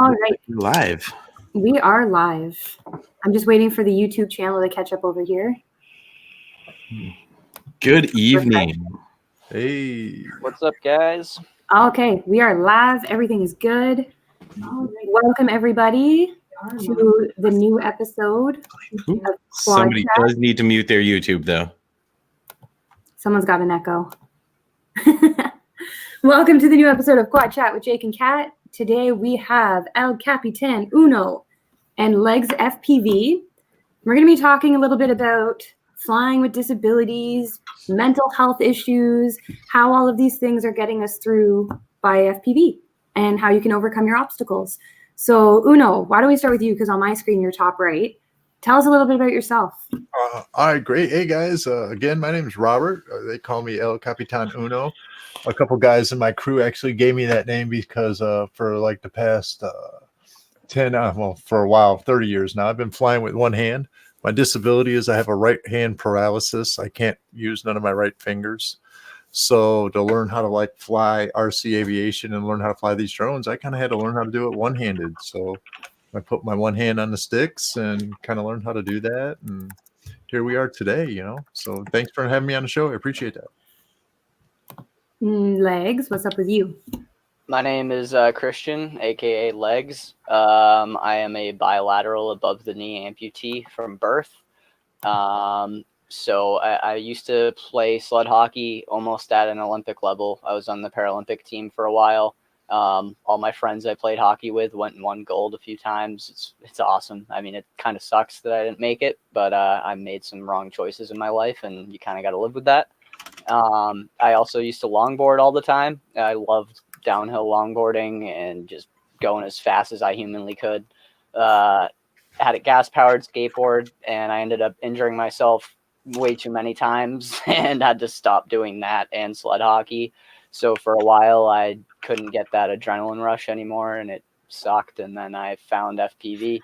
All right. You're live. We are live. I'm just waiting for the YouTube channel to catch up over here. Good evening. Hey. What's up, guys? Okay, we are live. Everything is good. Welcome, everybody, to the new episode of Somebody Kwads. does need to mute their YouTube, though. Someone's got an echo. Welcome to the new episode of Quad Chat with Jake and Kat. Today we have El Capitan, Uno, and Legz FPV. We're going to be talking a little bit about flying with disabilities, mental health issues, how all of these things are getting us through by FPV, and how you can overcome your obstacles. So, Uno, why don't we start with you? Because on my screen, you're top right. Tell us a little bit about yourself. All right, great. Hey, guys. Again, my name is Robert. They call me El Capitan Uno. A couple guys in my crew actually gave me that name because for like the past 30 years now, I've been flying with one hand. My disability is I have a right hand paralysis. I can't use none of my right fingers. So to learn how to fly RC aviation and learn how to fly these drones, I kind of had to learn how to do it one-handed. So I put my one hand on the sticks and kind of learned how to do that. And here we are today, So thanks for having me on the show. I appreciate that. Legz, what's up with you? My name is Christian, aka Legz. I am a bilateral above the knee amputee from birth. So I used to play sled hockey almost at an Olympic level. I was on the Paralympic team for a while. All my friends I played hockey with went and won gold a few times. It's awesome. I mean, it kind of sucks that I didn't make it, but I made some wrong choices in my life, and you kind of got to live with that. I also used to longboard all the time. I loved downhill longboarding and just going as fast as I humanly could. Had a gas-powered skateboard, and I ended up injuring myself way too many times and had to stop doing that and sled hockey. So for a while, I couldn't get that adrenaline rush anymore, and it sucked. And then I found FPV.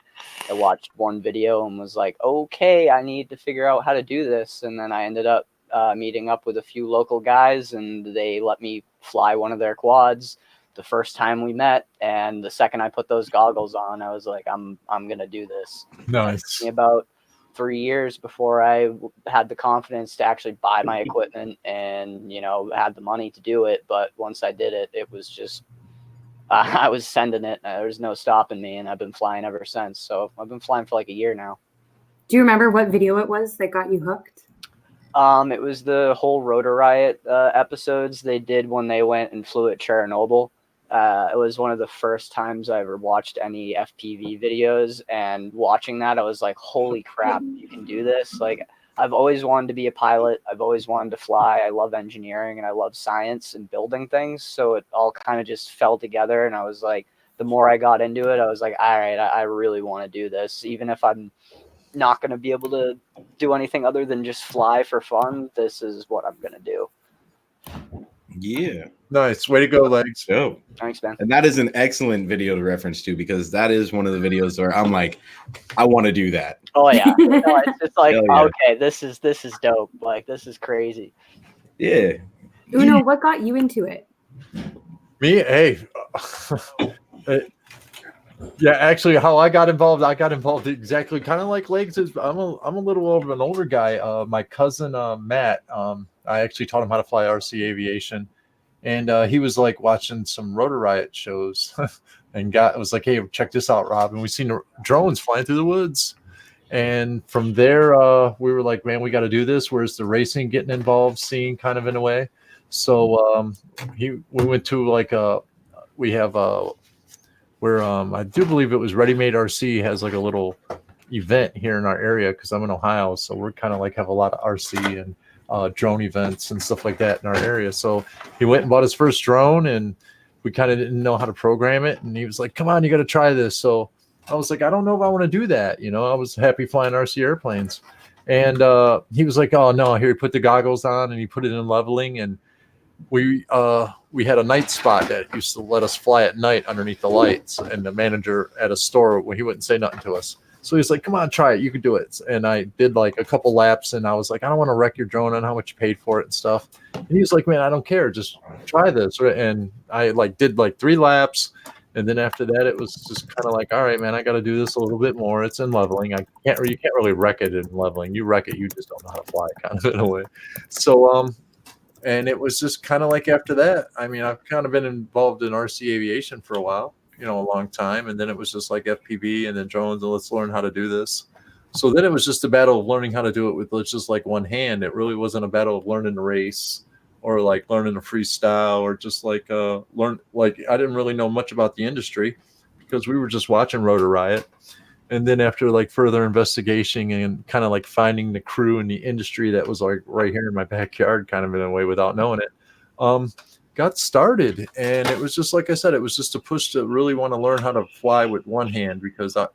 I watched one video and was like, okay, I need to figure out how to do this. And then I ended up meeting up with a few local guys, and they let me fly one of their quads the first time we met. And the second I put those goggles on, I was like, I'm gonna do this. Nice. It took me about 3 years before I had the confidence to actually buy my equipment and had the money to do it. But once I did it, it was just I was sending it. There was no stopping me, and I've been flying ever since. So I've been flying for like a year now. Do you remember what video it was that got you hooked? It was the whole Rotor Riot episodes they did when they went and flew at Chernobyl. It was one of the first times I ever watched any FPV videos, and watching that, I was like, holy crap, you can do this. Like, I've always wanted to be a pilot. I've always wanted to fly. I love engineering and I love science and building things. So it all kind of just fell together. And I was like, the more I got into it, I was like, all right, I really want to do this. Even if I'm not going to be able to do anything other than just fly for fun, this is what I'm going to do. Yeah. Nice. Way to go, Legz. So, Thanks, man. and that is an excellent video to reference to, because that is one of the videos where I'm like, I want to do that. Oh yeah. No, it's just like, yeah. Okay, this is dope. Like, this is crazy. Yeah. Uno, what got you into it? Me? Hey. Yeah, actually, how I got involved exactly kind of like Legz is. I'm a little of an older guy. My cousin Matt, I actually taught him how to fly RC aviation, and he was like watching some Rotor Riot shows, and was like, "Hey, check this out, Rob!" And we seen drones flying through the woods, and from there, we were like, "Man, we got to do this." Where's the racing getting involved? Scene kind of in a way. So we went to we have where I do believe it was Ready Made RC has like a little event here in our area, because I'm in Ohio, so we're kind of have a lot of RC and drone events and stuff like that in our area. So he went and bought his first drone, and we kind of didn't know how to program it, and he was like, come on, you got to try this. So I was like, I don't know if I want to do that. I was happy flying RC airplanes, and he was like, oh no, here, he put the goggles on and he put it in leveling, and we had a night spot that used to let us fly at night underneath the lights, and the manager at a store, he wouldn't say nothing to us. So he's like, come on, try it. You can do it. And I did like a couple laps, and I was like, I don't want to wreck your drone on how much you paid for it and stuff. And he was like, man, I don't care. Just try this. And I did 3 laps, And then after that, it was just kind of like, all right, man, I got to do this a little bit more. It's in leveling. You can't really wreck it in leveling. You wreck it, you just don't know how to fly, kind of in a way. So, and it was just kind of like after that. I mean, I've kind of been involved in RC aviation for a while, a long time. And then it was just like FPV and then drones, and let's learn how to do this. So then it was just a battle of learning how to do it with just like one hand. It really wasn't a battle of learning to race or like learning a freestyle or just like I didn't really know much about the industry because we were just watching Rotor Riot. And then after like further investigation and kind of like finding the crew in the industry that was like right here in my backyard, kind of in a way without knowing it, got started. And it was just, like I said, it was just a push to really want to learn how to fly with one hand because I'm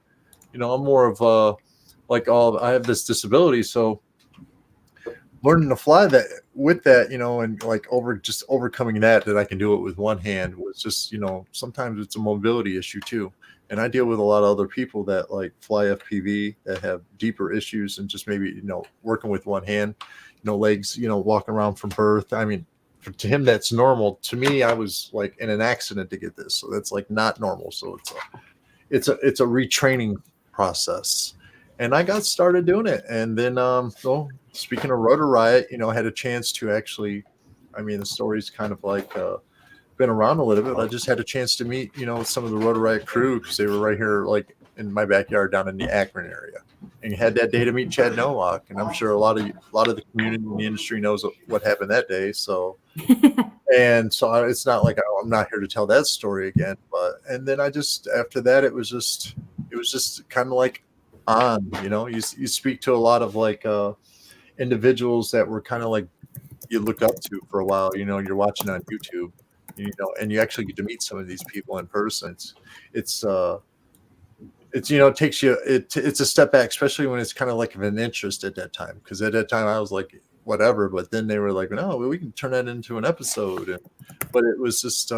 more of I have this disability. So learning to fly that with that, and like overcoming that I can do it with one hand was just, sometimes it's a mobility issue too. And I deal with a lot of other people that like fly FPV that have deeper issues and just maybe, working with one hand, legs, walking around from birth. I mean, to him, that's normal. To me, I was like in an accident to get this. So that's like not normal. So it's a retraining process. And I got started doing it. And then, speaking of Rotor Riot, I had a chance to actually, the story's kind of like been around a little bit. I just had a chance to meet, some of the Rotor Riot crew because they were right here, like in my backyard down in the Akron area. And had that day to meet Chad Nowak. And I'm sure a lot of the community in the industry knows what happened that day. So, it's not like I'm not here to tell that story again. And then after that, it was just kind of like you speak to a lot of like individuals that were kind of like you look up to for a while, you're watching on YouTube, and you actually get to meet some of these people in person. It's it takes you, it's a step back, especially when it's kind of like an interest at that time. Cause at that time I was like, whatever, but then they were like, no, we can turn that into an episode. But it was just,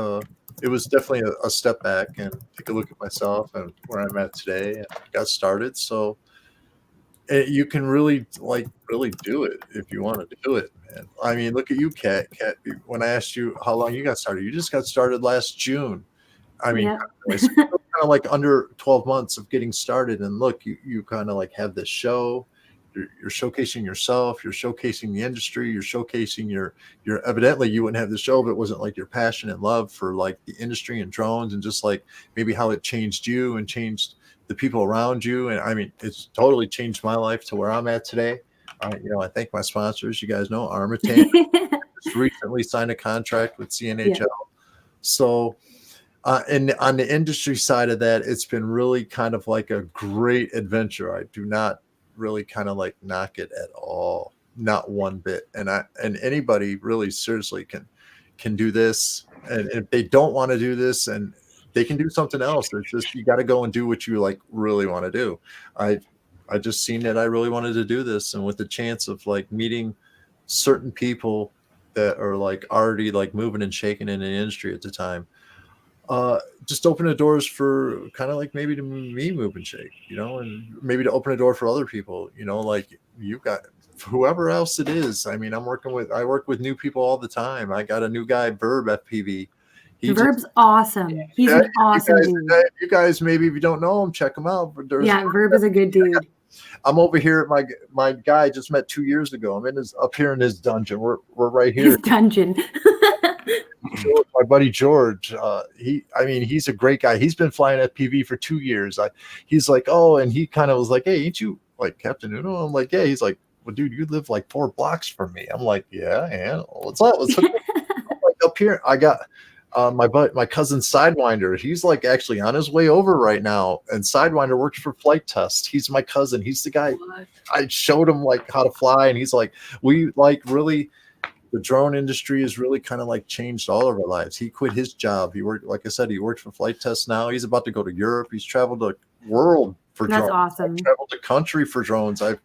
it was definitely a step back and take a look at myself and where I'm at today and got started. So you can really do it if you want to do it, man. I mean, look at you, Kat. When I asked you how long you got started, you just got started last June. I mean, it's kind of like under 12 months of getting started. And look, you kind of like have this show. You're showcasing yourself. You're showcasing the industry. You're showcasing your evidently you wouldn't have the show if it wasn't like your passion and love for like the industry and drones and just like maybe how it changed you and changed the people around you. And I mean, it's totally changed my life to where I'm at today. I thank my sponsors. You guys know Armitage just recently signed a contract with CNHL. Yeah. So, and on the industry side of that, it's been really kind of like a great adventure. I do not really kind of like knock it at all, not one bit. And anybody really seriously can do this. And if they don't want to do this, and they can do something else. It's just you got to go and do what you like really want to do. I just seen that I really wanted to do this, and with the chance of like meeting certain people that are like already like moving and shaking in the industry at the time, just open the doors for kind of like maybe to me move and shake, and maybe to open a door for other people, like you got whoever else it is. I mean, I work with new people all the time. I got a new guy, Verb FPV. Verb's awesome. He's an awesome dude. You guys, maybe if you don't know him, check him out. Verb is a good dude. I'm over here at my guy just met 2 years ago. I'm up here in his dungeon. We're right here. His dungeon. My buddy George, he's a great guy. He's been flying FPV for 2 years. He's like, oh, and he kind of was like, hey, ain't you like Captain Uno? I'm like, yeah. He's like, well, dude, you live like 4 blocks from me. I'm like, yeah, and what's up? I'm like, up here, I got my cousin Sidewinder. He's like actually on his way over right now, and Sidewinder works for Flight Test. He's my cousin. He's the guy. What? I showed him like how to fly, and he's like, we like really. The drone industry has really kind of like changed all of our lives. He quit his job. He worked, like I said, he works for Flight Test now. He's about to go to Europe. He's traveled the world for drones. That's awesome. I've traveled the country for drones. I've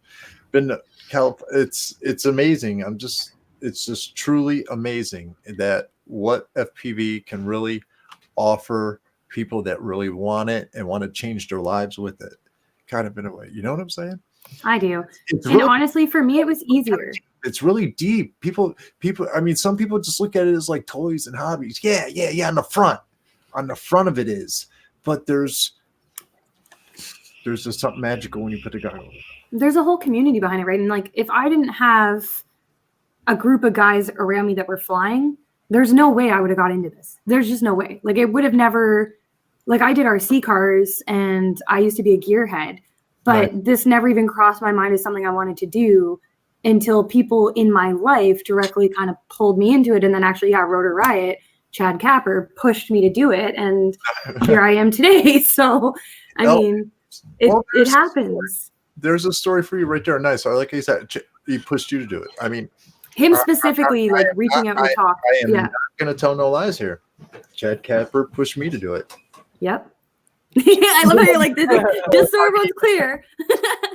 been to California. It's amazing. It's just truly amazing that what FPV can really offer people that really want it and want to change their lives with it. Kind of in a way. You know what I'm saying? I do. And honestly, for me, it was easier. It's really deep. People, I mean, some people just look at it as like toys and hobbies. Yeah, on the front. on the front of it is, but there's just something magical when you put the guy over. There's a whole community behind it, right? And like, if I didn't have a group of guys around me that were flying, there's no way I would have got into this. There's just no way. Like, it would have never, like, I did RC cars and I used to be a gearhead, but this never even crossed my mind as something I wanted to do until people in my life directly kind of pulled me into it. And then actually, Rotor Riot, Chad Capper pushed me to do it. And here I am today. So, I mean, it happens. There's a story for you right there. Nice. Like I said, he pushed you to do it. I mean, him specifically, like reaching out to talk. I am not going to tell no lies here. Chad Capper pushed me to do it. Yep. I love how you're like, this, just so everyone's clear.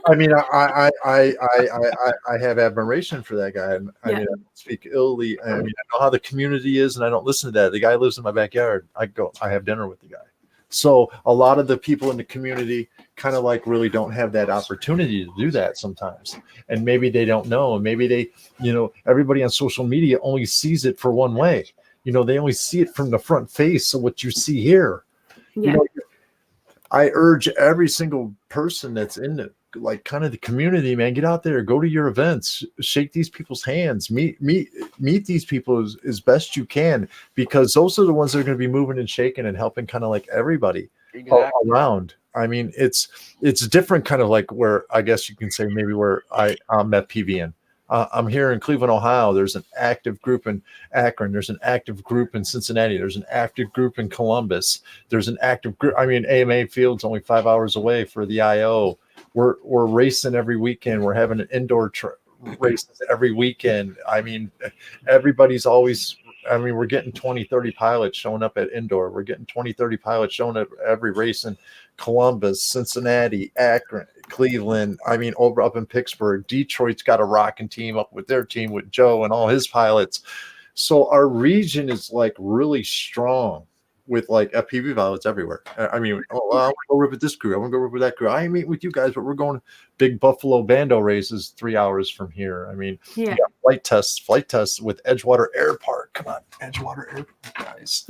I mean, I have admiration for that guy. I mean, I don't speak illy. I mean, I know how the community is, and I don't listen to that. The guy lives in my backyard. I have dinner with the guy. So a lot of the people in the community kind of like really don't have that opportunity to do that sometimes. And maybe they don't know. And maybe they, everybody on social media only sees it for one way. They only see it from the front face. So what you see here, I urge every single person that's in the, like kind of the community, man, get out there, go to your events, shake these people's hands, meet these people as best you can, because those are the ones that are going to be moving and shaking and helping kind of like everybody around. I mean, it's different kind of like where I guess you can say maybe where I met PVN. I'm here in Cleveland, Ohio. There's an active group in Akron. There's an active group in Cincinnati. There's an active group in Columbus. There's an active group. I mean, AMA Field's only 5 hours away for the IO. We're racing every weekend. We're having an indoor races every weekend. I mean, everybody's always, I mean, we're getting 20, 30 pilots showing up at indoor. We're getting 20, 30 pilots showing up at every race in Columbus, Cincinnati, Akron, Cleveland. I mean, over up in Pittsburgh. Detroit's got a rocking team up with their team with Joe and all his pilots. So our region is like really strong with like FPV pilots everywhere. I mean, I want to go rip with this crew. I want to go rip with that crew. I ain't meeting with you guys, but we're going big Buffalo Bando races 3 hours from here. I mean, flight tests with Edgewater Air Park. Come on, Edgewater Air Park, guys.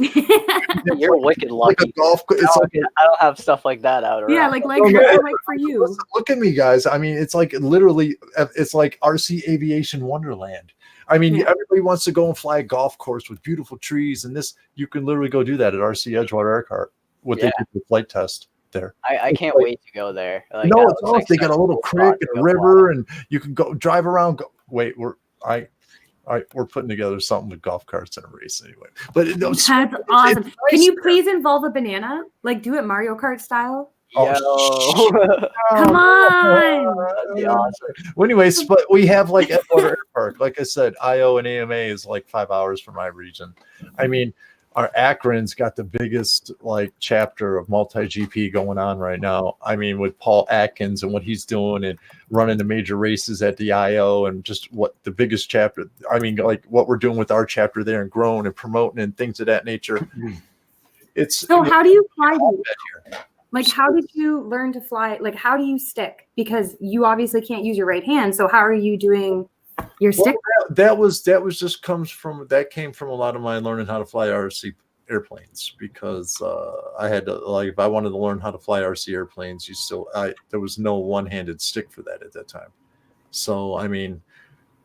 You're wicked lucky. Like a golf. It's like, I don't have stuff like that out. Yeah, like for you. Look at me, guys. I mean, it's like literally, it's like RC Aviation Wonderland. I mean, everybody wants to go and fly a golf course with beautiful trees, and this you can literally go do that at RC Edgewater Air Park. What they did the flight test there. I can't wait to go there. Like, no, it's awesome. They got a little creek and a river, and you can go drive around. Wait, we're putting together something with golf carts and a race anyway. But that's awesome. Nice. Can you please involve a banana? Like do it Mario Kart style? Oh, come on. Yeah. Awesome. Well, anyways, but we have like Edgewater Air Park. Like I said, IO and AMA is like 5 hours from my region. I mean, our Akron's got the biggest like chapter of multi-GP going on right now. I mean, with Paul Atkins and what he's doing and running the major races at the IO and just what the biggest chapter, I mean, like what we're doing with our chapter there and growing and promoting and things of that nature. So how do you fly these? Like, how did you learn to fly? Like, how do you stick? Because you obviously can't use your right hand. So how are you doing your stick? That came from a lot of my learning how to fly RC airplanes, because I had to, like, if I wanted to learn how to fly RC airplanes, there was no one-handed stick for that at that time. So, I mean,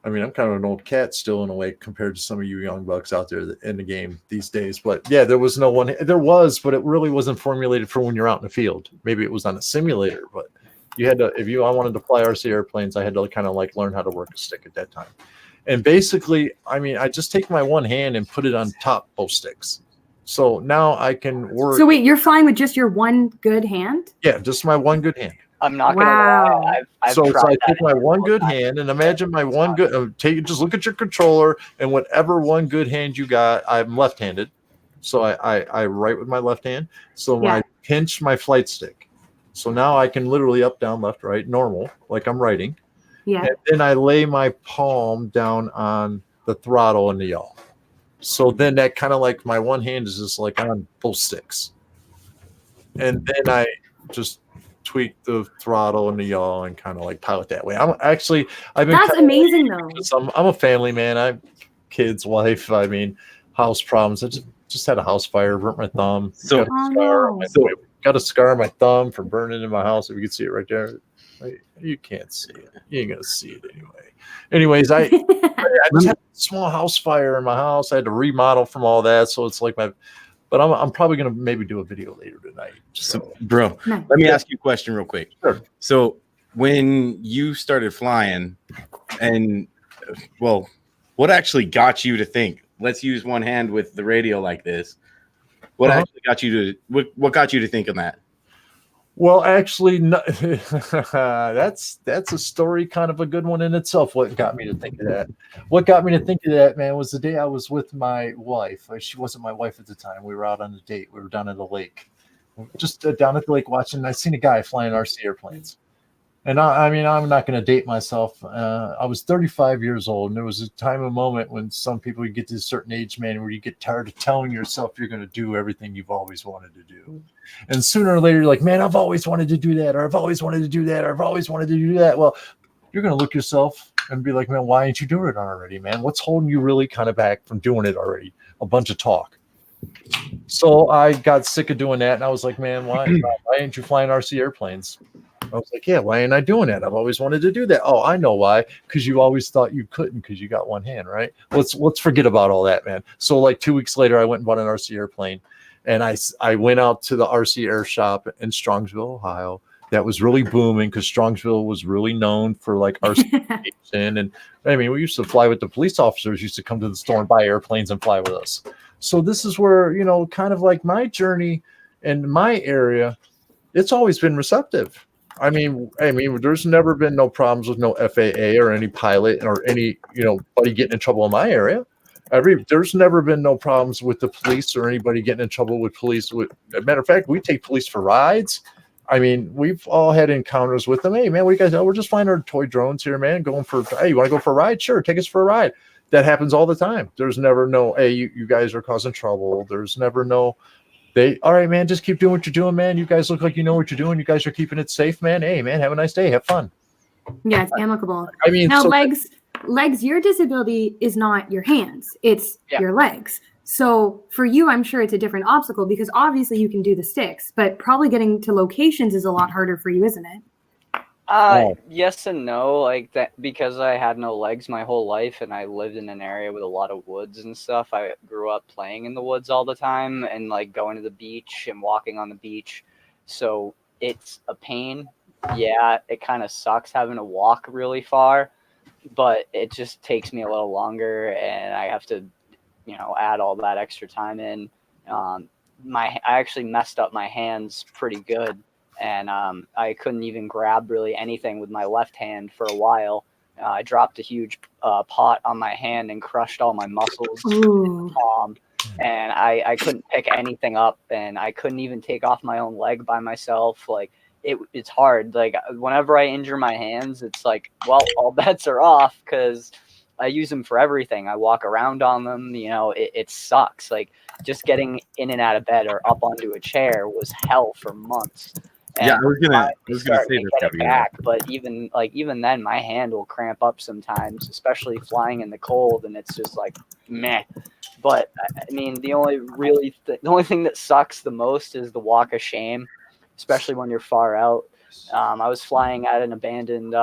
I'm kind of an old cat still in a way compared to some of you young bucks out there in the game these days. But yeah, there was no one. There was, but it really wasn't formulated for when you're out in the field. Maybe it was on a simulator, but you had to. I wanted to fly RC airplanes, I had to kind of like learn how to work a stick at that time. And basically, I mean, I just take my one hand and put it on top both sticks. So now I can work. So wait, you're flying with just your one good hand? Yeah, just my one good hand. I'm not gonna lie. So I take my one good hand and imagine my one good. Just look at your controller and whatever one good hand you got. I'm left-handed, so I write with my left hand. So I pinch my flight stick. So now I can literally up, down, left, right, normal, like I'm writing. Yeah. And then I lay my palm down on the throttle and the yaw. So then that kind of like my one hand is just like on both sticks, and then I just tweak the throttle and the yaw and kind of like pilot that way. I've been. That's amazing though. I'm a family man. I have kids, wife. I mean, house problems. just had a house fire, burnt my thumb. So- Got a scar on my thumb for burning in my house. If you can see it right there. You can't see it. You ain't gonna see it anyway. Anyways, I just had a small house fire in my house. I had to remodel from all that, so it's like but I'm probably gonna maybe do a video later tonight. So, bro, let me ask you a question real quick. Sure. So, when you started flying, and well, what actually got you to think, let's use one hand with the radio like this? What actually got you to what got you to think of that? Well, actually, no, that's a story, kind of a good one in itself. What got me to think of that? What got me to think of that, man, was the day I was with my wife. She wasn't my wife at the time. We were out on a date. We were down at the lake, just down at the lake watching. I seen a guy flying RC airplanes. And I mean, I'm not going to date myself. I was 35 years old, and there was a time and moment when some people, you get to a certain age, man, where you get tired of telling yourself you're going to do everything you've always wanted to do. And sooner or later, you're like, man, I've always wanted to do that, or I've always wanted to do that, or I've always wanted to do that. Well, you're going to look yourself and be like, man, why ain't you doing it already, man? What's holding you really kind of back from doing it already? A bunch of talk. So I got sick of doing that, and I was like, man, why ain't you flying RC airplanes? I was like, yeah, why ain't I doing that? I've always wanted to do that. Oh, I know why. Because you always thought you couldn't because you got one hand, right? Let's forget about all that, man. So like 2 weeks later, I went and bought an RC airplane, and I went out to the RC air shop in Strongsville, Ohio. That was really booming because Strongsville was really known for like RC and I mean, we used to fly with the police officers used to come to the store and buy airplanes and fly with us. So this is where, you know, kind of like my journey in my area, it's always been receptive. I mean, there's never been no problems with no FAA or any pilot or any, you know, buddy getting in trouble in my area. There's never been no problems with the police or anybody getting in trouble with police. As a matter of fact, we take police for rides. I mean, we've all had encounters with them. Hey, man, what do you guys know? We're just flying our toy drones here, man. Hey, you want to go for a ride? Sure, take us for a ride. That happens all the time. There's never no, hey, you guys are causing trouble. There's never no, all right, man, just keep doing what you're doing, man. You guys look like you know what you're doing. You guys are keeping it safe, man. Hey, man, have a nice day. Have fun. Yeah, it's amicable. I mean, now, Legz, your disability is not your hands. It's your legs. So for you, I'm sure it's a different obstacle because obviously you can do the sticks, but probably getting to locations is a lot harder for you, isn't it? Yes and no, like that, because I had no legs my whole life and I lived in an area with a lot of woods and stuff. I grew up playing in the woods all the time and like going to the beach and walking on the beach. So it's a pain. Yeah, it kind of sucks having to walk really far, but it just takes me a little longer and I have to, you know, add all that extra time in. I actually messed up my hands pretty good. And I couldn't even grab really anything with my left hand for a while. I dropped a huge pot on my hand and crushed all my muscles. And I couldn't pick anything up, and I couldn't even take off my own leg by myself. Like it's hard. Like whenever I injure my hands, it's like, well, all bets are off because I use them for everything. I walk around on them. You know, it sucks. Like just getting in and out of bed or up onto a chair was hell for months. And yeah, I was gonna say this back, but even then, my hand will cramp up sometimes, especially flying in the cold, and it's just like meh. But I mean, the only thing that sucks the most is the walk of shame, especially when you're far out. I was flying at an abandoned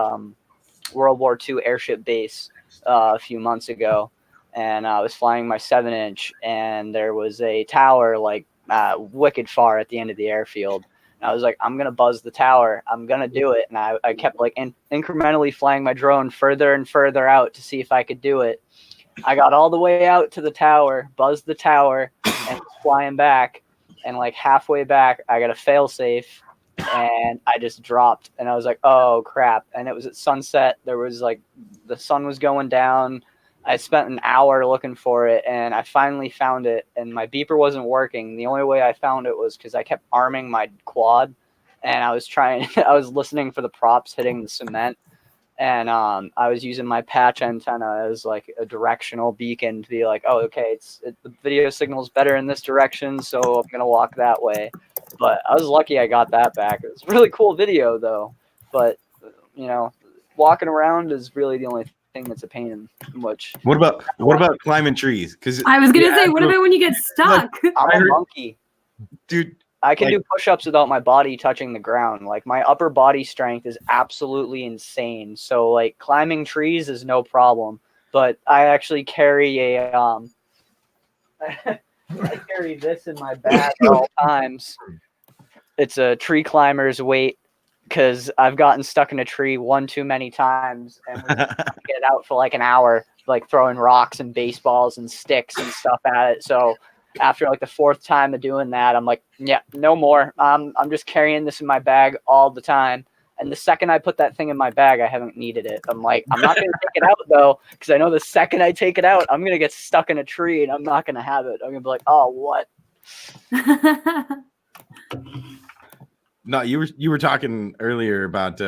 World War II airship base a few months ago, and I was flying my 7-inch, and there was a tower like wicked far at the end of the airfield. And I was like, I'm going to buzz the tower. I'm going to do it. And I kept like incrementally flying my drone further and further out to see if I could do it. I got all the way out to the tower, buzzed the tower, and was flying back. And like halfway back, I got a fail safe and I just dropped. And I was like, oh, crap. And it was at sunset. There was like the sun was going down. I spent an hour looking for it, and I finally found it, and my beeper wasn't working. The only way I found it was because I kept arming my quad, and I was listening for the props hitting the cement, and I was using my patch antenna as like a directional beacon to be like, oh, okay, the video signal's better in this direction, so I'm going to walk that way. But I was lucky I got that back. It was a really cool video, though, but, you know, walking around is really the only thing that's a pain in which. What about climbing trees? Because I was gonna say, what about when you get stuck? I'm a monkey, dude. I can do push-ups without my body touching the ground. Like my upper body strength is absolutely insane. So like climbing trees is no problem. But I actually carry a I carry this in my bag at all times. It's a tree climber's weight because I've gotten stuck in a tree one too many times and we get out for like an hour, like throwing rocks and baseballs and sticks and stuff at it. So after like the fourth time of doing that, I'm like, yeah, no more. I'm just carrying this in my bag all the time. And the second I put that thing in my bag, I haven't needed it. I'm like, I'm not going to take it out though, because I know the second I take it out, I'm going to get stuck in a tree and I'm not going to have it. I'm going to be like, oh, what? No, you were talking earlier about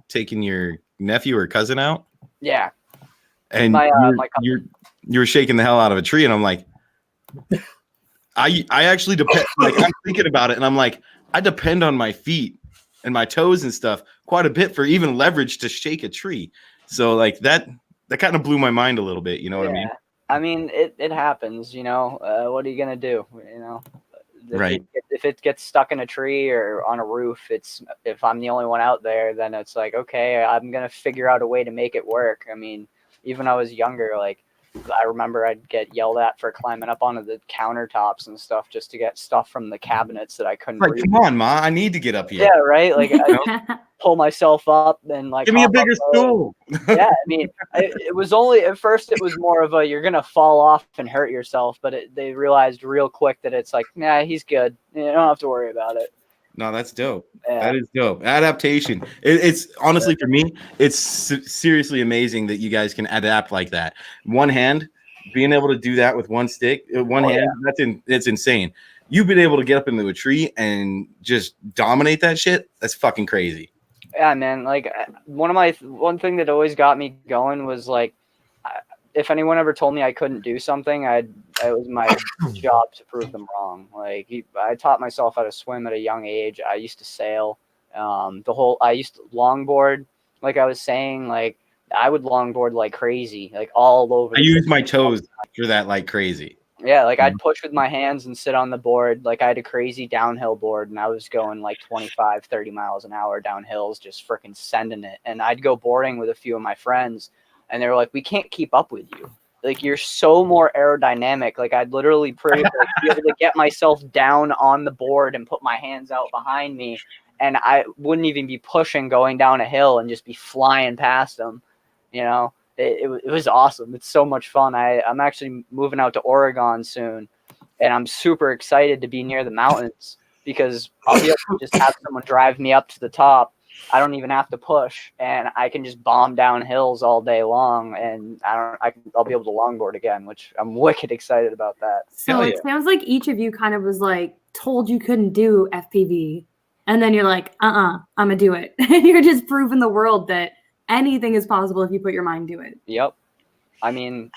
taking your nephew or cousin out. Yeah. And my you were shaking the hell out of a tree, and I'm like, I actually depend. Like I'm thinking about it, and I'm like, I depend on my feet and my toes and stuff quite a bit for even leverage to shake a tree. So like that kind of blew my mind a little bit. You know what I mean? I mean, it happens. You know, what are you gonna do? You know, right. If it gets stuck in a tree or on a roof, if I'm the only one out there, then it's like, okay, I'm gonna figure out a way to make it work. I mean, even when I was younger, like I remember I'd get yelled at for climbing up onto the countertops and stuff just to get stuff from the cabinets that I couldn't like, reach. come on, Ma, I need to get up here. Yeah, right. Like I pull myself up and like give me a bigger stool. Yeah, I mean, it was only at first it was more of a you're gonna fall off and hurt yourself, but they realized real quick that it's like, nah, he's good. You don't have to worry about it. No, that's dope. Yeah. That is dope. Adaptation. It's honestly for me, it's seriously amazing that you guys can adapt like that. One hand, being able to do that with one stick, one hand, that's insane. You've been able to get up into a tree and just dominate that shit. That's fucking crazy. Yeah, man. Like one thing that always got me going was like, if anyone ever told me I couldn't do something, it was my job to prove them wrong. Like I taught myself how to swim at a young age. I used to sail. I used to longboard. Like I was saying, like I would longboard like crazy, like all over. I use my toes for that like crazy. Yeah, like I'd push with my hands and sit on the board. Like I had a crazy downhill board and I was going like 25, 30 miles an hour down hills, just freaking sending it. And I'd go boarding with a few of my friends and they were like, we can't keep up with you. Like you're so more aerodynamic. Like I'd literally be able to get myself down on the board and put my hands out behind me. And I wouldn't even be pushing going down a hill and just be flying past them, you know? It was awesome. It's so much fun. I'm actually moving out to Oregon soon, and I'm super excited to be near the mountains because I'll be able to just have someone drive me up to the top. I don't even have to push, and I can just bomb down hills all day long, and I'll be able to longboard again, which I'm wicked excited about that. So it sounds like each of you kind of was like told you couldn't do FPV, and then you're like, I'm gonna do it, and you're just proving the world that anything is possible if you put your mind to it. Yep. I mean,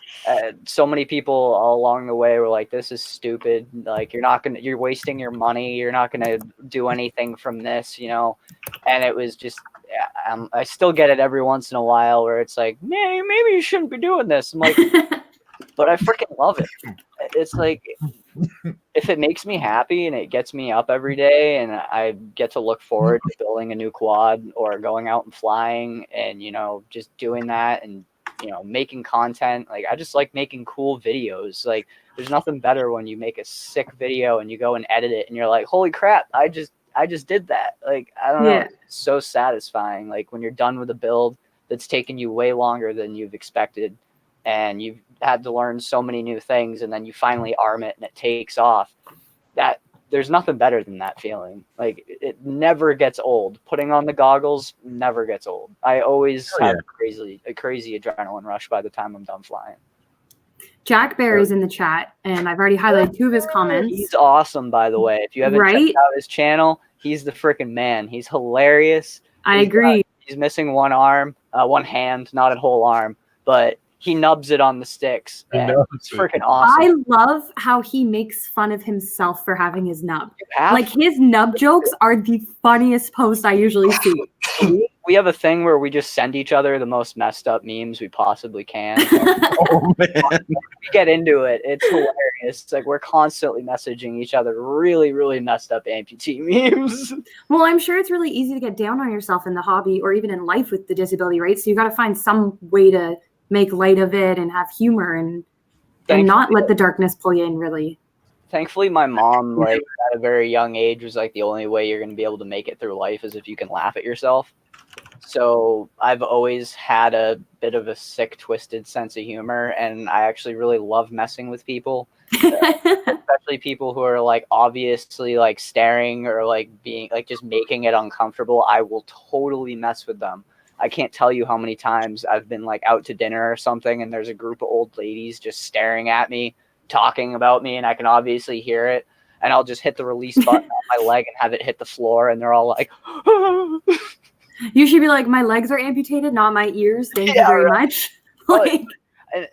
so many people all along the way were like, this is stupid. Like, you're wasting your money. You're not going to do anything from this, you know? And it was just, I still get it every once in a while where it's like, maybe you shouldn't be doing this. I'm like, but I freaking love it. It's like, if it makes me happy and it gets me up every day and I get to look forward to building a new quad or going out and flying and, you know, just doing that and, you know, making content. Like, I just like making cool videos. Like, there's nothing better when you make a sick video and you go and edit it and you're like, holy crap, I just did that. Like, I don't know. It's so satisfying. Like, when you're done with a build that's taken you way longer than you've expected and you've had to learn so many new things and then you finally arm it and it takes off, that there's nothing better than that feeling. Like, it never gets old. Putting on the goggles never gets old. I always have a crazy adrenaline rush by the time I'm done flying. Jack Bear is in the chat and I've already highlighted 2 of his comments. He's awesome, by the way. If you haven't checked out his channel, he's the freaking man. He's hilarious. I agree. He's missing one arm, one hand, not a whole arm, but he nubs it on the sticks. It's freaking awesome. I love how he makes fun of himself for having his nub. Like, his nub jokes are the funniest posts I usually see. we have a thing where we just send each other the most messed up memes we possibly can. Oh man. We get into it. It's hilarious. It's like we're constantly messaging each other really, really messed up amputee memes. Well, I'm sure it's really easy to get down on yourself in the hobby or even in life with the disability, right? So you got to find some way to make light of it and have humor and not let the darkness pull you in, really. Thankfully, my mom, like at a very young age, was like the only way you're going to be able to make it through life is if you can laugh at yourself. So I've always had a bit of a sick, twisted sense of humor, and I actually really love messing with people, especially people who are like obviously like staring or like being like just making it uncomfortable. I will totally mess with them. I can't tell you how many times I've been like out to dinner or something, and there's a group of old ladies just staring at me, talking about me, and I can obviously hear it, and I'll just hit the release button on my leg and have it hit the floor, and they're all like, you should be like, my legs are amputated, not my ears. Thank you very much. Like,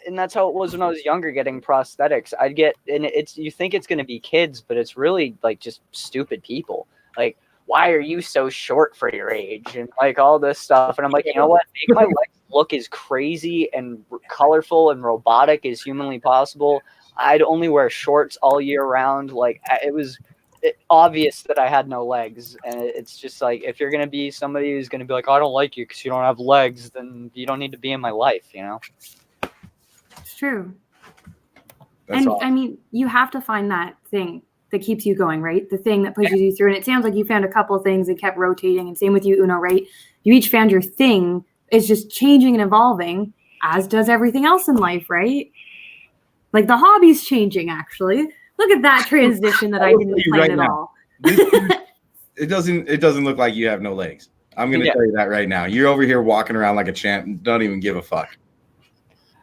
and that's how it was when I was younger getting prosthetics. I'd get, and it's, you think it's going to be kids, but it's really like just stupid people. Like, why are you so short for your age? And like all this stuff. And I'm like, you know what? Make my legs look as crazy and colorful and robotic as humanly possible. I'd only wear shorts all year round. Like it was obvious that I had no legs. And it's just like, if you're going to be somebody who's going to be like, I don't like you because you don't have legs, then you don't need to be in my life, you know? it's true. That's And awesome. I mean, you have to find that thing that keeps you going, right? The thing that pushes you through. And it sounds like you found a couple of things that kept rotating. And same with you, Uno, right? You each found your thing. It's just changing and evolving, as does everything else in life, right? Like the hobby's changing, actually. Look at that transition that I didn't plan at all. It doesn't look like you have no legs. I'm gonna tell you that right now. You're over here walking around like a champ and don't even give a fuck.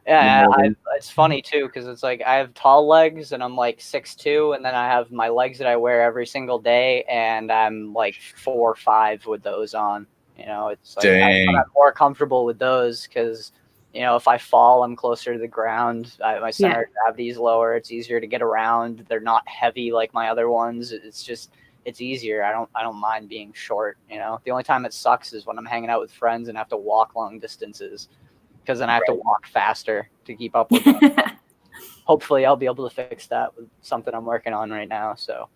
Yeah, You know what I mean? it's funny too because it's like I have tall legs and I'm like 6'2", and then I have my legs that I wear every single day, and I'm like 4 or 5 with those on. You know, it's like I'm more comfortable with those because, you know, if I fall, I'm closer to the ground. My center of gravity is lower. It's easier to get around. They're not heavy like my other ones. It's easier. I don't mind being short. You know, the only time it sucks is when I'm hanging out with friends and have to walk long distances, because then I have to walk faster to keep up with them. Hopefully I'll be able to fix that with something I'm working on right now. So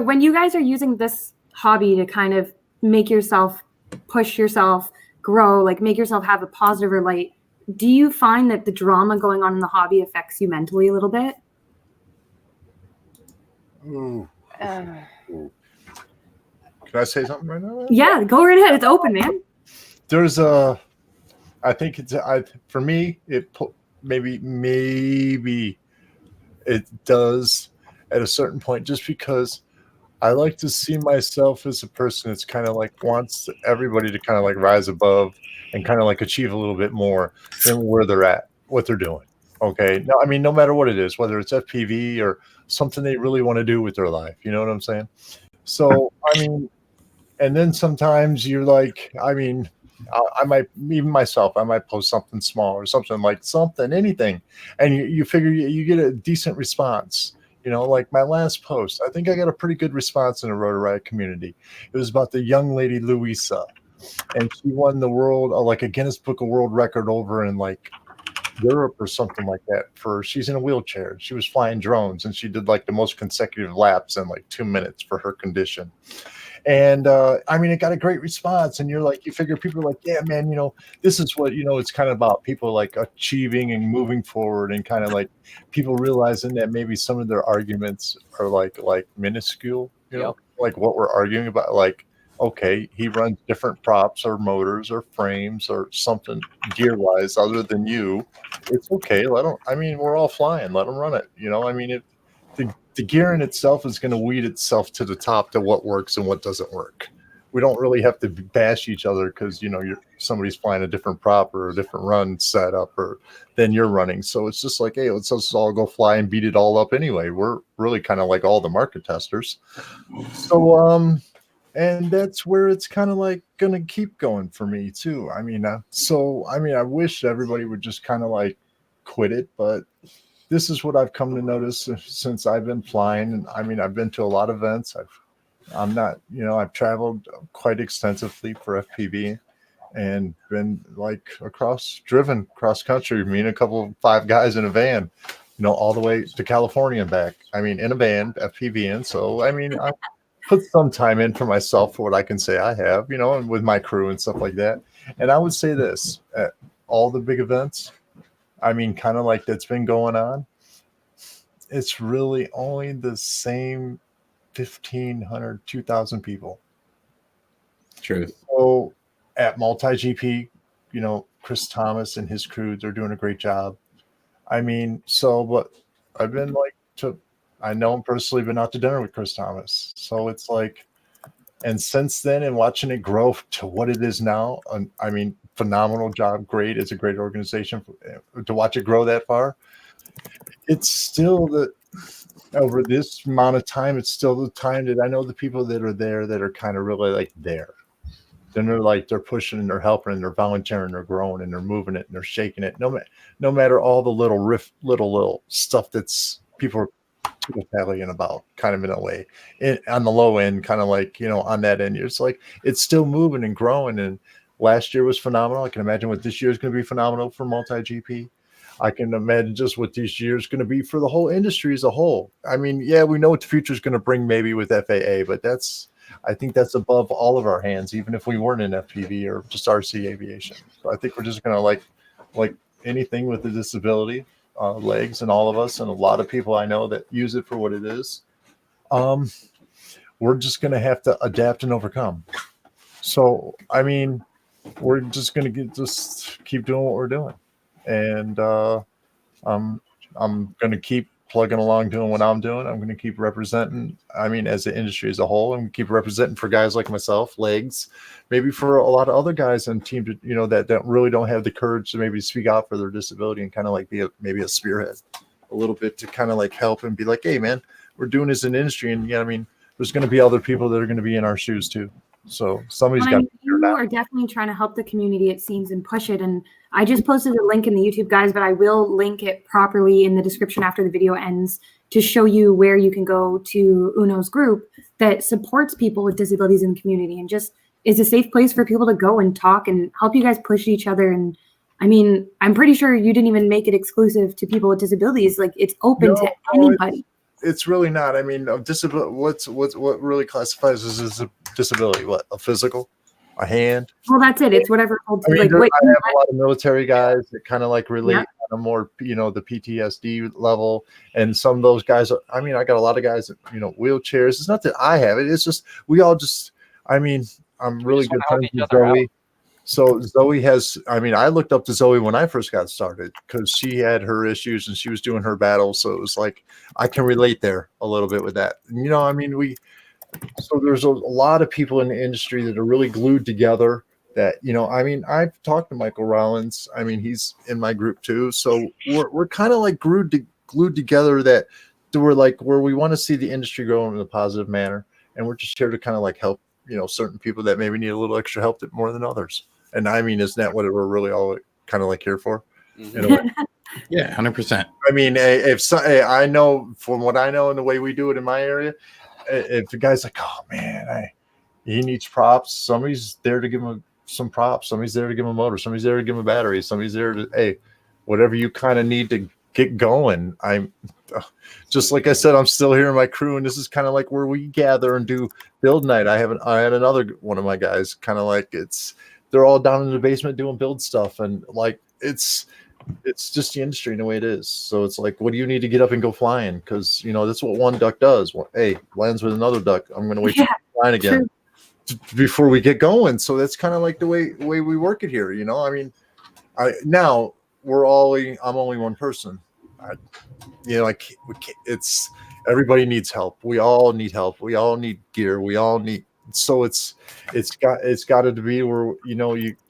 when you guys are using this hobby to kind of make yourself push yourself, grow, like make yourself have a positive light, do you find that the drama going on in the hobby affects you mentally a little bit? Ooh. Can I say something right now? Yeah, go right ahead. It's open, man. There's I think it's for me, it maybe it does at a certain point, just because I like to see myself as a person that's kind of like wants everybody to kind of like rise above and kind of like achieve a little bit more than where they're at, what they're doing. Okay. No, I mean, no matter what it is, whether it's FPV or something they really want to do with their life, you know what I'm saying? So, I mean, and then sometimes you're like, I mean, I might, even myself, I might post something small or something like anything. And you figure you get a decent response. You know, like my last post, I think I got a pretty good response in the Rotor Riot community. It was about the young lady, Louisa, and she won the world, like a Guinness Book of World Record over in like Europe or something like that. She's in a wheelchair. She was flying drones, and she did like the most consecutive laps in like 2 minutes for her condition. And I mean, it got a great response. And you're like, you figure people are like, yeah, man, you know, this is what, you know, it's kind of about people like achieving and moving forward, and kind of like people realizing that maybe some of their arguments are like minuscule, you know, like what we're arguing about. Like, okay, he runs different props or motors or frames or something gear wise other than you. It's okay. We're all flying. Let them run it. You know, I mean, the gear in itself is going to weed itself to the top to what works and what doesn't work. We don't really have to bash each other because, you know, somebody's flying a different prop or a different run setup or than you're running. So it's just like, hey, let's all go fly and beat it all up anyway. We're really kind of like all the market testers. So, and that's where it's kind of like going to keep going for me too. I mean, I wish everybody would just kind of like quit it, but this is what I've come to notice since I've been flying. And I mean, I've been to a lot of events. I've traveled quite extensively for FPV, and been like driven cross country, me and five guys in a van, all the way to California and back. I mean, in a van, FPV in. So, I mean, I put some time in for myself for what I can say I have, and with my crew and stuff like that. And I would say this at all the big events, I mean, kind of like that's been going on, it's really only the same 1,500, 2,000 people. True. So at multi-GP, Chris Thomas and his crew, they're doing a great job. I mean, but I've been I know him personally, been out to dinner with Chris Thomas. So it's like, and since then, and watching it grow to what it is now, I mean, phenomenal job. Great. It's a great organization to watch it grow that far. It's still over this amount of time, it's still the time that I know the people that are there that are kind of really like there. Then they're pushing and they're helping and they're volunteering, they're growing and they're moving it and they're shaking it. No matter all the little stuff that's people are battling about, kind of in a way, on the low end, kind of like, on that end, it's like it's still moving and growing. And last year was phenomenal. I can imagine what this year is going to be phenomenal for multi-GP. I can imagine just what this year is going to be for the whole industry as a whole. I mean, yeah, we know what the future is going to bring maybe with FAA, but I think that's above all of our hands, even if we weren't in FPV or just RC aviation. So I think we're just going to like anything with a disability, Legz and all of us, and a lot of people I know that use it for what it is. We're just going to have to adapt and overcome. So, I mean, we're just going to just keep doing what we're doing. And I'm going to keep plugging along doing what I'm doing. I'm going to keep representing, I mean, as the industry as a whole, I'm going to keep representing for guys like myself, Legz, maybe for a lot of other guys on team, that really don't have the courage to maybe speak out for their disability and kind of like be maybe a spearhead a little bit to kind of like help and be like, hey, man, we're doing this in the industry. And I mean, there's going to be other people that are going to be in our shoes too. So somebody's got to you are definitely trying to help the community, it seems, and push it. And I just posted a link in the YouTube, guys, but I will link it properly in the description after the video ends to show you where you can go to Uno's group that supports people with disabilities in the community and just is a safe place for people to go and talk and help you guys push each other. And I mean, I'm pretty sure you didn't even make it exclusive to people with disabilities. Like, it's open to anybody. It's really not. I mean, what really classifies as a disability? What, a physical, a hand? Well, that's it. It's whatever. I mean, I have a lot of military guys that kind of like relate on a more, the PTSD level, and some of those guys. I mean, I got a lot of guys that wheelchairs. It's not that I have it. It's just we all just. I mean, I'm really good friends with Zoe. So Zoe has, I mean, I looked up to Zoe when I first got started because she had her issues and she was doing her battle. So it was like, I can relate there a little bit with that. And, I mean, so there's a lot of people in the industry that are really glued together that, I mean, I've talked to Michael Rollins. I mean, he's in my group too. So we're kind of like glued together that we're like, where we want to see the industry grow in a positive manner. And we're just here to kind of like help, certain people that maybe need a little extra help more than others. And I mean, isn't that what we're really all kind of like here for? Yeah, 100%. I mean, I know from what I know and the way we do it in my area, if the guy's like, oh man, he needs props, somebody's there to give him some props. Somebody's there to give him a motor. Somebody's there to give him a battery. Somebody's there to, hey, whatever you kind of need to get going. I'm just like I said, I'm still here in my crew, and this is kind of like where we gather and do build night. I had another one of my guys kind of like they're all down in the basement doing build stuff, and like it's just the industry in the way it is. So it's like, what do you need to get up and go flying? Because that's what one duck does. Well, hey, lands with another duck. I'm going to wait for flying again before we get going. So that's kind of like the way we work it here. I mean, now I'm only one person. It's everybody needs help. We all need help. We all need gear. We all need. So it's got to be where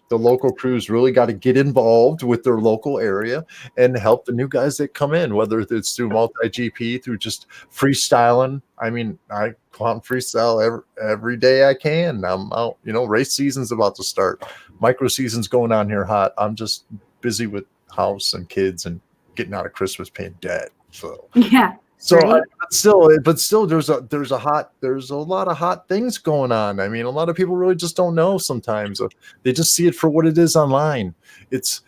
the local crews really got to get involved with their local area and help the new guys that come in, whether it's through multi-GP, through just freestyling. I mean, I go out and freestyle every day I can. I'm out, race season's about to start. Micro season's going on here hot. I'm just busy with house and kids and getting out of Christmas paying debt. So yeah. So, Right. but still, there's a lot of hot things going on. I mean, a lot of people really just don't know sometimes. They just see it for what it is online. It's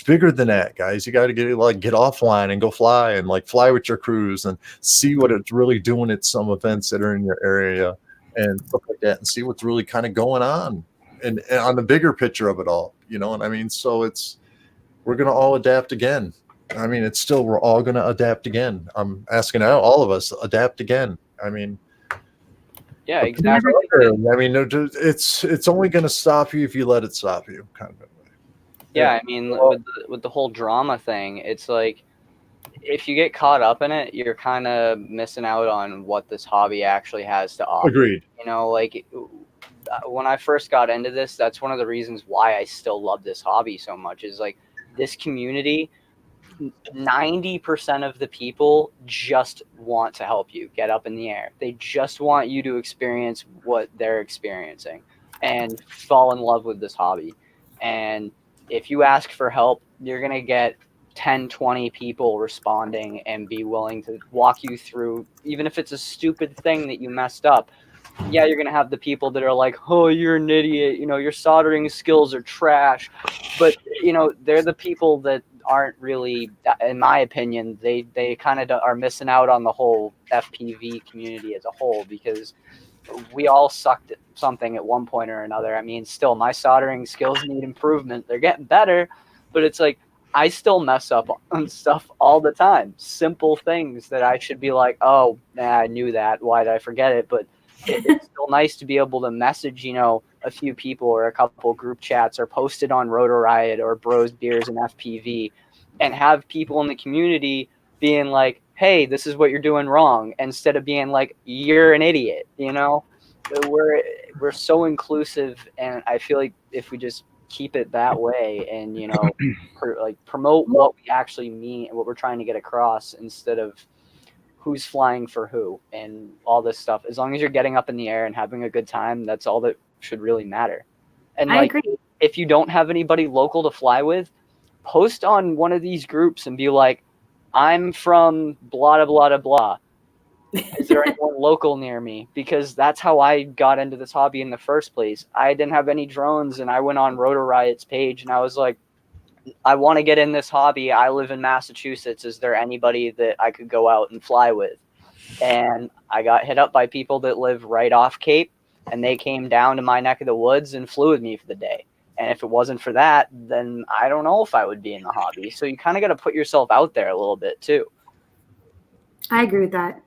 bigger than that, guys. You got to get offline and go fly and like fly with your crews and see what it's really doing at some events that are in your area and stuff like that, and see what's really kind of going on and on the bigger picture of it all. You know what I mean? So we're gonna all adapt again. I mean, we're all going to adapt again. I'm asking all of us adapt again. I mean, Yeah, exactly. I mean, it's only going to stop you if you let it stop you, kind of. Yeah, I mean, with the whole drama thing, it's like if you get caught up in it, you're kind of missing out on what this hobby actually has to offer. Agreed. You know, like when I first got into this, that's one of the reasons why I still love this hobby so much. Is like this community. 90% of the people just want to help you get up in the air. They just want you to experience what they're experiencing and fall in love with this hobby. And if you ask for help, you're going to get 10, 20 people responding and be willing to walk you through, even if it's a stupid thing that you messed up. Yeah, you're going to have the people that are like, oh, you're an idiot. You know, your soldering skills are trash. But, you know, they're the people that aren't really, in my opinion, they kind of are missing out on the whole FPV community as a whole, because we all sucked at something at one point or another. I mean, still, my soldering skills need improvement. They're getting better, but it's like I still mess up on stuff all the time. Simple things that I should be like, oh, nah, I knew that. Why did I forget it? But it's still nice to be able to message, you know, a few people or a couple group chats or post it on Rotor Riot or Bros Beers and FPV and have people in the community being like, hey, this is what you're doing wrong, instead of being like, you're an idiot. You know, we're so inclusive, and I feel like if we just keep it that way and, you know, promote what we actually mean and what we're trying to get across, instead of who's flying for who and all this stuff. As long as you're getting up in the air and having a good time, that's all that should really matter. And I like, agree. if you don't have anybody local to fly with, post on one of these groups and be like, I'm from blah, blah, blah, blah. Is there anyone local near me? Because that's how I got into this hobby in the first place. I didn't have any drones, and I went on Rotor Riot's page and I was like, I want to get in this hobby. I live in Massachusetts. Is there anybody that I could go out and fly with? And I got hit up by people that live right off Cape, and they came down to my neck of the woods and flew with me for the day. And if it wasn't for that, then I don't know if I would be in the hobby. So you kind of got to put yourself out there a little bit too. I agree with that.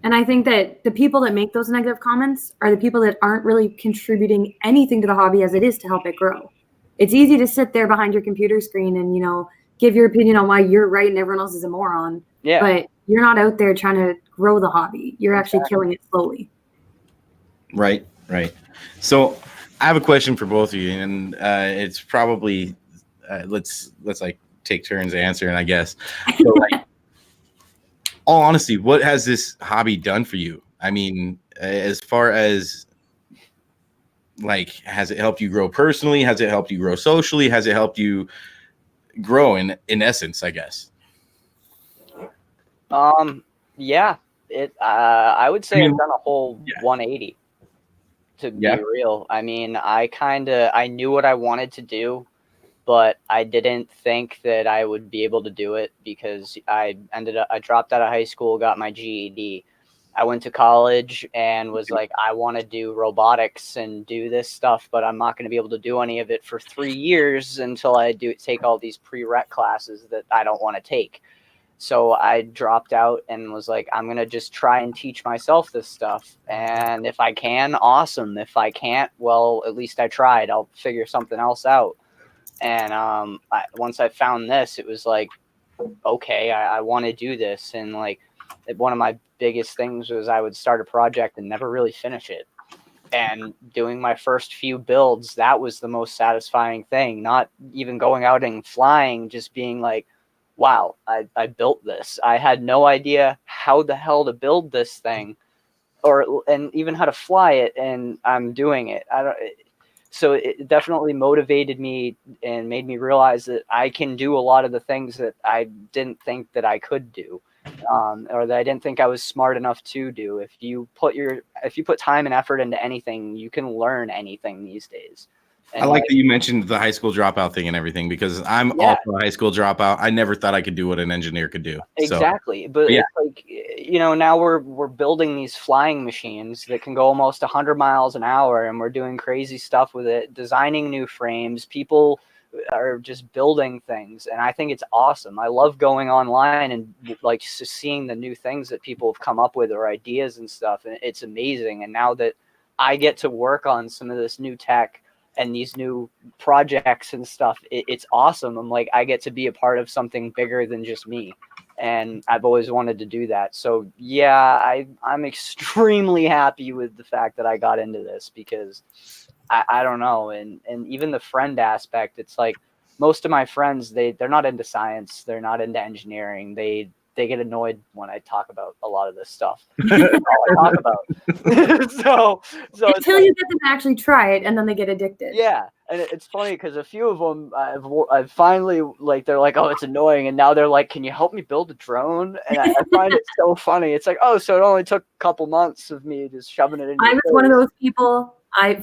And I think that the people that make those negative comments are the people that aren't really contributing anything to the hobby as it is to help it grow. It's easy to sit there behind your computer screen and, you know, give your opinion on why you're right and everyone else is a moron. Yeah. But you're not out there trying to grow the hobby. You're actually killing it slowly. Right. So I have a question for both of you, and it's probably let's like take turns answering, I guess. So, like, all honesty, what has this hobby done for you? I mean, as far as like, has it helped you grow personally? Has it helped you grow socially? Has it helped you grow in essence, I guess? Yeah, I would say I've done a whole 180, to be real. I mean, I knew what I wanted to do, but I didn't think that I would be able to do it, because I dropped out of high school, got my GED. I went to college and was like, I want to do robotics and do this stuff, but I'm not going to be able to do any of it for 3 years until I take all these prereq classes that I don't want to take. So I dropped out and was like, I'm going to just try and teach myself this stuff. And if I can, awesome. If I can't, well, at least I tried. I'll figure something else out. And once I found this, it was like, okay, I want to do this. And like, one of my biggest things was I would start a project and never really finish it. And doing my first few builds, that was the most satisfying thing. Not even going out and flying, just being like, wow, I built this. I had no idea how the hell to build this thing, and even how to fly it, and I'm doing it. So it definitely motivated me and made me realize that I can do a lot of the things that I didn't think that I could do. or that I didn't think I was smart enough to do. If you put time and effort into anything, you can learn anything these days. And I like that you mentioned the high school dropout thing and everything, because I'm also a high school dropout. I never thought I could do what an engineer could do. Exactly. But yeah, it's like, you know, now we're building these flying machines that can go almost 100 miles an hour, and we're doing crazy stuff with it, designing new frames. People are just building things, and I think it's awesome. I love going online and like just seeing the new things that people have come up with, or ideas and stuff, and it's amazing. And now that I get to work on some of this new tech and these new projects and stuff, it's awesome. I'm like, I get to be a part of something bigger than just me. And I've always wanted to do that. So yeah, I'm extremely happy with the fact that I got into this, because I don't know. And even the friend aspect, it's like most of my friends, they're not into science. They're not into engineering. They get annoyed when I talk about a lot of this stuff. That's all I talk about. so until you get them to actually try it, and then they get addicted. Yeah, and it's funny because a few of them I've finally, like, they're like, oh, it's annoying, and now they're like, can you help me build a drone? And I find it so funny. It's like, oh, so it only took a couple months of me just shoving it in. I was one of those people.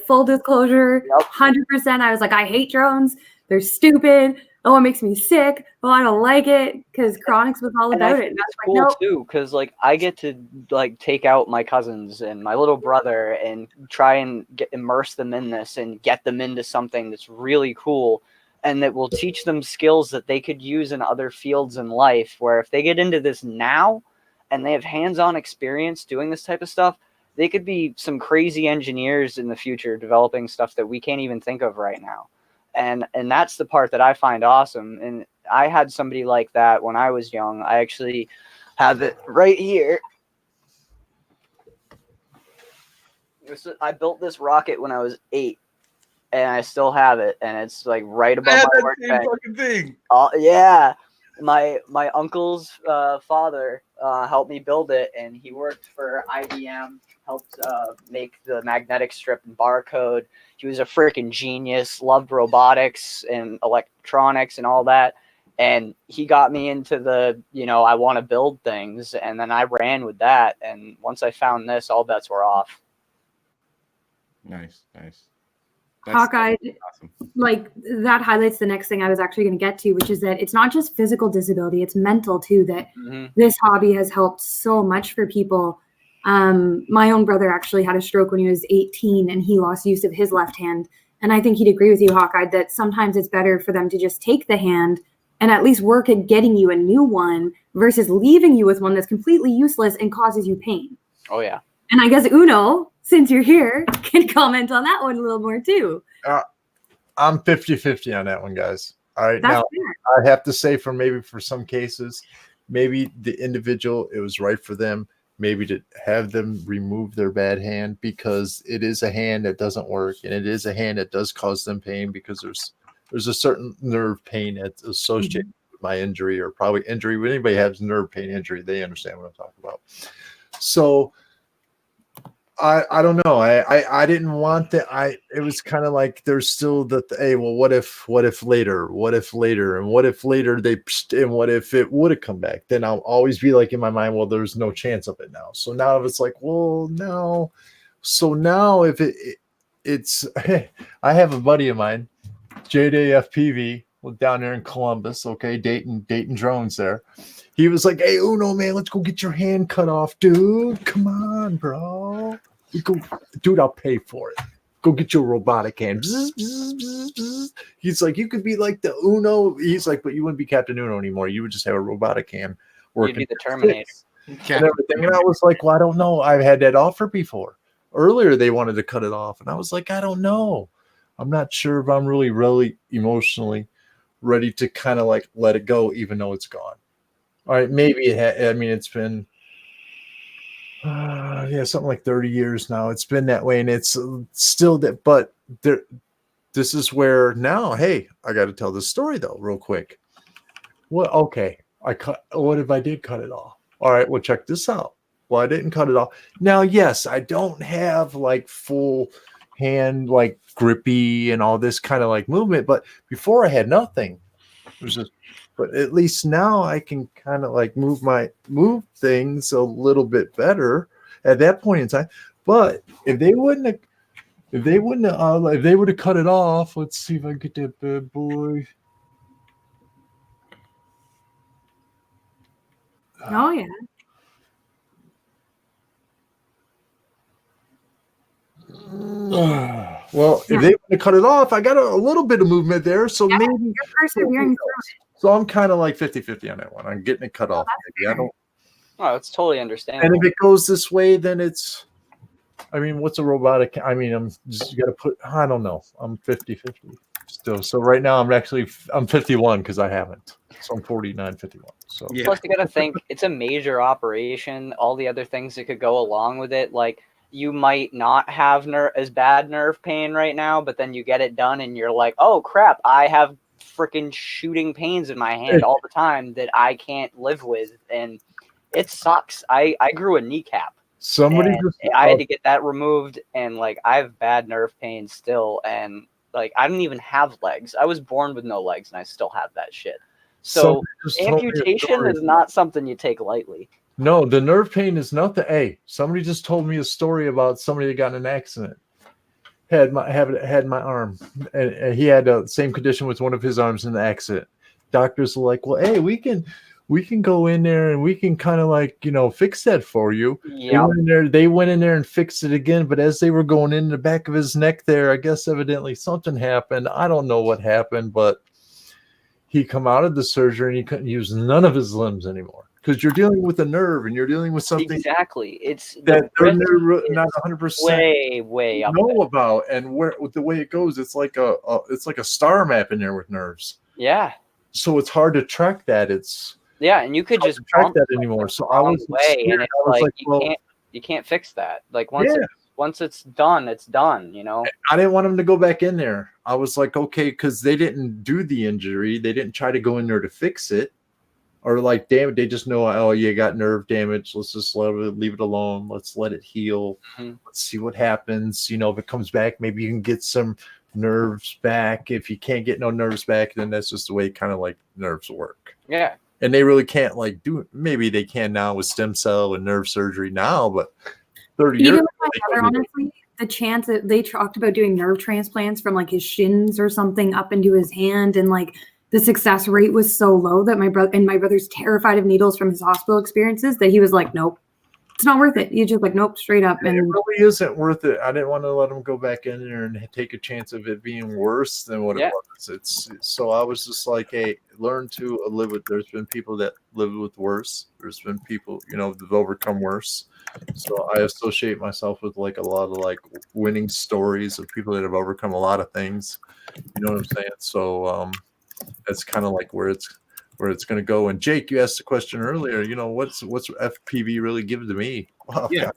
Full disclosure, 100%. I was like, I hate drones. They're stupid. Oh, it makes me sick. Oh, I don't like it, because Chronix was all about it. That's cool too, because like I get to like take out my cousins and my little brother and try and immerse them in this and get them into something that's really cool, and that will teach them skills that they could use in other fields in life. Where if they get into this now and they have hands-on experience doing this type of stuff, they could be some crazy engineers in the future developing stuff that we can't even think of right now. And that's the part that I find awesome. And I had somebody like that when I was young. I actually have it right here. I built this rocket when I was 8, and I still have it. And it's like right above my workbench. thing. Yeah. My uncle's father helped me build it, and he worked for IBM, helped make the magnetic strip and barcode. He was a freaking genius, loved robotics and electronics and all that. And he got me into the, you know, I want to build things. And then I ran with that. And once I found this, all bets were off. Nice. Hawkeye, awesome. Like, that highlights the next thing I was actually going to get to, which is that it's not just physical disability, it's mental too, that this hobby has helped so much for people. My own brother actually had a stroke when he was 18, and he lost use of his left hand. And I think he'd agree with you, Hawkeye, that sometimes it's better for them to just take the hand and at least work at getting you a new one versus leaving you with one that's completely useless and causes you pain. Oh, yeah. And I guess Uno, since you're here, can comment on that one a little more too. I'm 50-50 on that one, guys. All right. That's now, fair. I have to say, for some cases, maybe the individual, it was right for them, maybe to have them remove their bad hand, because it is a hand that doesn't work, and it is a hand that does cause them pain, because there's a certain nerve pain that's associated with my injury, or probably injury. When anybody has nerve pain injury, they understand what I'm talking about. So I don't know. I didn't want that. It was kind of like there's still the hey, well, what if later, and what if later and what if it would have come back? Then I'll always be like in my mind, well, there's no chance of it now. So now if it's like, well, no. So now if it's I have a buddy of mine, JDFPV, down there in Columbus, okay, Dayton drones there. He was like, hey, Uno, man, let's go get your hand cut off, dude. Come on, bro. Dude, I'll pay for it. Go get your robotic hand. Bzz, bzz, bzz, bzz. He's like, you could be like the Uno. He's like, but you wouldn't be Captain Uno anymore. You would just have a robotic hand working. You'd be the Terminator. And everything. And I was like, well, I don't know. I've had that offer before. Earlier, they wanted to cut it off. And I was like, I don't know. I'm not sure if I'm really emotionally ready to kind of like let it go, even though it's gone. All right, maybe it's been something like 30 years now. It's been that way, and it's still that. But this is where now, hey, I got to tell this story though, real quick. Well, okay, what if I did cut it off? All right, well, check this out. Well, I didn't cut it off. Now, yes, I don't have like full hand, like grippy and all this kind of like movement, but before I had nothing. It was just but at least now I can kind of like move things a little bit better at that point in time. But if they would have cut it off, let's see if I can get that bad boy. Oh yeah. Well, if they would have cut it off, I got a little bit of movement there. So Yeah, maybe you're persevering through it. So I'm kind of like 50-50 on that one. I'm getting it cut off. Maybe. I don't. Oh, that's totally understandable. And if it goes this way, then it's. I mean, what's a robotic? I mean, I'm just got to put. I don't know. I'm 50-50 still. So right now, I'm 51 because I haven't. So I'm 49-51. So Yeah. Plus, you got to think it's a major operation. All the other things that could go along with it, like you might not have as bad nerve pain right now, but then you get it done and you're like, oh crap, I have freaking shooting pains in my hand all the time that I can't live with, and it sucks. I grew a kneecap. somebody And just. I had to get that removed, and like I have bad nerve pain still, and like I don't even have legs. I was born with no legs, and I still have that shit. So somebody just told me a amputation story. is not something you take lightly. No, the nerve pain is not the. Hey, somebody just told me a story about somebody that got in an accident. Had my arm, and he had the same condition with one of his arms in the accident. Doctors were like, "Well, hey, we can go in there and we can kind of like fix that for you." Yeah, They went in there and fixed it again. But as they were going in the back of his neck, there, I guess evidently something happened. I don't know what happened, but he come out of the surgery and he couldn't use none of his limbs anymore. Because you're dealing with a nerve and you're dealing with something exactly. It's that they're risk not is 100% way up know there. about, and where with the way it goes, it's like a star map in there with nerves. Yeah, So it's hard to track that. It's yeah, and you could hard just to track bump that like, anymore. the So I wrong was way, scared. and it's I was like well, you can't fix that. Like once yeah. once it's done, it's done. You know. I didn't want him to go back in there. I was like, okay, because they didn't do the injury. They didn't try to go in there to fix it. Or like, damn it, they just know, oh, you got nerve damage. Let's just leave it alone. Let's let it heal. Mhm. Let's see what happens. If it comes back, maybe you can get some nerves back. If you can't get no nerves back, then that's just the way kind of like nerves work. Yeah. And they really can't like do it. Maybe they can now with stem cell and nerve surgery now, but 30 years Even ago, with they my brother, couldn't do it. honestly, the chance that they talked about doing nerve transplants from like his shins or something up into his hand, and like the success rate was so low that my brother's terrified of needles from his hospital experiences that he was like, nope, it's not worth it. He's just like, nope, straight up. It And really isn't worth it. I didn't want to let him go back in there and take a chance of it being worse than what Yeah. it was. It's so I was just like, hey, learn to live with. There's been people that live with worse. There's been people, that've overcome worse. So I associate myself with like a lot of like winning stories of people that have overcome a lot of things. You know what I'm saying? So that's kind of like where it's going to go. And Jake, you asked the question earlier, what's FPV really given to me? Wow, Yeah.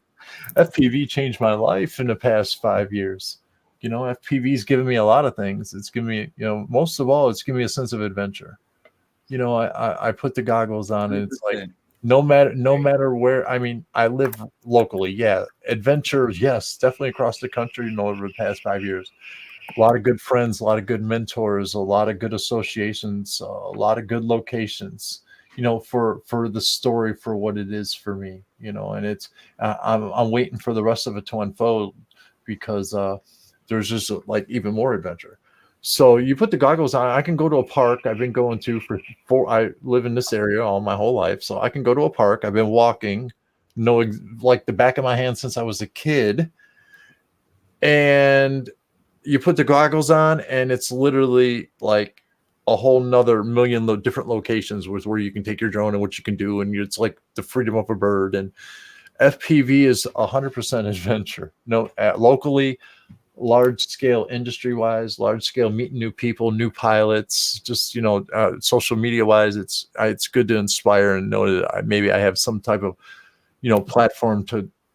God, FPV changed my life in the past 5 years. FPV's given me a lot of things. It's given me, most of all, it's given me a sense of adventure. I put the goggles on and it's like, no matter where, I mean, I live locally. Yeah. Adventure. Yes, definitely across the country, over the past 5 years. A lot of good friends, a lot of good mentors, a lot of good associations, a lot of good locations, for the story, for what it is for me, and it's, I'm waiting for the rest of it to unfold because there's just like even more adventure. So you put the goggles on, I can go to a park I've been going to I live in this area all my whole life. So I can go to a park. I've been walking, like the back of my hand since I was a kid. And you put the goggles on and it's literally like a whole nother million different locations with where you can take your drone and what you can do. And it's like the freedom of a bird. And FPV is 100% adventure. Locally, large scale industry wise, large scale meeting new people, new pilots, just, social media wise, it's good to inspire and know that maybe I have some type of, platform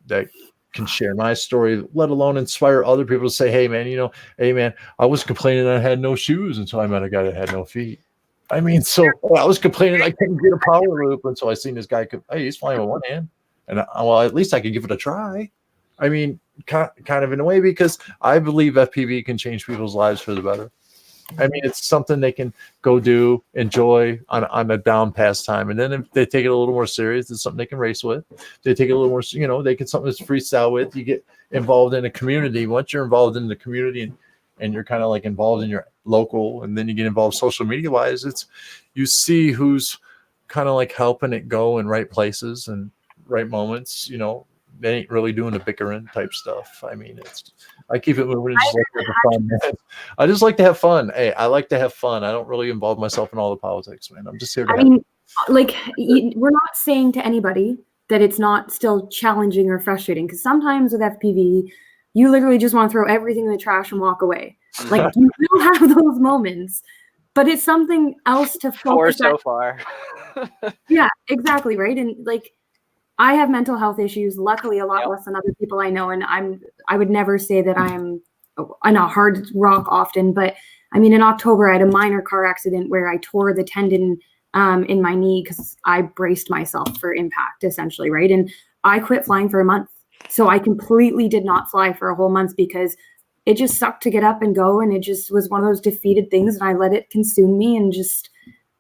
that can share my story, let alone inspire other people to say, hey man, I was complaining I had no shoes until I met a guy that had no feet. I mean, so I was complaining I couldn't get a power loop until I seen this guy. Hey, he's flying with one hand, and at least I could give it a try. I mean, kind of in a way, because I believe FPV can change people's lives for the better. I mean, it's something they can go do, enjoy on a down pastime. And then if they take it a little more serious, it's something they can race with. They take it a little more, they can something to freestyle with. You get involved in a community. Once you're involved in the community and you're kind of like involved in your local, and then you get involved social media wise, you see who's kind of like helping it go in right places and right moments. They ain't really doing the bickering type stuff. I mean, I keep it moving. Just like to have fun, man. I just like to have fun. Hey, I like to have fun. I don't really involve myself in all the politics, man. I'm just here to we're not saying to anybody that it's not still challenging or frustrating, because sometimes with FPV, you literally just want to throw everything in the trash and walk away. Like, you will have those moments, but it's something else to focus on. So far. Yeah, exactly, right? And like, I have mental health issues, luckily a lot less than other people I know, and I would never say that I'm on a hard rock often, but I mean, in October I had a minor car accident where I tore the tendon in my knee because I braced myself for impact, essentially, right? And I quit flying for a month. So I completely did not fly for a whole month because it just sucked to get up and go, and it just was one of those defeated things, and I let it consume me, and just,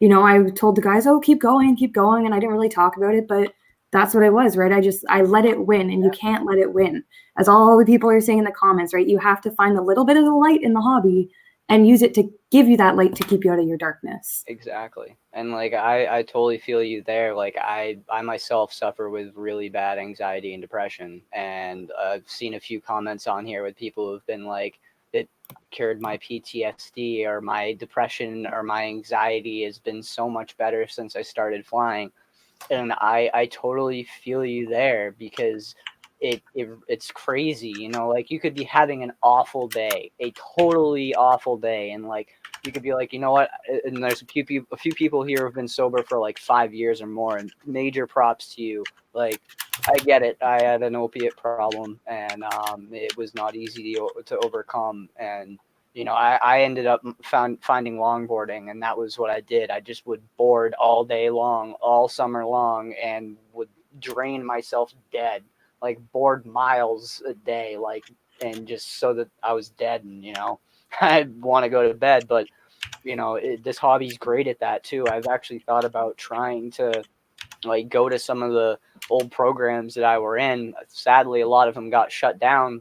I told the guys, oh, keep going, and I didn't really talk about it, but that's what it was, right? I let it win, and you can't let it win. As all the people are saying in the comments, right? You have to find a little bit of the light in the hobby and use it to give you that light to keep you out of your darkness. Exactly. And like, I totally feel you there. Like, I myself suffer with really bad anxiety and depression. And I've seen a few comments on here with people who've been like, it cured my PTSD, or my depression or my anxiety has been so much better since I started flying. And I totally feel you there, because it's crazy, like, you could be having an awful day, a totally awful day, and like, you could be like, you know what, and there's a few people here who've been sober for like 5 years or more, and major props to you. Like, I get it. I had an opiate problem, and it was not easy to overcome, and I ended up finding longboarding, and that was what I did. I just would board all day long, all summer long, and would drain myself dead, like board miles a day, like, and just so that I was dead, and I'd want to go to bed. But this hobby's great at that too. I've actually thought about trying to like go to some of the old programs that I were in. Sadly, a lot of them got shut down,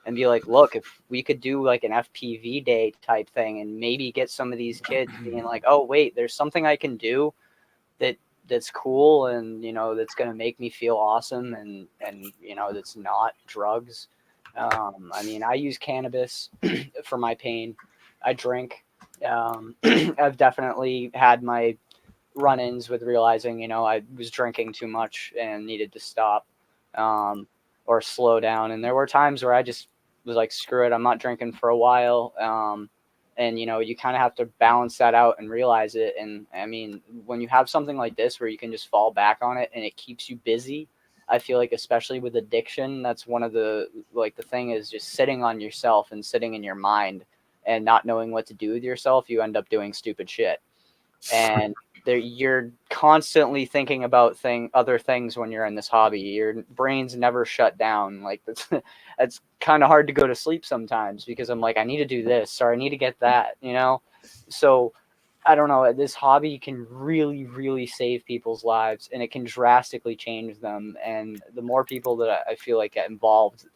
and be like, look, if we could do like an FPV day type thing, and maybe get some of these kids being like, oh wait, there's something I can do that's cool, and that's going to make me feel awesome, and that's not drugs. I mean, I use cannabis for my pain. I drink. I've definitely had my run-ins with realizing, I was drinking too much and needed to stop, or slow down. And there were times where I just was like, screw it, I'm not drinking for a while. And you kind of have to balance that out and realize it. And I mean, when you have something like this where you can just fall back on it and it keeps you busy, I feel like, especially with addiction, that's one of the thing is just sitting on yourself and sitting in your mind and not knowing what to do with yourself. You end up doing stupid shit. And you're constantly thinking about other things when you're in this hobby. Your brain's never shut down. Like, that's kind of hard to go to sleep sometimes, because I'm like, I need to do this, or I need to get that, So I don't know. This hobby can really, really save people's lives, and it can drastically change them. And the more people that I feel like get involved,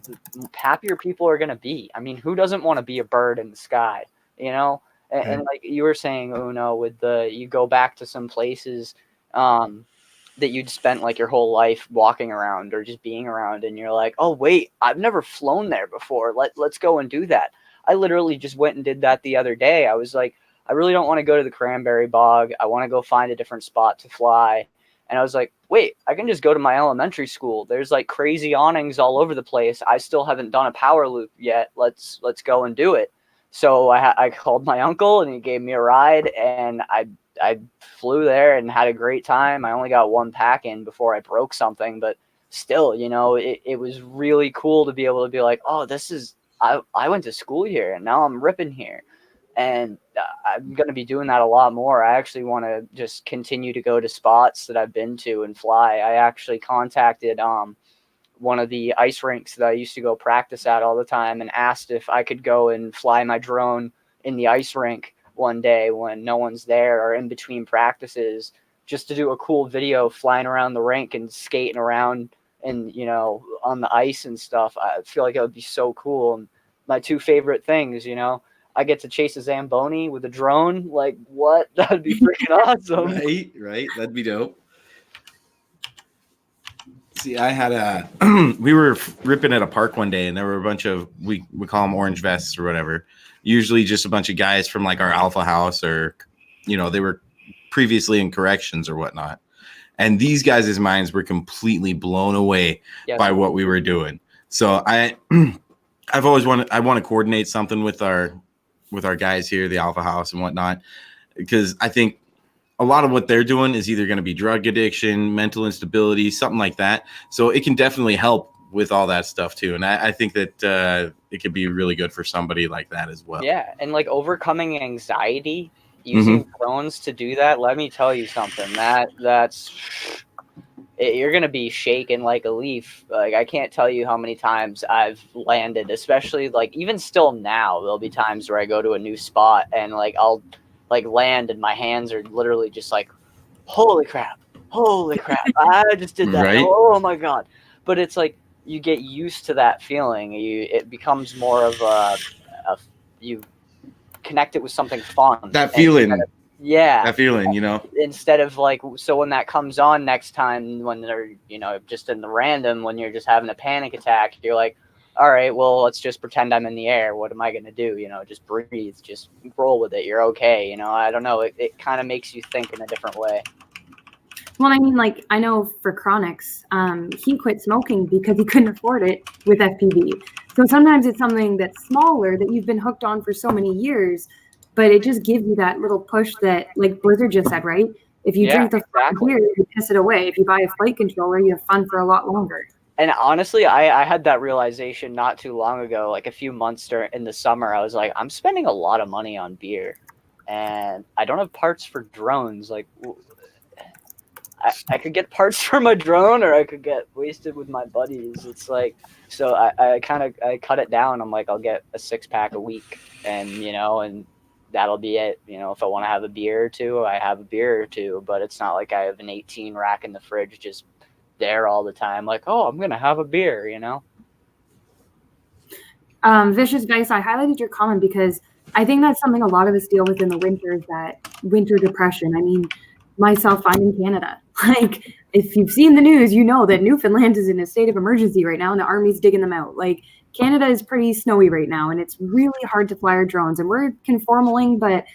the happier people are going to be. I mean, who doesn't want to be a bird in the sky, And like you were saying, Uno, with you go back to some places that you'd spent like your whole life walking around or just being around, and you're like, oh wait, I've never flown there before. Let's go and do that. I literally just went and did that the other day. I was like, I really don't want to go to the cranberry bog. I want to go find a different spot to fly. And I was like, wait, I can just go to my elementary school. There's like crazy awnings all over the place. I still haven't done a power loop yet. Let's go and do it. So I called my uncle, and he gave me a ride, and I flew there and had a great time. I only got one pack in before I broke something, but still, it was really cool to be able to be like, oh, I went to school here, and now I'm ripping here. And I'm going to be doing that a lot more. I actually want to just continue to go to spots that I've been to and fly. I actually contacted one of the ice rinks that I used to go practice at all the time, and asked if I could go and fly my drone in the ice rink one day when no one's there or in between practices, just to do a cool video flying around the rink and skating around and, you know, on the ice and stuff. I feel like it would be so cool. And my two favorite things, you know, I get to chase a Zamboni with a drone. Like, what? That'd be freaking awesome. Right. That'd be dope. See, I had a we were ripping at a park one day, and there were a bunch of we call them orange vests or whatever. Usually, just a bunch of guys from like our alpha house, or you know, they were previously in corrections or whatnot. And these guys' minds were completely blown away by what we were doing. So I've always wanted I want to coordinate something with our guys here, the alpha house and whatnot, because I think a lot of what they're doing is either going to be drug addiction, mental instability, something like that. So it can definitely help with all that stuff too. And I think that it could be really good for somebody like that as well. Yeah. And like overcoming anxiety, using drones to do that. Let me tell you something, you're going to be shaken like a leaf. Like, I can't tell you how many times I've landed, especially like even still now, there'll be times where I go to a new spot and like, I'll like land and my hands are literally just like, holy crap, I just did that. Right? Oh my God. But it's like, you get used to that feeling. It becomes more of you connect it with something fun. That feeling. That feeling, you know, instead of like, so when that comes on next time, when they're, you know, just in the random, when you're just having a panic attack, you're like, all right, well, let's just pretend I'm in the air. What am I going to do? You know, just breathe, just roll with it. You're okay. You know, I don't know. It kind of makes you think in a different way. Well, I mean, like, I know for Chronix, he quit smoking because he couldn't afford it with FPV. So sometimes it's something that's smaller that you've been hooked on for so many years, but it just gives you that little push that, like Blizzard just said, right? If you drink the beer, you piss it away. If you buy a flight controller, you have fun for a lot longer. And honestly, I had that realization not too long ago, like a few months in the summer. I was like, I'm spending a lot of money on beer, and I don't have parts for drones. Like, I could get parts for my drone, or I could get wasted with my buddies. It's like, so I cut it down. I'm like, I'll get a 6-pack a week, and you know, and that'll be it. You know, if I want to have a beer or two, I have a beer or two. But it's not like I have an 18 rack in the fridge just there all the time, like, oh, I'm gonna have a beer, you know. Vicious Vice, I highlighted your comment because I think that's something a lot of us deal with in the winter, is that winter depression. I mean, myself, I'm in Canada. Like, if you've seen the news, you know that Newfoundland is in a state of emergency right now and the army's digging them out. Like, Canada is pretty snowy right now, and it's really hard to fly our drones, and we're conformaling, but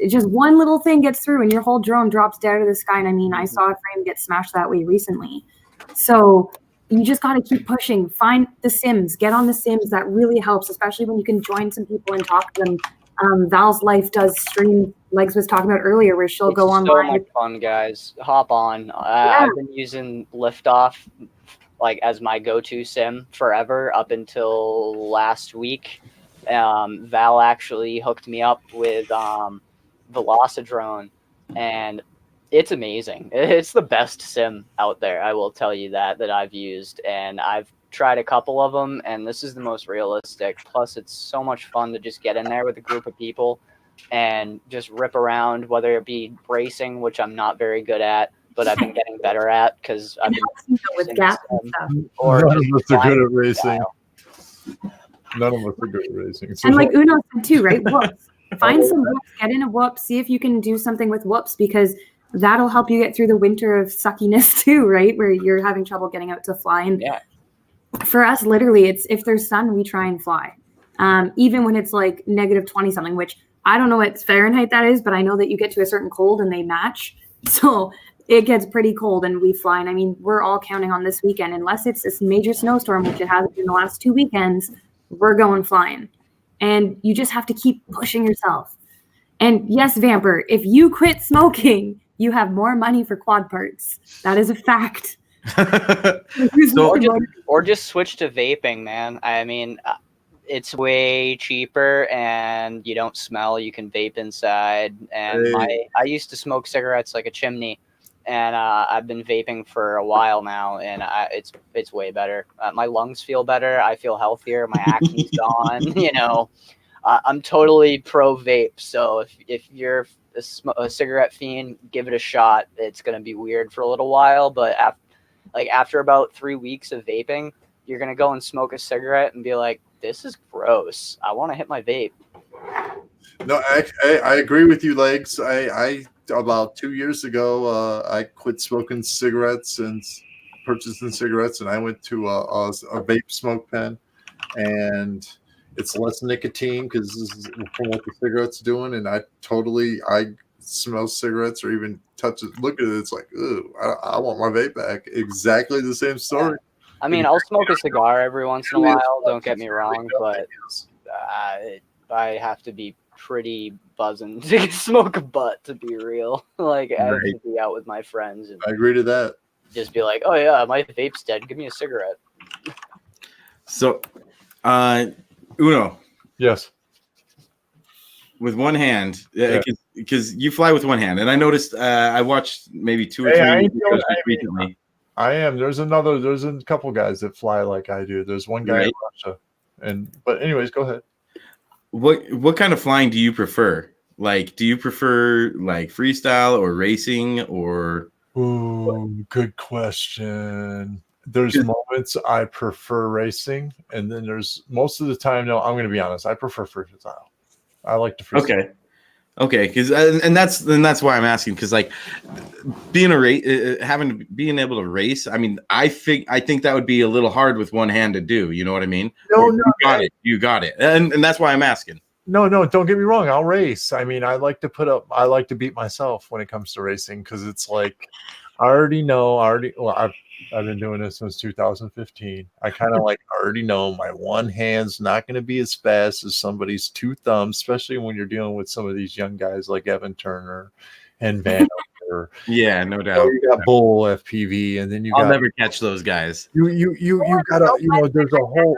just one little thing gets through and your whole drone drops down to the sky. And I mean, I saw a frame get smashed that way recently. So you just got to keep pushing. Find the sims. Get on the sims. That really helps, especially when you can join some people and talk to them. Val's Life does stream, Legz was talking about earlier, where she'll go online. So much fun, guys. Hop on. I've been using Liftoff like as my go-to sim forever up until last week. Val actually hooked me up with Velocidrone, and it's amazing. It's the best sim out there, I will tell you that I've used, and I've tried a couple of them, and this is the most realistic. Plus, it's so much fun to just get in there with a group of people and just rip around, whether it be racing, which I'm not very good at, but I've been getting better at because I've been with gas and stuff. Or none of us are good at racing. None of us are good at racing. So and like Uno said too, right? Whoops. Find some whoops, get in a whoops, see if you can do something with whoops, because that'll help you get through the winter of suckiness too, right? Where you're having trouble getting out to fly. And for us, literally, it's if there's sun, we try and fly. Even when it's like -20 something, which I don't know what Fahrenheit that is, but I know that you get to a certain cold and they match. So it gets pretty cold and we fly. And I mean, we're all counting on this weekend, unless it's this major snowstorm, which it hasn't been the last 2 weekends, we're going flying. And you just have to keep pushing yourself. And yes, Vamper, if you quit smoking, you have more money for quad parts. That is a fact. or just switch to vaping, man. I mean, it's way cheaper and you don't smell. You can vape inside. And I used to smoke cigarettes like a chimney, and I've been vaping for a while now, and it's way better. My lungs feel better. I feel healthier. My acne's gone. You know, I'm totally pro vape. So if you're a cigarette fiend, give it a shot. It's gonna be weird for a little while, but after about 3 weeks of vaping, you're gonna go and smoke a cigarette and be like, "This is gross. I want to hit my vape." No, I agree with you, Legs. I about 2 years ago, I quit smoking cigarettes and purchasing cigarettes, and I went to a vape smoke pen, and it's less nicotine because this is from what the cigarette's doing, and I smell cigarettes or even touch it, look at it, it's like, ooh, I want my vape back. Exactly the same story. I mean, I'll smoke a cigar every once in a while. Don't get me wrong, but I have to be pretty buzzing to smoke a butt, to be real. Like, I have to be out with my friends and I agree to that. just be like, "Oh yeah, my vape's dead. Give me a cigarette." So, Uno, Yes. with one hand, Yeah. because you fly with one hand, and I noticed. I watched maybe 2 or Hey, 3 I ain't videos doing- recently. I am. There's a couple guys that fly like I do. There's one guy in Russia, but anyways, go ahead. What kind of flying do you prefer? Like, do you prefer like freestyle or racing or? Ooh, good question. There's moments I prefer racing, and then there's most of the time. No, I'm going to be honest. I prefer freestyle. I like to freestyle. Okay, because and that's why I'm asking, because like being being able to race. I mean, I think that would be a little hard with one hand to do. You know what I mean? No, you got it, and that's why I'm asking. No, don't get me wrong. I'll race. I mean, I like to beat myself when it comes to racing because it's like I already know. Well, I've been doing this since 2015. I kind of already know my one hand's not going to be as fast as somebody's two thumbs, especially when you're dealing with some of these young guys like Evan Turner and Van. Yeah, no doubt. You got Bull FPV, and then I'll never catch those guys. You gotta there's a whole.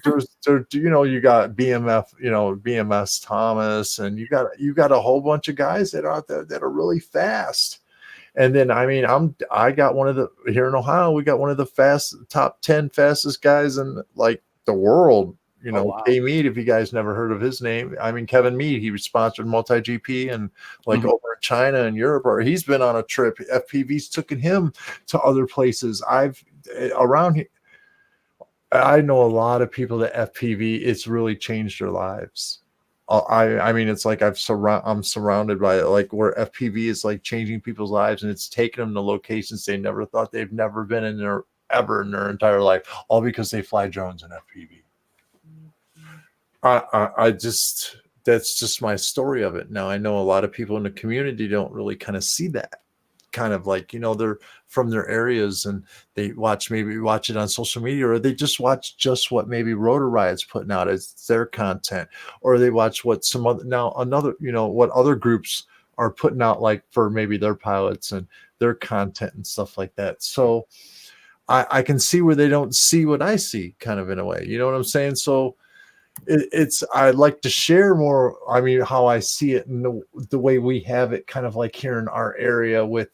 You got BMS Thomas, and you got a whole bunch of guys that are out there that are really fast. And then I got one of the here in Ohio, we got one of the top 10 fastest guys in like the world. Wow. K Mead, if you guys never heard of his name. I mean, Kevin Mead, he was sponsored multi GP and over in China and Europe, or he's been on a trip. FPV's taken him to other places. Around here. I know a lot of people that FPV, it's really changed their lives. I mean, it's like I'm surrounded by it, like where FPV is like changing people's lives, and it's taking them to locations they never thought they've never been in their entire life, all because they fly drones in FPV. That's just my story of it. Now I know a lot of people in the community don't really kind of see that. Kind of like, they're from their areas and they watch it on social media, or they just watch what maybe Rotor Riot's putting out as their content, or they watch what what other groups are putting out, like for maybe their pilots and their content and stuff like that. So I can see where they don't see what I see, kind of in a way, you know what I'm saying? So I like to share more. I mean, how I see it and the way we have it kind of like here in our area with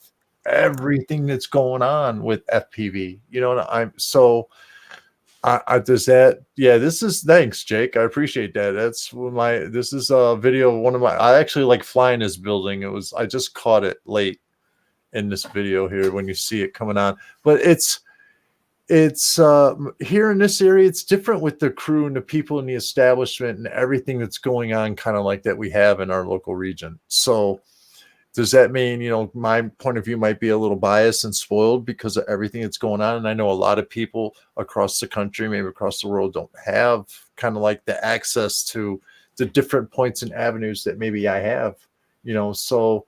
everything that's going on with FPV, does that. Yeah, thanks, Jake. I appreciate that. This is a video of I actually like flying this building. I just caught it late in this video here when you see it coming on, but it's here in this area, it's different with the crew and the people in the establishment and everything that's going on, kind of like that we have in our local region. So does that mean, my point of view might be a little biased and spoiled because of everything that's going on? And I know a lot of people across the country, maybe across the world, don't have kind of like the access to the different points and avenues that maybe I have, so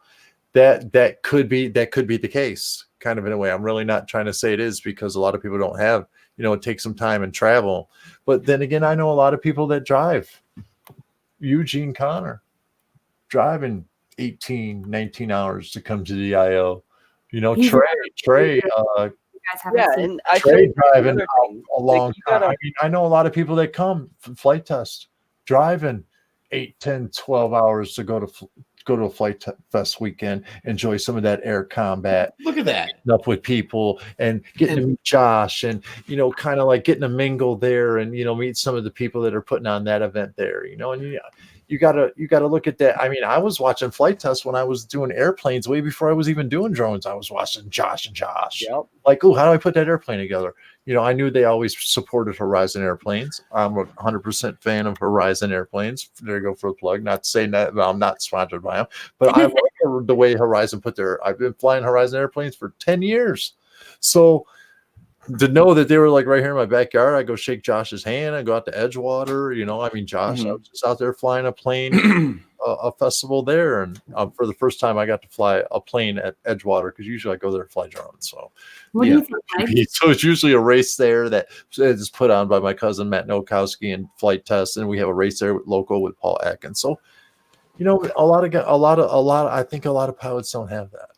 that could be the case, kind of in a way. I'm really not trying to say it is, because a lot of people don't have, it takes some time and travel. But then again, I know a lot of people that drive. Eugene Connor driving 18, 19 hours to come to the IO. Trey, and I Trey driving a long time. I mean, I know a lot of people that come from flight test driving 8, 10, 12 hours to go to a fest weekend, enjoy some of that air combat. Look at that. Up with people and getting to meet Josh and, you know, kind of like getting to mingle there and, you know, meet some of the people that are putting on that event there, you know, and you gotta look at that. I mean, I was watching flight tests when I was doing airplanes way before I was even doing drones. I was watching Josh. Yep. Like, oh, how do I put that airplane together? You know, I knew they always supported Horizon airplanes. I'm a 100% fan of Horizon airplanes. There you go for the plug. Not saying that I'm not sponsored by them, but I like the way Horizon put their. I've been flying Horizon airplanes for 10 years, so to know that they were like right here in my backyard, I go shake Josh's hand. I go out to Edgewater. You know, I mean, Josh, I was just out there flying a plane, a festival there, and for the first time, I got to fly a plane at Edgewater because usually I go there to fly drones. So, What do you think, Mike? so it's usually a race there that is put on by my cousin Matt Nokowski and Flight Test, and we have a race there local with Paul Atkins. So, you know, I think a lot of pilots don't have that.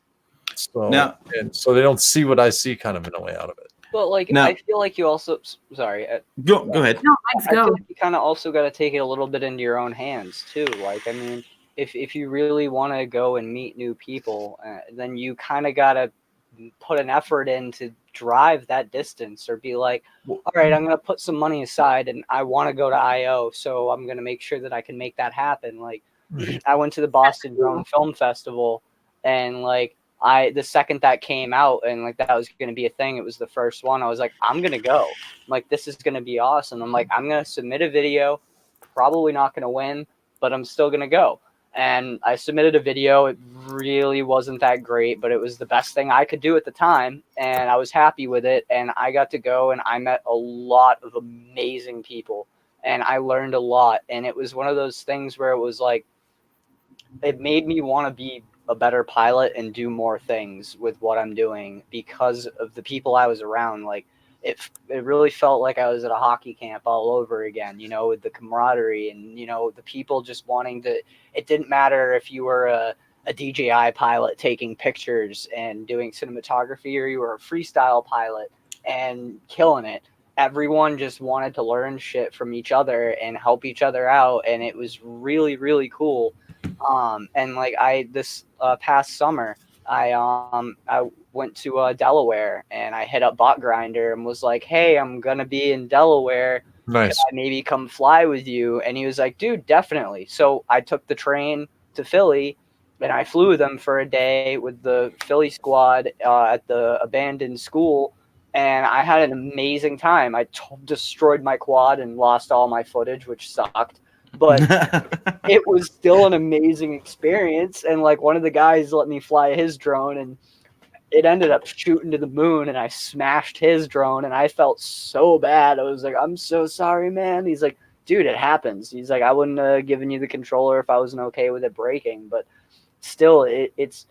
So Now- and so they don't see what I see kind of in a way out of it. But like, Now- I feel like you also, sorry, Go ahead. No, let's I feel go. like you kind of also got to take it a little bit into your own hands too. Like, I mean, if you really want to go and meet new people, then you kind of got to put an effort in to drive that distance, or be like, all right, I'm going to put some money aside and I want to go to IO, so I'm going to make sure that I can make that happen. Like, I went to the Boston Drone Film Festival, and like, the second that came out and like that was going to be a thing, it was the first one, I was like, I'm going to go. I'm like, this is going to be awesome. I'm like, I'm going to submit a video, probably not going to win, but I'm still going to go. And I submitted a video. It really wasn't that great, but it was the best thing I could do at the time. And I was happy with it. And I got to go and I met a lot of amazing people and I learned a lot. And it was one of those things where it was like, it made me want to be a better pilot and do more things with what I'm doing because of the people I was around. Like, it really felt like I was at a hockey camp all over again, you know, with the camaraderie and, you know, the people just wanting to, it didn't matter if you were a DJI pilot taking pictures and doing cinematography, or you were a freestyle pilot and killing it. Everyone just wanted to learn shit from each other and help each other out. And it was really, really cool. And like this past summer, I went to Delaware and I hit up Bot Grinder and was like, hey, I'm going to be in Delaware. Nice. Can I maybe come fly with you? And he was like, dude, definitely. So I took the train to Philly and I flew with them for a day with the Philly squad at the abandoned school. And I had an amazing time. I destroyed my quad and lost all my footage, which sucked. But it was still an amazing experience. And like, one of the guys let me fly his drone and it ended up shooting to the moon and I smashed his drone and I felt so bad. I was like, I'm so sorry, man. He's like, dude, it happens. He's like, I wouldn't have given you the controller if I wasn't okay with it breaking. But still, it's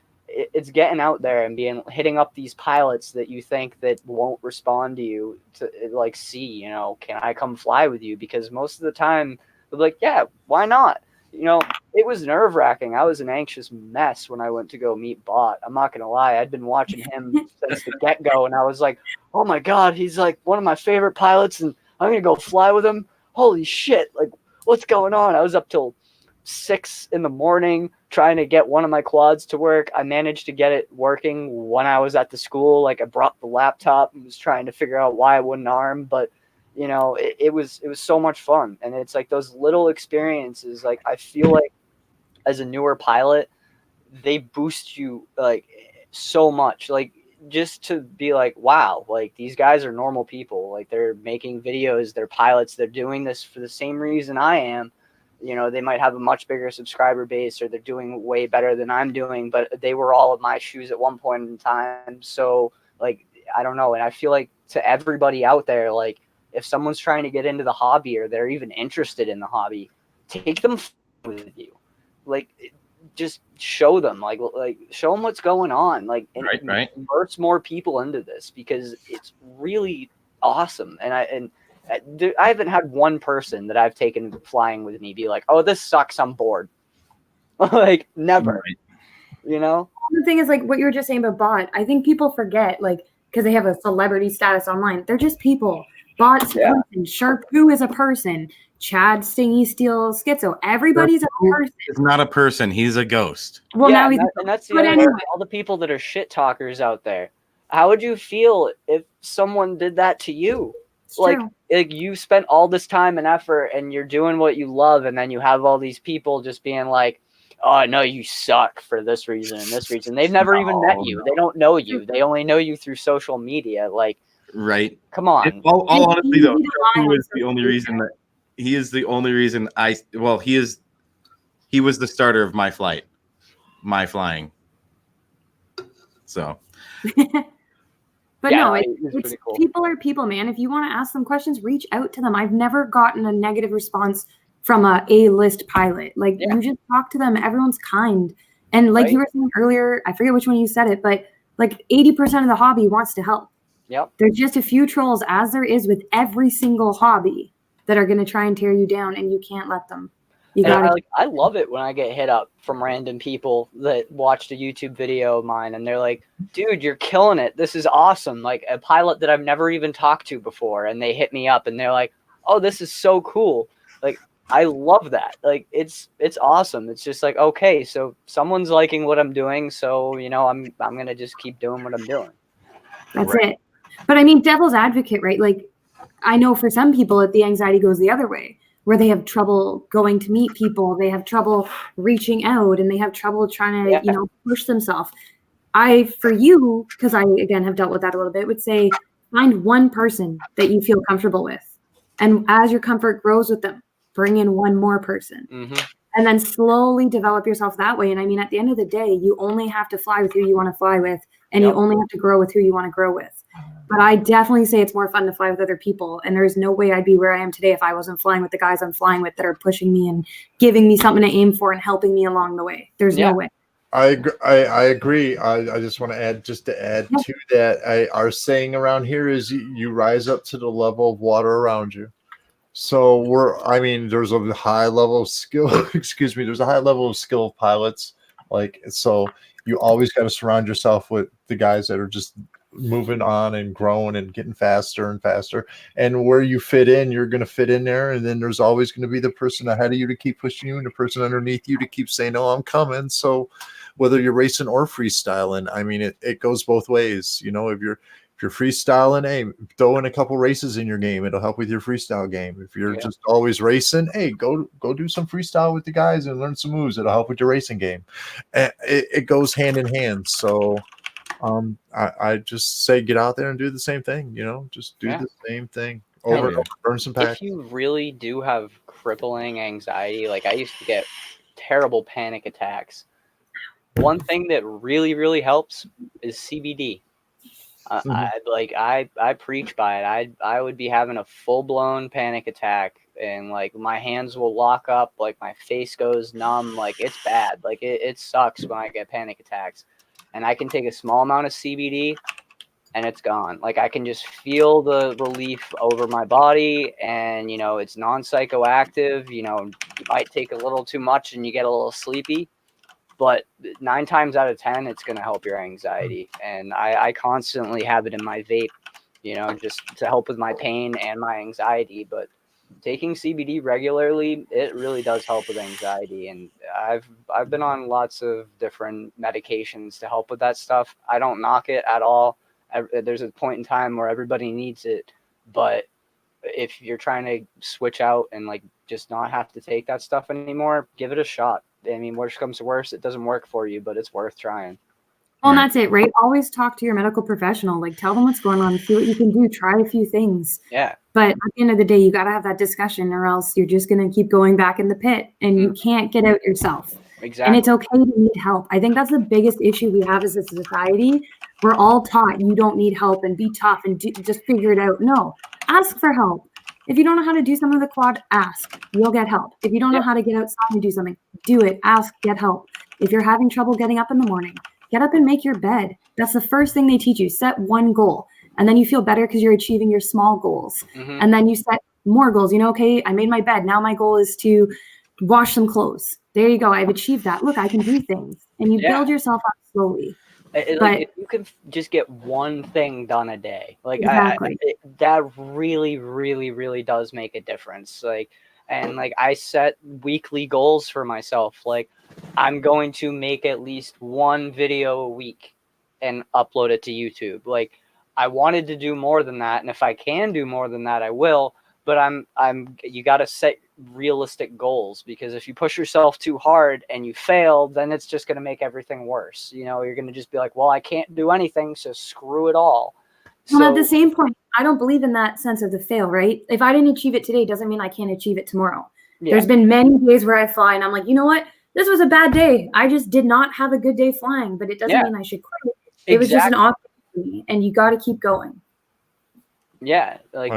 getting out there and hitting up these pilots that you think that won't respond to you to like, see, you know, can I come fly with you? Because most of the time they're like, yeah, why not? You know, it was nerve-wracking. I was an anxious mess when I went to go meet Bot. I'm not going to lie. I'd been watching him since the get-go, and I was like, oh, my God, he's, like, one of my favorite pilots, and I'm going to go fly with him. Holy shit, like, what's going on? I was up till 6 in the morning trying to get one of my quads to work. I managed to get it working when I was at the school. Like, I brought the laptop and was trying to figure out why it wouldn't arm, but you know, it was so much fun. And it's like those little experiences, like I feel like as a newer pilot, they boost you like so much. Like just to be like, wow, like these guys are normal people. Like they're making videos, they're pilots, they're doing this for the same reason I am. You know, they might have a much bigger subscriber base or they're doing way better than I'm doing, but they were all in my shoes at one point in time. So like, I don't know. And I feel like to everybody out there, like, if someone's trying to get into the hobby or they're even interested in the hobby, take them with you. Like, just show them, like show them what's going on. Like, right. Immerse more people into this because it's really awesome. And I haven't had one person that I've taken flying with me be like, oh, this sucks, I'm bored. Like, never. Right. You know? The thing is, like what you were just saying about Bot, I think people forget, like, because they have a celebrity status online, they're just people. Bot's a person. Sharpoo is a person. Chad, Stingy, Steel, Schizo. Everybody's a person. He's not a person. He's a ghost. Well, now he's and that's the but other anyway. all the people that are shit talkers out there. How would you feel if someone did that to you? It's Like true. you spent all this time and effort and you're doing what you love, and then you have all these people just being like, oh no, you suck for this reason and this reason. They've never even met you. They don't know you. They only know you through social media. Like, Right. come on. All honestly though, easy to lie Sharpoo on is the social only media. reason that he is the only reason he was the starter of my flying. So But Yeah, no, no, it's pretty cool. people are people, man. If you want to ask them questions, reach out to them. I've never gotten a negative response from a A-list pilot. Like you just talk to them. Everyone's kind. And like you were saying earlier, I forget which one you said it, but like 80% of the hobby wants to help. Yep. There's just a few trolls, as there is with every single hobby, that are going to try and tear you down, and you can't let them. I love it when I get hit up from random people that watched a YouTube video of mine and they're like, dude, you're killing it. This is awesome. Like a pilot that I've never even talked to before. And they hit me up and they're like, oh, this is so cool. Like, I love that. Like, it's awesome. It's just like, okay, so someone's liking what I'm doing. So, you know, I'm going to just keep doing what I'm doing. That's it. But I mean, devil's advocate, right? Like, I know for some people, the anxiety goes the other way, where they have trouble going to meet people, they have trouble reaching out, and they have trouble trying to, you know, push themselves. For you, because I, again, have dealt with that a little bit, would say find one person that you feel comfortable with. And as your comfort grows with them, bring in one more person. Mm-hmm. And then slowly develop yourself that way. And I mean, at the end of the day, you only have to fly with who you want to fly with, and you only have to grow with who you want to grow with. But I definitely say it's more fun to fly with other people. And there's no way I'd be where I am today if I wasn't flying with the guys I'm flying with that are pushing me and giving me something to aim for and helping me along the way. There's no way. I agree. I just want to add to that. Our saying around here is you rise up to the level of water around you. So there's a high level of skill. Excuse me. There's a high level of skill of pilots. So you always got to surround yourself with the guys that are just moving on and growing and getting faster and faster. And where you fit in, you're going to fit in there. And then there's always going to be the person ahead of you to keep pushing you and the person underneath you to keep saying, "Oh, I'm coming." So whether you're racing or freestyling, I mean, it goes both ways. You know, if you're freestyling, hey, throw in a couple races in your game. It'll help with your freestyle game. If you're just always racing, hey, go do some freestyle with the guys and learn some moves. It'll help with your racing game. And it goes hand in hand. So I just say get out there and do the same thing. You know, just do the same thing over and over. Burn some packs. If you really do have crippling anxiety, like I used to get terrible panic attacks. One thing that really, really helps is CBD. I preach by it. I would be having a full-blown panic attack and like my hands will lock up, like my face goes numb, like it's bad. Like it sucks when I get panic attacks. And I can take a small amount of CBD and it's gone. Like I can just feel the relief over my body, and you know, it's non-psychoactive. You know, you might take a little too much and you get a little sleepy, but 9 times out of 10, it's going to help your anxiety. And I constantly have it in my vape, you know, just to help with my pain and my anxiety. But taking CBD regularly, it really does help with anxiety. And I've been on lots of different medications to help with that stuff. I don't knock it at all. There's a point in time where everybody needs it. But if you're trying to switch out and like just not have to take that stuff anymore, give it a shot. I mean, worst comes to worst, it doesn't work for you, but it's worth trying. Well, and that's it, right? Always talk to your medical professional. Like, tell them what's going on, see what you can do, try a few things. Yeah. But at the end of the day, you got to have that discussion, or else you're just going to keep going back in the pit, and you can't get out yourself. Exactly. And it's okay to need help. I think that's the biggest issue we have as a society. We're all taught you don't need help and be tough and just figure it out. No, ask for help. If you don't know how to do something with the quad, ask. You'll get help. If you don't know how to get outside and do something, do it. Ask, get help. If you're having trouble getting up in the morning, get up and make your bed. That's the first thing they teach you. Set one goal. And then you feel better because you're achieving your small goals. Mm-hmm. And then you set more goals. You know, okay, I made my bed. Now my goal is to wash some clothes. There you go. I've achieved that. Look, I can do things. And you build yourself up slowly. But if you can just get one thing done a day, like exactly. that really, really, really does make a difference. Like, and like I set weekly goals for myself. Like, I'm going to make at least one video a week and upload it to YouTube. Like, I wanted to do more than that, and if I can do more than that, I will. But you got to set realistic goals, because if you push yourself too hard and you fail, then it's just going to make everything worse. You know, you're going to just be like, well, I can't do anything, so screw it all. Well, at the same point, I don't believe in that sense of the fail, right? If I didn't achieve it today, doesn't mean I can't achieve it tomorrow. Yeah. There's been many days where I fly and I'm like, you know what? This was a bad day. I just did not have a good day flying, but it doesn't mean I should quit. It was just an opportunity, and you got to keep going. Yeah, like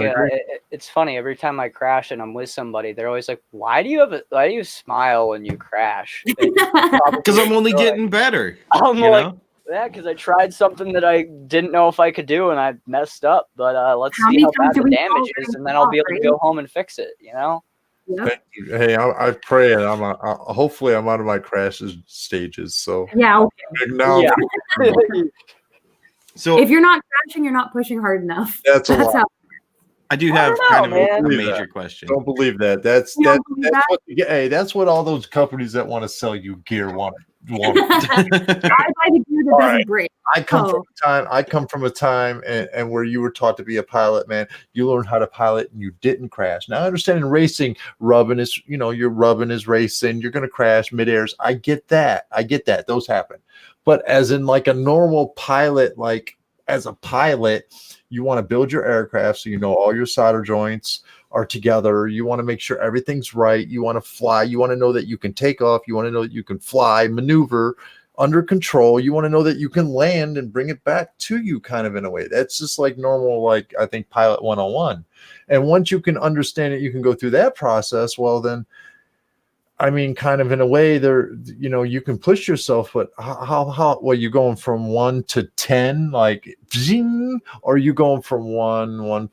it's funny. Every time I crash and I'm with somebody, they're always like, why do you smile when you crash? Because I'm only getting better. I'm you like, know? yeah, because I tried something that I didn't know if I could do, and I messed up. But let's How see many how times bad do the we damage fall is, and then I'll be able to go home and fix it. You know? Yep. Thank you. Hey, I pray, and hopefully I'm out of my crashes stages. So Yeah. Okay. now, So if you're not crashing, you're not pushing hard enough. that's a lot. how. I do have kind of a major question. Don't believe that. That's what. Hey, that's what all those companies that want to sell you gear want. I buy the gear that doesn't break. I come from a time and where you were taught to be a pilot, man. You learned how to pilot and you didn't crash. Now I understand in racing, you're rubbing is racing, you're gonna crash mid-airs. I get that. Those happen. But as in like a normal pilot, like as a pilot, you want to build your aircraft so you know all your solder joints are together. You want to make sure everything's right. You want to fly. You want to know that you can take off. You want to know that you can fly, maneuver under control. You want to know that you can land and bring it back to you, kind of in a way. That's just like normal, like I think Pilot 101. And once you can understand it, you can go through that process. Well, then, I mean, kind of in a way there, you can push yourself, but well, you going from 1 to 10, like, zing, or are you going from 1.1,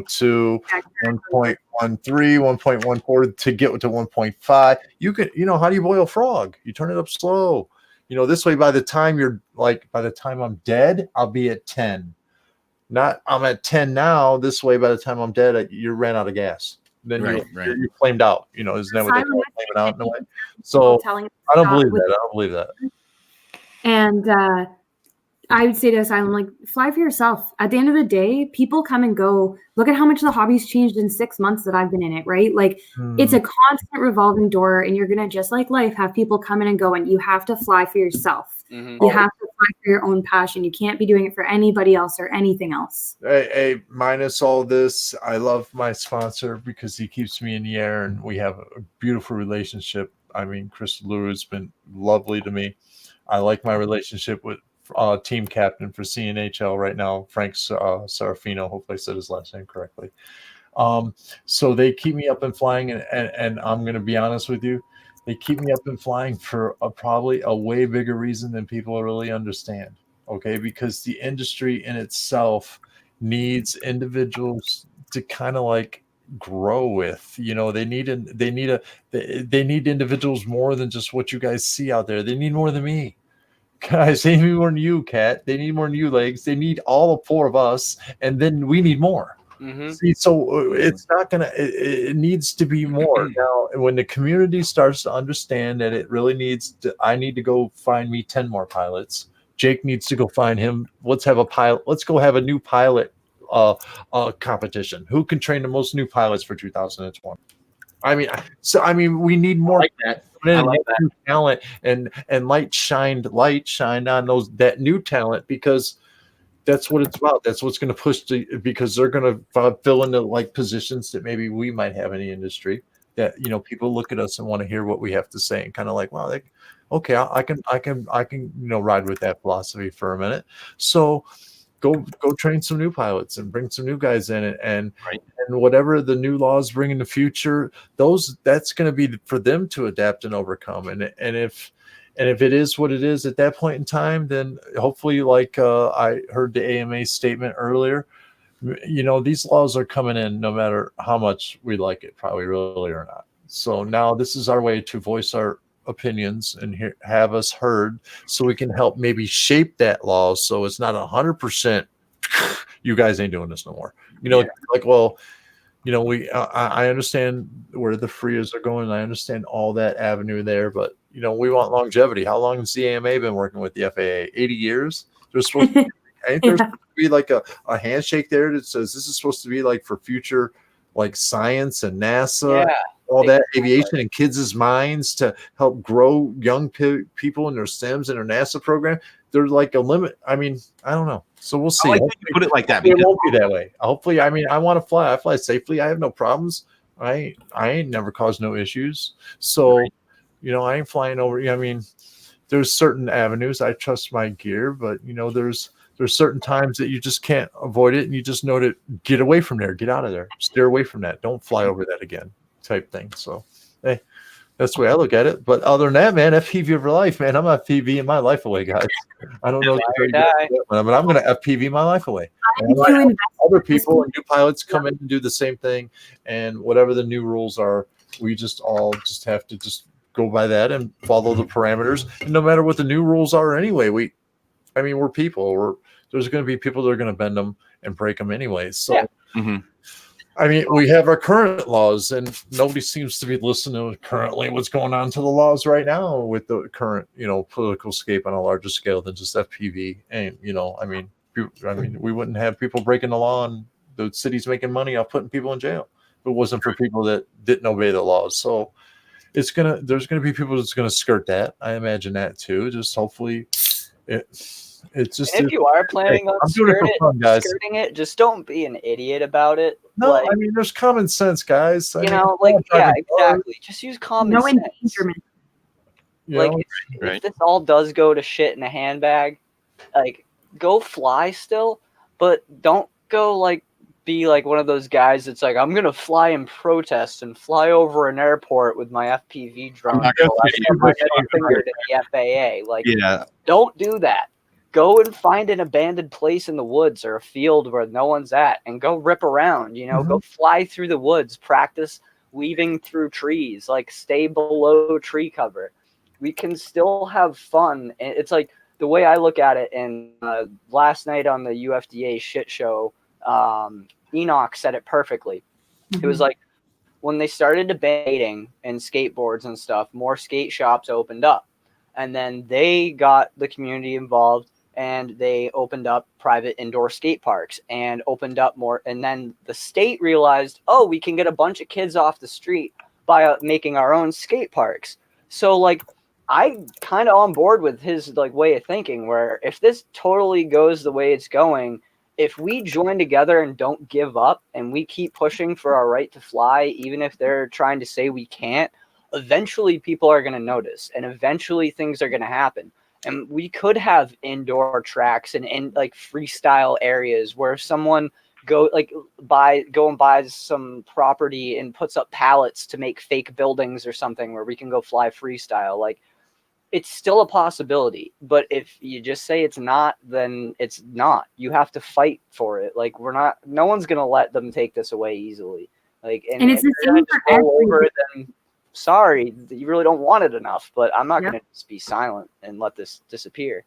2, 1.13, 1.14 to get to 1.5. You can, how do you boil a frog? You turn it up slow. This way, by the time I'm dead, I'll be at 10. Not I'm at 10 now. This way, by the time I'm dead, you ran out of gas. Then you flamed out. Isn't that what they call it, flaming out in a way? So I don't believe that. And I would say to Asylum, like, fly for yourself. At the end of the day, people come and go. Look at how much the hobby's changed in 6 months that I've been in it, right? Like, it's a constant revolving door, and you're going to, just like life, have people come in and go, and you have to fly for yourself. Mm-hmm. You have to fly for your own passion. You can't be doing it for anybody else or anything else. Hey, minus all this, I love my sponsor because he keeps me in the air, and we have a beautiful relationship. I mean, Chris Lou has been lovely to me. I like my relationship with team captain for CNHL right now, Frank Serafino. Hopefully I said his last name correctly. So they keep me up and flying, and I'm going to be honest with you, they keep me up and flying for probably a way bigger reason than people really understand. Okay, because the industry in itself needs individuals to kind of like grow with. They need individuals more than just what you guys see out there. They need more than me. Guys, they need more than you, Kat. They need more than you, Legz. They need all the 4 of us, and then we need more. Mm-hmm. See, so it's not gonna. It needs to be more now. When the community starts to understand that it really needs to, I need to go find me 10 more pilots. Jake needs to go find him. Let's have a pilot. Let's go have a new pilot competition. Who can train the most new pilots for 2020? I mean, we need more. I like that. Talent and light shined on that new talent, because that's what it's about. That's what's going to push because they're going to fill into like positions that maybe we might have in the industry that people look at us and want to hear what we have to say and kind of like, wow, okay, I can ride with that philosophy for a minute. So go train some new pilots and bring some new guys in, and whatever the new laws bring in the future, that's going to be for them to adapt and overcome. And if it is what it is at that point in time, then hopefully, like I heard the AMA statement earlier, these laws are coming in no matter how much we like it, probably really or not. So now this is our way to voice our opinions and have us heard, so we can help maybe shape that law so it's not 100%. You guys ain't doing this no more. Like, well, I understand where the FRIAs are going. I understand all that avenue there, but we want longevity. How long has the AMA been working with the FAA? 80 years. There's supposed to be, ain't there supposed to be like a handshake there that says this is supposed to be like for future, like science and NASA, all that aviation in kids' minds to help grow young people in their STEMs and their NASA program. There's like a limit. I mean, I don't know. So we'll see. I like that you put it like that. It won't be that way. Hopefully, I mean, I want to fly. I fly safely. I have no problems. I ain't never caused no issues. So, I ain't flying over. I mean, there's certain avenues. I trust my gear, but there's certain times that you just can't avoid it, and you just know to get away from there, get out of there, steer away from that. Don't fly over that again, type thing. So, hey. That's the way I look at it. But other than that, man, FPV for life, man. I'm FPV in my life away, guys. I don't know, but I'm going to FPV my life away. Other people and new pilots come in and do the same thing, and whatever the new rules are, we just all just have to just go by that and follow the parameters. And no matter what the new rules are, anyway, we're people. There's going to be people that are going to bend them and break them anyway. So. Yeah. I mean, we have our current laws, and nobody seems to be listening to currently what's going on to the laws right now with the current, political scape on a larger scale than just FPV. And, we wouldn't have people breaking the law and the city's making money off putting people in jail if it wasn't for people that didn't obey the laws. So there's going to be people that's going to skirt that. I imagine that too. Just hopefully it's just, and if you are planning on skirting it, just don't be an idiot about it. No, I mean, there's common sense, guys. Exactly. Just use common sense. Endangerment. If this all does go to shit in a handbag, go fly still, but don't go be like one of those guys that's like, I'm gonna fly in protest and fly over an airport with my FPV drone. Fingered in the FAA. Don't do that. Go and find an abandoned place in the woods or a field where no one's at and go rip around, go fly through the woods, practice weaving through trees, stay below tree cover. We can still have fun. And it's like the way I look at it. And last night on the UFDA shit show, Enoch said it perfectly. It was like when they started debating and skateboards and stuff, more skate shops opened up. And then they got the community involved. And they opened up private indoor skate parks and opened up more. And then the state realized, we can get a bunch of kids off the street by making our own skate parks. So I kind of on board with his way of thinking, where if this totally goes the way it's going, if we join together and don't give up and we keep pushing for our right to fly, even if they're trying to say we can't, eventually people are going to notice and eventually things are going to happen. And we could have indoor tracks and freestyle areas where someone go and buys some property and puts up pallets to make fake buildings or something where we can go fly freestyle. It's still a possibility, but if you just say it's not, then it's not. You have to fight for it. No one's going to let them take this away easily. And it's the same for everyone. Then sorry, you really don't want it enough, but I'm not going to just be silent and let this disappear.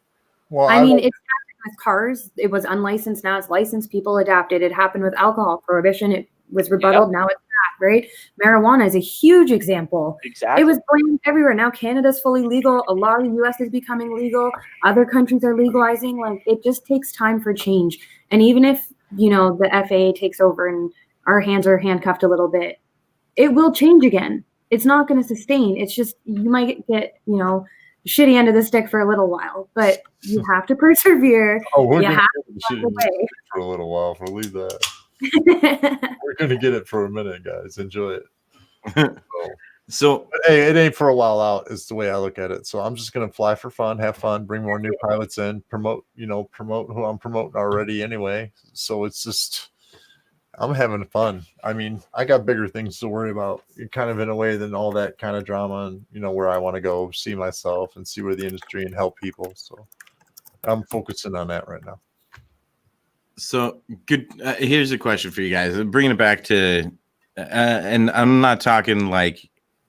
Well, I mean, it's happening with cars. It was unlicensed, now it's licensed. People adapted. It happened with alcohol prohibition. It was rebutted. Now it's back, right? Marijuana is a huge example. Exactly. It was blamed everywhere. Now Canada's fully legal. A lot of the US is becoming legal. Other countries are legalizing. It just takes time for change. And even if, the FAA takes over and our hands are handcuffed a little bit, it will change again. It's not going to sustain. It's just, you might get, shitty end of the stick for a little while, but you have to persevere. We're going to get it for a little while. Believe that. We're going to get it for a minute, guys. Enjoy it. So hey, it ain't for a while out is the way I look at it. So I'm just going to fly for fun, have fun, bring more new pilots in, promote who I'm promoting already anyway. So it's just, I'm having fun. I mean, I got bigger things to worry about kind of in a way than all that kind of drama and, where I want to go see myself and see where the industry and help people. So I'm focusing on that right now. So good. Here's a question for you guys. Bringing it back to, and I'm not talking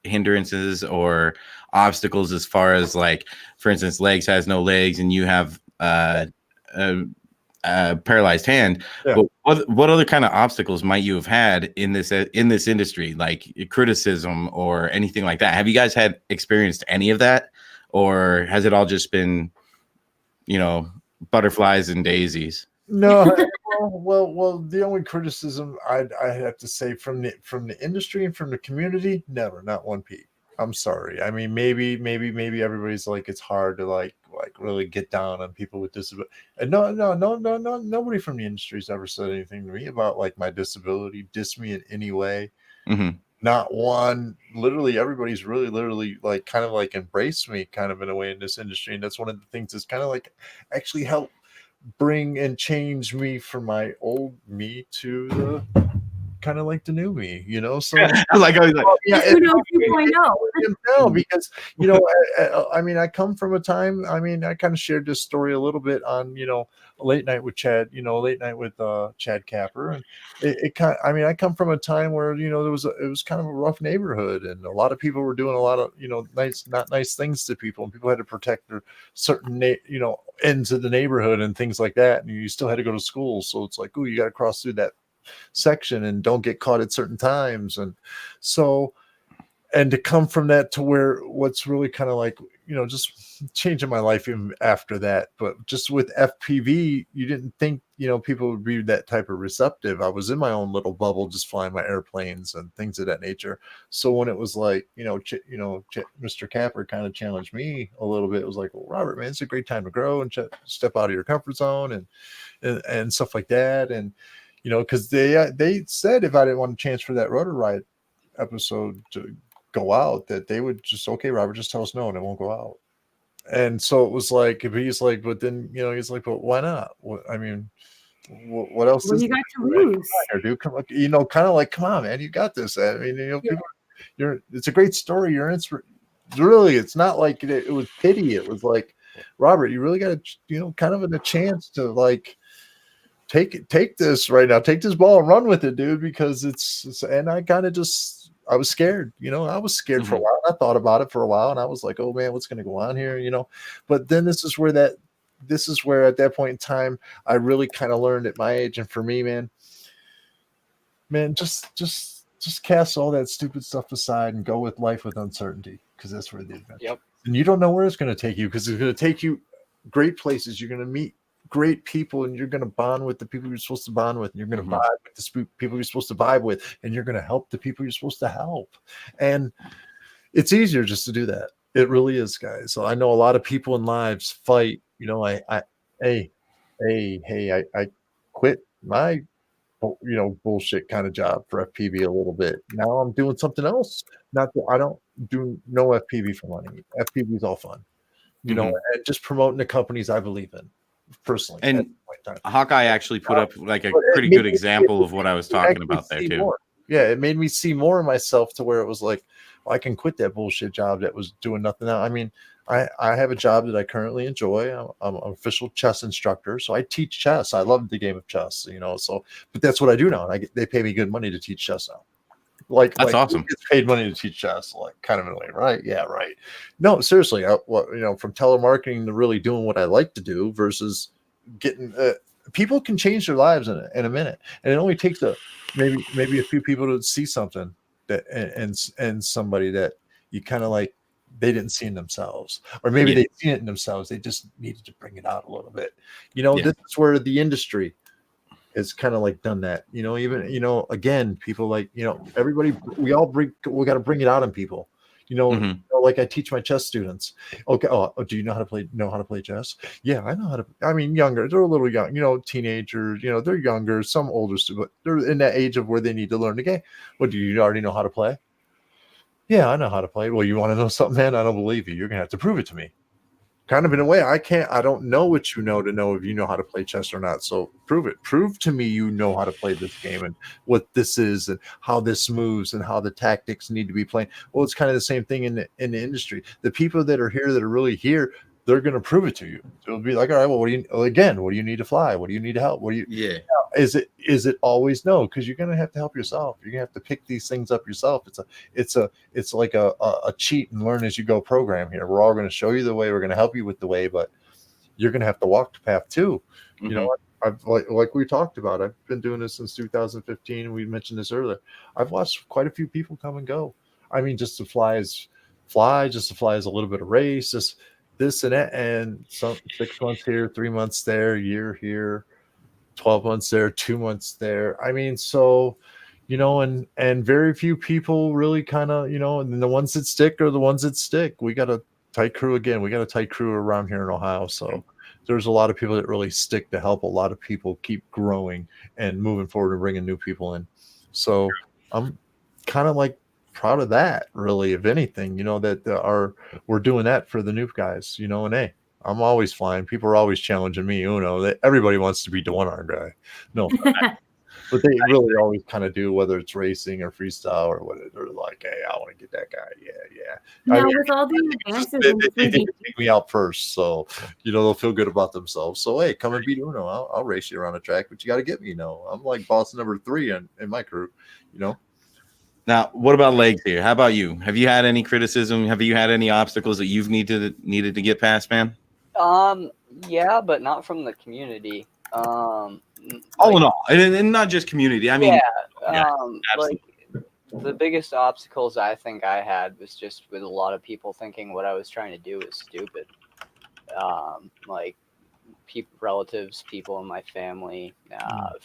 hindrances or obstacles as far as, like, for instance, Legz has no legs and you have a paralyzed hand. Yeah. But what other kind of obstacles might you have had in this industry, like criticism or anything like that? Have you guys had experienced any of that, or has it all just been, butterflies and daisies? No, well, the only criticism I have to say from the industry and from the community, never, not one peep. I'm sorry. I mean, maybe everybody's like, it's hard to like really get down on people with disability. And no, nobody from the industry's ever said anything to me about like my disability, diss me in any way. Mm-hmm. Not one. Literally, everybody's really literally like kind of like embraced me kind of in a way in this industry, and that's one of the things that's kind of like actually helped bring and change me from my old me to the kind of like the new me, so like, yeah, Uno 2.0. no, because I mean, I come from a time. I mean, I kind of shared this story a little bit on late night with Chad. Late night with Chad Capper, and it kind. I mean, I come from a time where it was kind of a rough neighborhood, and a lot of people were doing a lot of not nice things to people, and people had to protect their certain ends of the neighborhood and things like that, and you still had to go to school. So it's like, oh, you got to cross through that section and don't get caught at certain times, and so. And to come from that to where what's really kind of like, just changing my life even after that. But just with FPV, you didn't think, people would be that type of receptive. I was in my own little bubble, just flying my airplanes and things of that nature. So when it was like, Mr. Capper kind of challenged me a little bit. It was like, well, Robert, man, it's a great time to grow and step out of your comfort zone and stuff like that. And, because they said if I didn't want a chance for that rotor ride episode to go out, that they would just, okay, Robert, just tell us no and it won't go out. And so it was like, he's like, but then he's like, but why not? I mean, what else? Well, you got to lose, dude. Come on, kind of like, come on, man, you got this. I mean, people, it's a great story. You're really, it's not like it was pity. It was like, Robert, you really got to, kind of a chance to like take this right now, take this ball and run with it, dude, because and I kind of I was scared, I was scared for a while. I thought about it for a while and I was like, oh man, what's going to go on here? But then this is where at that point in time, I really kind of learned at my age. And for me, man, just cast all that stupid stuff aside and go with life with uncertainty. Cause that's where the adventure. Yep. And you don't know where it's going to take you, because it's going to take you great places. You're going to meet great people, and you're going to bond with the people you're supposed to bond with, and you're going to vibe with the people you're supposed to vibe with, and you're going to help the people you're supposed to help. And it's easier just to do that. It really is, guys. So I know a lot of people in lives fight. I quit my bullshit kind of job for FPV a little bit. Now I'm doing something else. Not that I don't do no FPV for money. FPV is all fun, and just promoting the companies I believe in. Personally, and Hawkeye actually put up like a pretty good example of what I was talking about there too. More. Yeah, it made me see more of myself to where it was like, well, I can quit that bullshit job that was doing nothing. I mean, I have a job that I currently enjoy. I'm an official chess instructor, so I teach chess. I love the game of chess, but that's what I do now. And they pay me good money to teach chess now. That's awesome. Who gets paid money to teach chess, like kind of in a way, right? Yeah, right. No, seriously, from telemarketing to really doing what I like to do versus getting people can change their lives in a minute, and it only takes maybe a few people to see something that and somebody that you kind of like they didn't see in themselves, or maybe they seen it in themselves. They just needed to bring it out a little bit. This is where the industry is kind of like done that, even, again, people like, everybody, we got to bring it out on people, like I teach my chess students. Okay. Oh, do you know how to play chess? Yeah, I know how to, I mean, younger, they're a little young, teenagers, they're younger, some older, but they're in that age of where they need to learn the game. Well, do you already know how to play? Yeah, I know how to play. Well, you want to know something, man? I don't believe you. You're going to have to prove it to me. Kind of in a way, I don't know what you know to know if you know how to play chess or not. So prove it. Prove to me you know how to play this game and what this is and how this moves and how the tactics need to be played. Well, it's kind of the same thing in the industry. The people that are here that are really here, they're going to prove it to you. So it'll be like, all right, well, what do you need to fly? What do you need to help? Is it always? No, because you're gonna have to help yourself. You're gonna have to pick these things up yourself. It's like a cheat and learn as you go program here. We're all gonna show you the way. We're gonna help you with the way, but you're gonna have to walk the path too. Mm-hmm. You know, I've like we talked about. I've been doing this since 2015. We mentioned this earlier. I've watched quite a few people come and go. I mean, just to fly as a little bit of race, just this and that, and some 6 months here, 3 months there, a year here, 12 months there, 2 months there. I mean, so, you know, and very few people really kind of, you know, and the ones that stick are the ones that stick. We got a tight crew again. We got a tight crew around here in Ohio. So there's a lot of people that really stick to help a lot of people keep growing and moving forward and bringing new people in. So I'm kind of like proud of that, really, if anything, you know, that we're doing that for the new guys, you know, and hey, I'm always flying. People are always challenging me, you know, that everybody wants to be the one-arm guy. No, but they really always kind of do, whether it's racing or freestyle or whatever. They're like, hey, I want to get that guy. Yeah. Now, with all the advances in They 3D, take me out first, so you know they'll feel good about themselves. So hey, come and beat Uno. I'll race you around the track, but you got to get me. You know, I'm like boss number 3 in my crew. You know. Now, what about Legz here? How about you? Have you had any criticism? Have you had any obstacles that you've needed to get past, man? Yeah, but not from the community. All in all, and not just community. I mean, like the biggest obstacles I think I had was just with a lot of people thinking what I was trying to do was stupid. Like relatives, people in my family,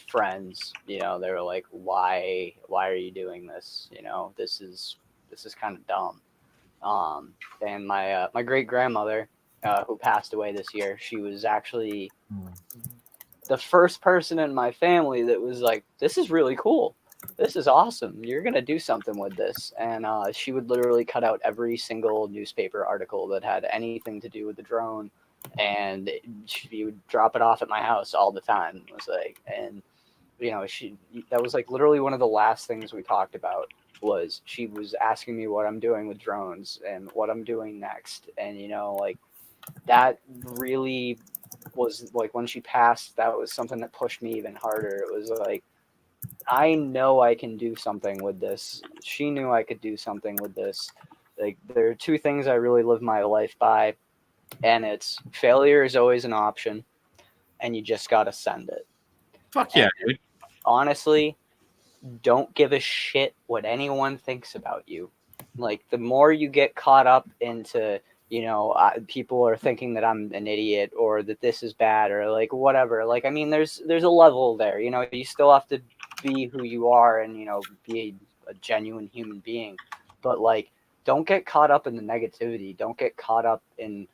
friends, you know, they were like, why are you doing this? You know, this is kind of dumb. And my great grandmother, who passed away this year, she was actually the first person in my family that was like, this is really cool. This is awesome. You're going to do something with this. And she would literally cut out every single newspaper article that had anything to do with the drone. And she would drop it off at my house all the time. It was like, and you know, that was like literally one of the last things we talked about was she was asking me what I'm doing with drones and what I'm doing next. And, you know, like that really was like when she passed, that was something that pushed me even harder. It was like, I know I can do something with this. She knew I could do something with this. Like there are two things I really live my life by. And it's failure is always an option, and you just got to send it. Fuck yeah, dude. Honestly, don't give a shit what anyone thinks about you. Like, the more you get caught up into, you know, people are thinking that I'm an idiot or that this is bad or, like, whatever. Like, I mean, there's a level there. You know, you still have to be who you are and, you know, be a genuine human being. But, like, don't get caught up in the negativity. Don't get caught up in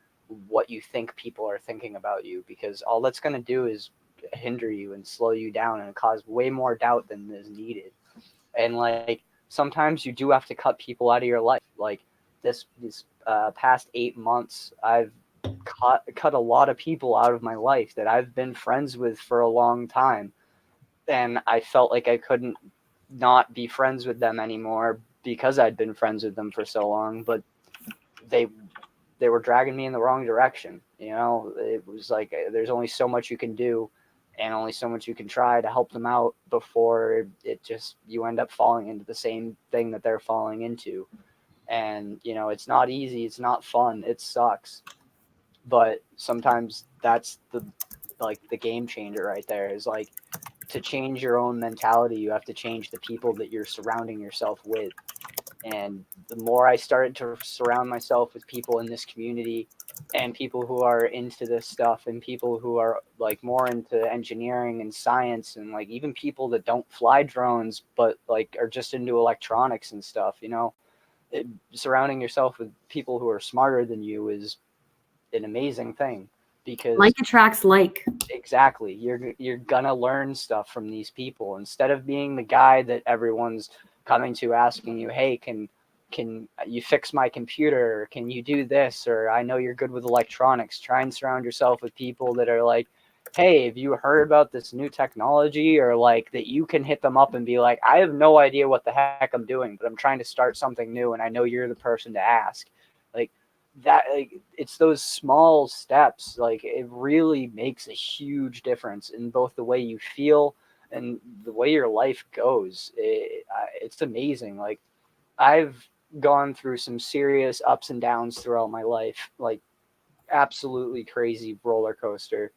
what you think people are thinking about you, because all that's going to do is hinder you and slow you down and cause way more doubt than is needed. And like sometimes you do have to cut people out of your life. Like this past 8 months, I've cut a lot of people out of my life that I've been friends with for a long time, and I felt like I couldn't not be friends with them anymore because I'd been friends with them for so long. But they were dragging me in the wrong direction. You know, it was like there's only so much you can do and only so much you can try to help them out before it just, you end up falling into the same thing that they're falling into. And, you know, it's not easy. It's not fun. It sucks. But sometimes that's the game changer right there, is like, to change your own mentality, you have to change the people that you're surrounding yourself with. And the more I started to surround myself with people in this community and people who are into this stuff and people who are like more into engineering and science and like even people that don't fly drones but like are just into electronics and stuff, you know, surrounding yourself with people who are smarter than you is an amazing thing, because like attracts like. Exactly. You're gonna learn stuff from these people instead of being the guy that everyone's coming to asking you, hey, can you fix my computer? Or can you do this? Or I know you're good with electronics. Try and surround yourself with people that are like, hey, have you heard about this new technology? Or like that you can hit them up and be like, I have no idea what the heck I'm doing, but I'm trying to start something new and I know you're the person to ask. Like that, like it's those small steps. Like it really makes a huge difference in both the way you feel and the way your life goes, it's amazing. Like, I've gone through some serious ups and downs throughout my life, like absolutely crazy roller coaster.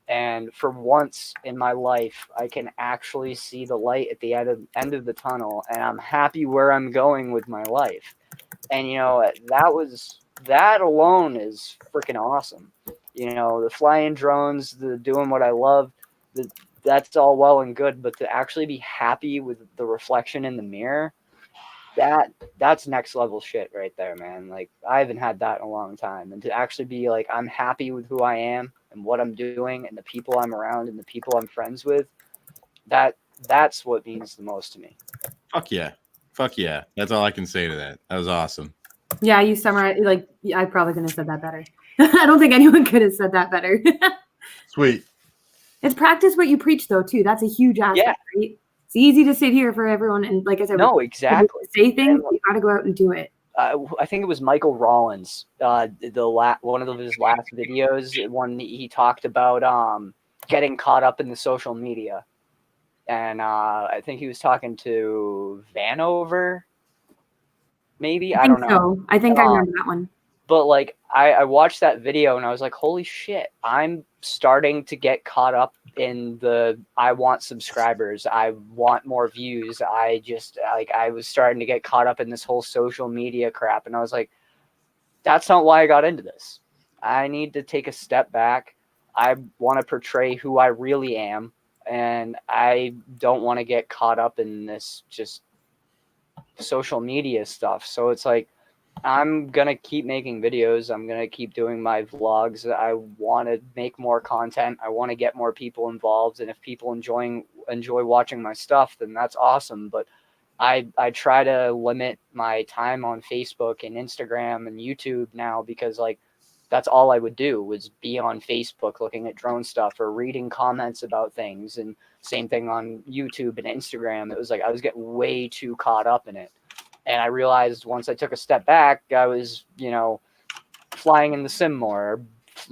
And for once in my life, I can actually see the light at the end of the tunnel, and I'm happy where I'm going with my life. And that alone is freaking awesome. The flying drones, the doing what I love, that's all well and good, but to actually be happy with the reflection in the mirror, that's next level shit right there, man. Like, I haven't had that in a long time, and to actually be like, I'm happy with who I am and what I'm doing and the people I'm around and the people I'm friends with, that's what means the most to me. Fuck yeah. Fuck yeah. That's all I can say to that. That was awesome. Yeah, you summarized, like, I probably couldn't have said that better. I don't think anyone could have said that better. Sweet. It's practice what you preach, though, too. That's a huge aspect, right? It's easy to sit here for everyone, and like I said, No, exactly. Say things, you got to go out and do it. I think it was Michael Rollins, one of his last videos, when he talked about getting caught up in the social media, and I think he was talking to Vanover, maybe, I don't know. So. I think I remember that one. But like, I watched that video and I was like, holy shit, I'm starting to get caught up in I want subscribers, I want more views. I was starting to get caught up in this whole social media crap. And I was like, that's not why I got into this. I need to take a step back. I want to portray who I really am. And I don't want to get caught up in this just social media stuff. So it's like, I'm going to keep making videos. I'm going to keep doing my vlogs. I want to make more content. I want to get more people involved. And if people enjoy watching my stuff, then that's awesome. But I try to limit my time on Facebook and Instagram and YouTube now, because like, that's all I would do was be on Facebook looking at drone stuff or reading comments about things. And same thing on YouTube and Instagram. It was like, I was getting way too caught up in it. And I realized once I took a step back, I was, flying in the sim more,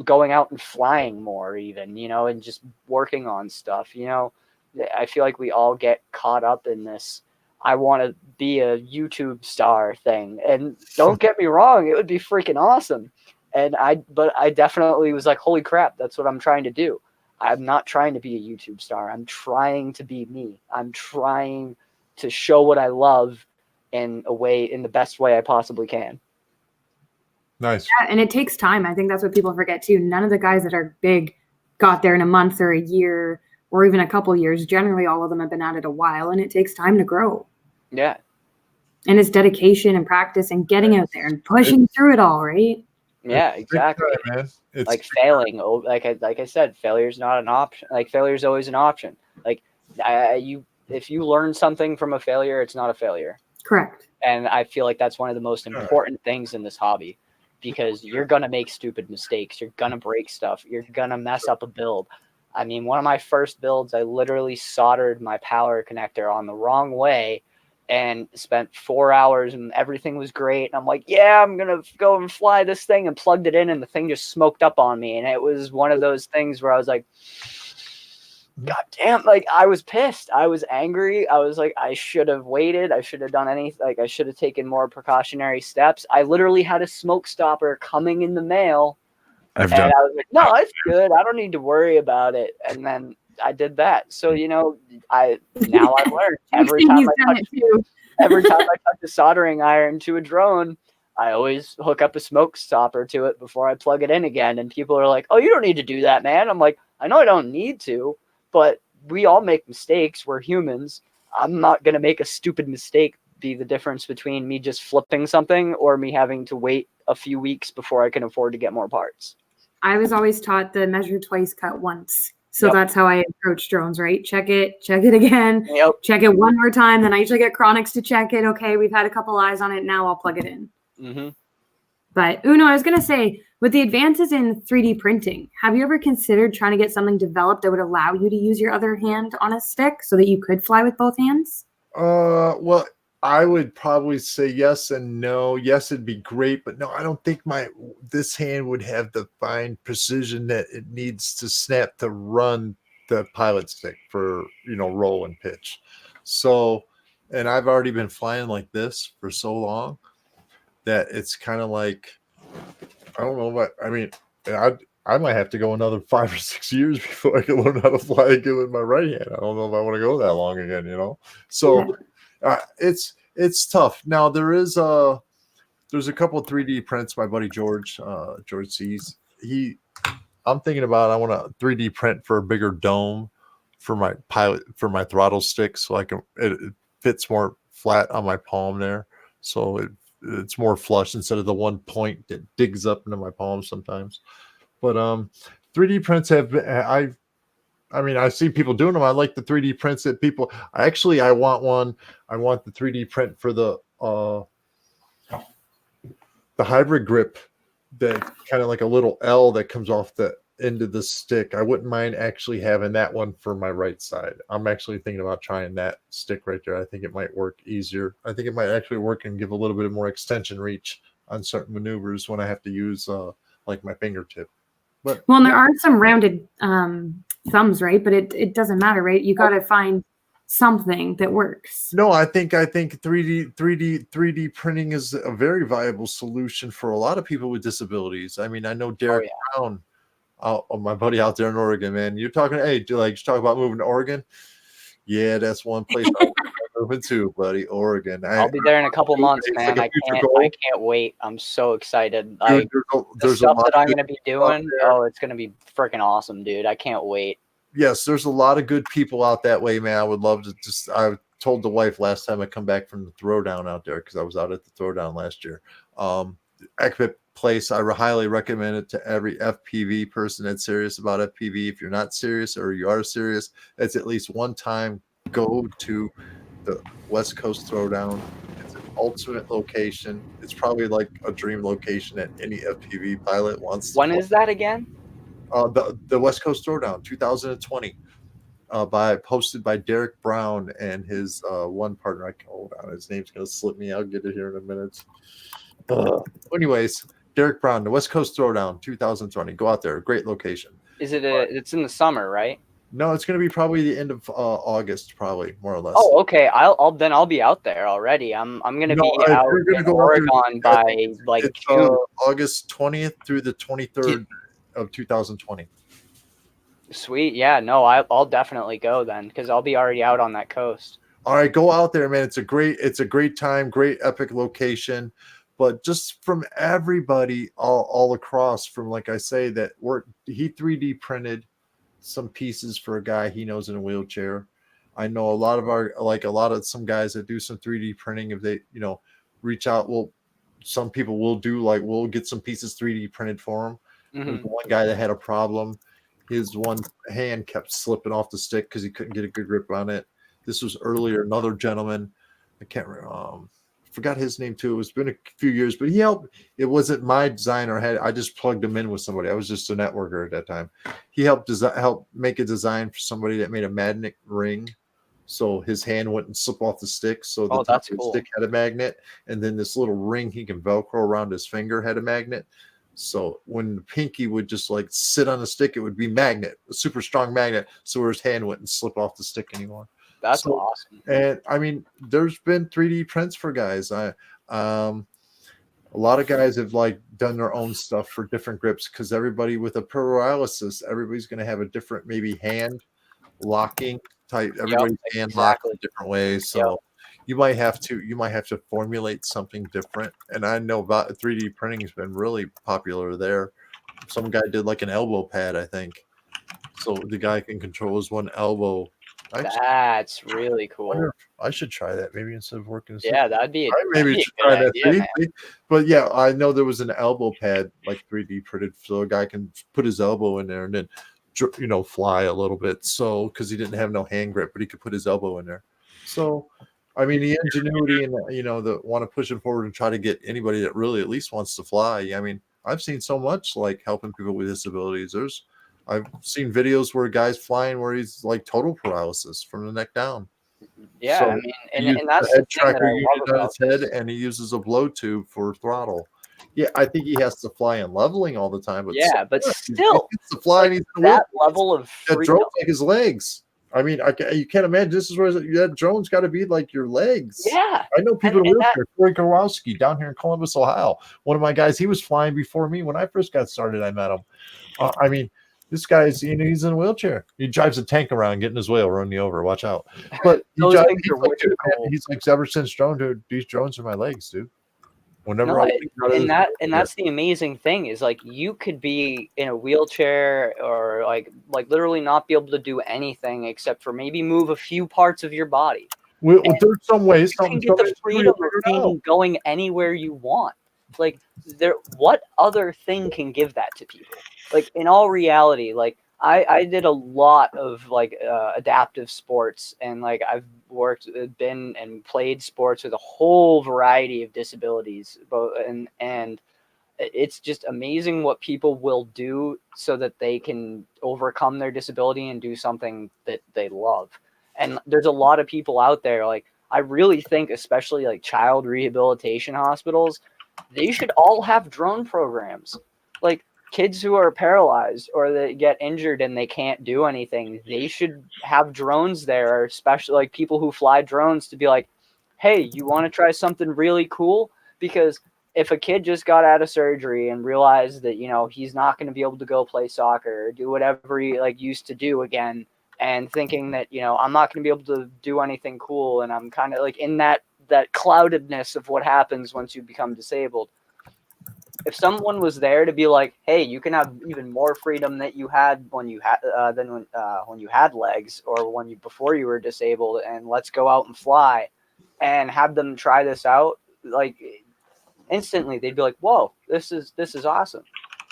going out and flying more even, and just working on stuff. I feel like we all get caught up in this, I want to be a YouTube star thing. And don't get me wrong, it would be freaking awesome. But I definitely was like, holy crap, that's what I'm trying to do. I'm not trying to be a YouTube star. I'm trying to be me. I'm trying to show what I love in the best way I possibly can. Nice. Yeah, and it takes time. I think that's what people forget too. None of the guys that are big got there in a month or a year or even a couple years. Generally, all of them have been at it a while, and it takes time to grow. Yeah. And it's dedication and practice and getting out there and pushing through it all, right? Yeah, exactly. Time, man. It's like failing. Like I said, failure is not an option. Like, failure is always an option. Like, if you learn something from a failure, it's not a failure. Correct. And I feel like that's one of the most important things in this hobby, because you're going to make stupid mistakes. You're going to break stuff. You're going to mess up a build. I mean, one of my first builds, I literally soldered my power connector on the wrong way and spent 4 hours, and everything was great. And I'm like, yeah, I'm going to go and fly this thing, and plugged it in, and the thing just smoked up on me. And it was one of those things where I was like, God damn, like, I was pissed. I was angry. I was like, I should have waited. I should have done anything. Like, I should have taken more precautionary steps. I literally had a smoke stopper coming in the mail. I was like, no, it's good. I don't need to worry about it. And then I did that. So, I've learned every time I touch a soldering iron to a drone, I always hook up a smoke stopper to it before I plug it in again. And people are like, oh, you don't need to do that, man. I'm like, I know I don't need to, but we all make mistakes. We're humans. I'm not going to make a stupid mistake be the difference between me just flipping something or me having to wait a few weeks before I can afford to get more parts. I was always taught the measure twice, cut once. So that's how I approach drones, right? Check it again, check it one more time. Then I usually get Chronics to check it. Okay, we've had a couple eyes on it. Now I'll plug it in. Mm-hmm. But Uno, I was going to say, with the advances in 3D printing, have you ever considered trying to get something developed that would allow you to use your other hand on a stick so that you could fly with both hands? Well, I would probably say yes and no. Yes, it'd be great, but no, I don't think this hand would have the fine precision that it needs to snap to run the pilot stick for, you know, roll and pitch. So, and I've already been flying like this for so long that it's kind of like, I don't know what, I mean, I might have to go another 5 or 6 years before I can learn how to fly again with my right hand. I don't know if I want to go that long again, you know? So it's tough. Now there's a couple of 3D prints. My buddy George sees, I'm thinking about, I want a 3D print for a bigger dome for my my throttle stick, so I can, it fits more flat on my palm there. So it's more flush instead of the one point that digs up into my palm sometimes. But 3D prints have been, I mean, I see people doing them. I like the 3D prints that people, I want one. I want the 3D print for the hybrid grip, that kind of like a little L that comes off the end of the stick. I wouldn't mind actually having that one for my right side. I'm actually thinking about trying that stick right there. I think it might work easier. I think it might actually work and give a little bit more extension reach on certain maneuvers when I have to use like my fingertip. But well, and there are some rounded thumbs, right? But it doesn't matter, right? You got to find something that works. No, I think 3D printing is a very viable solution for a lot of people with disabilities. I mean, I know Derek Brown, my buddy out there in Oregon, man. You're talking, hey, just talk about moving to Oregon. Yeah, that's one place I'm moving to, buddy. Oregon. I'll be there in a couple months, man. Like I can't wait. I'm so excited. Dude, the stuff that I'm gonna be doing, it's gonna be freaking awesome, dude. I can't wait. Yes, there's a lot of good people out that way, man. I would love to I told the wife last time I come back from the throwdown out there, because I was out at the throwdown last year. Equip place, I highly recommend it to every FPV person that's serious about FPV. If you're not serious or you are serious, it's at least one time go to the West Coast Throwdown. It's an ultimate location. It's probably like a dream location that any FPV pilot wants. When is that again? The West Coast Throwdown 2020, hosted by Derek Brown and his one partner. I can hold on, his name's gonna slip me. I'll get it here in a minute. Anyways, Derek Brown, the West Coast Throwdown 2020. Go out there, great location. Is it? It's in the summer, right? No, it's going to be probably the end of August, probably, more or less. Oh, okay. I'll be out there already. I'm gonna be out in Oregon by like June. August 20th through the 23rd of 2020. Sweet. Yeah. No, I'll definitely go then, because I'll be already out on that coast. All right, go out there, man. It's a great time, great epic location. But just from everybody all across, from, like I say, that he 3D printed some pieces for a guy he knows in a wheelchair. I know some guys that do some 3D printing. If they, reach out, some people will do, we'll get some pieces 3D printed for him. Mm-hmm. There's one guy that had a problem. His one hand kept slipping off the stick because he couldn't get a good grip on it. This was earlier. Another gentleman, I can't remember, forgot his name too. It's been a few years, but he helped. It wasn't my design, I just plugged him in with somebody. I was just a networker at that time. He helped make a design for somebody that made a magnet ring, so his hand wouldn't slip off the stick. So the top of the stick had a magnet, and then this little ring he can Velcro around his finger had a magnet. So when the pinky would just sit on the stick, it would be a super strong magnet, so his hand wouldn't slip off the stick anymore. That's awesome. And I mean, there's been 3D prints for guys. A lot of guys have done their own stuff for different grips, because everybody with a paralysis, everybody's going to have a different maybe hand locking type. Everybody's hand locked in different ways. So you might have to formulate something different. And I know about 3D printing has been really popular there. Some guy did an elbow pad, I think. So the guy can control his one elbow. That's really cool. I should try that maybe instead of working. Yeah, that'd be. Maybe should try that. Idea, but yeah, I know there was an elbow pad 3D printed, so a guy can put his elbow in there and then, fly a little bit. So because he didn't have no hand grip, but he could put his elbow in there. So, I mean, the ingenuity and the want to push it forward and try to get anybody that really at least wants to fly. I mean, I've seen so much helping people with disabilities. I've seen videos where a guy's flying where he's total paralysis from the neck down. Yeah, so I mean, and that's the head the thing that tracker I love unit on about his head, and he uses a blow tube for throttle. Yeah, I think he has to fly in leveling all the time. But Yeah, but he still, gets to fly, and he's in a that wheelchair. level of That freedom. drone's like his legs. I mean, you can't imagine. This is where that drone's got to be like your legs. Yeah. I know people in And wheelchairs. Corey Kowalski down here in Columbus, Ohio. One of my guys, he was flying before me when I first got started. I met him. I mean, this guy's, he's in a wheelchair. He drives a tank around, getting his way, will run you over. Watch out. But Those things are way too cool. he's like, ever since drone, dude, these drones are my legs, dude. Whenever No, I think about it, and that's the amazing thing is like you could be in a wheelchair or like literally not be able to do anything except for maybe move a few parts of your body. there's some ways You can get the freedom of going anywhere you want. Like what other thing can give that to people? Like in all reality, like I did a lot of like adaptive sports, and like I've been and played sports with a whole variety of disabilities, and it's just amazing what people will do so that they can overcome their disability and do something that they love. And there's a lot of people out there, like I really think, especially like child rehabilitation hospitals, they should all have drone programs. Like kids who are paralyzed or that get injured and they can't do anything, they should have drones there, especially like people who fly drones, to be like, hey, you want to try something really cool? Because if a kid just got out of surgery and realized that, you know, he's not going to be able to go play soccer or do whatever he like used to do again, and thinking that, you know, I'm not going to be able to do anything cool, and I'm kind of like in that cloudedness of what happens once you become disabled. If someone was there to be like, hey, you can have even more freedom that you had when you had when you had legs, or when you before you were disabled, and let's go out and fly, and have them try this out, like instantly they'd be like, whoa, this is awesome.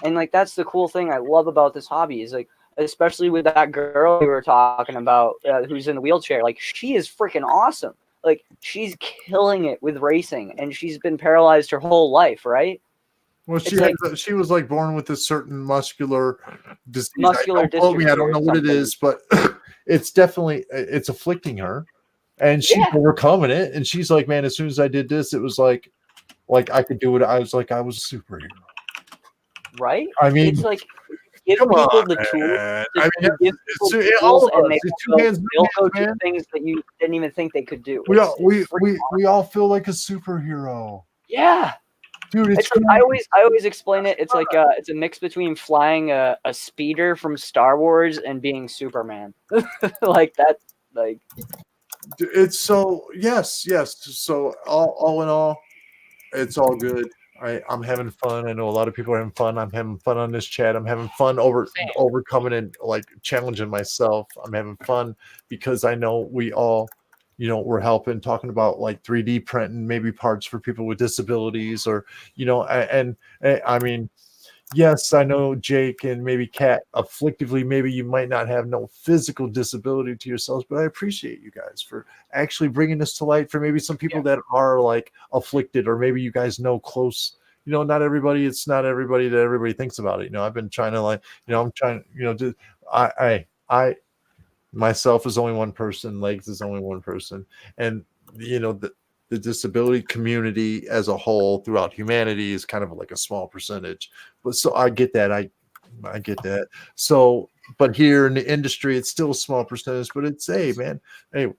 And like that's the cool thing I love about this hobby is like, especially with that girl we were talking about who's in the wheelchair, like she is freaking awesome. Like she's killing it with racing, and she's been paralyzed her whole life, right? Well, she was like born with a certain muscular disease. Muscular dystrophy. I don't know what it is, but it's definitely afflicting her, and she's overcoming it. And she's like, man, as soon as I did this, it was like I could do it. I was like, I was a superhero, right? I mean, it's like give people the tools. They'll go do things that you didn't even think they could do. We all feel like a superhero. Yeah. Dude, it's like, I always explain it. It's like it's a mix between flying a speeder from Star Wars and being Superman. Like that, like it's so yes. So all in all, it's all good. I'm having fun. I know a lot of people are having fun. I'm having fun on this chat. I'm having fun overcoming and like challenging myself. I'm having fun because I know we all, you know, we're helping, talking about like 3D printing, maybe parts for people with disabilities, or, you know, and I mean, yes, I know Jake and maybe Kat, afflictively, maybe you might not have no physical disability to yourselves, but I appreciate you guys for actually bringing this to light for maybe some people that are like afflicted, or maybe you guys know close, you know, it's not everybody that everybody thinks about it. You know, I've been trying to like, you know, I'm trying, you know, I myself is only one person, Legz is only one person, and you know the disability community as a whole throughout humanity is kind of like a small percentage. But so I get that, I get that. So, but here in the industry, it's still a small percentage. But it's hey, you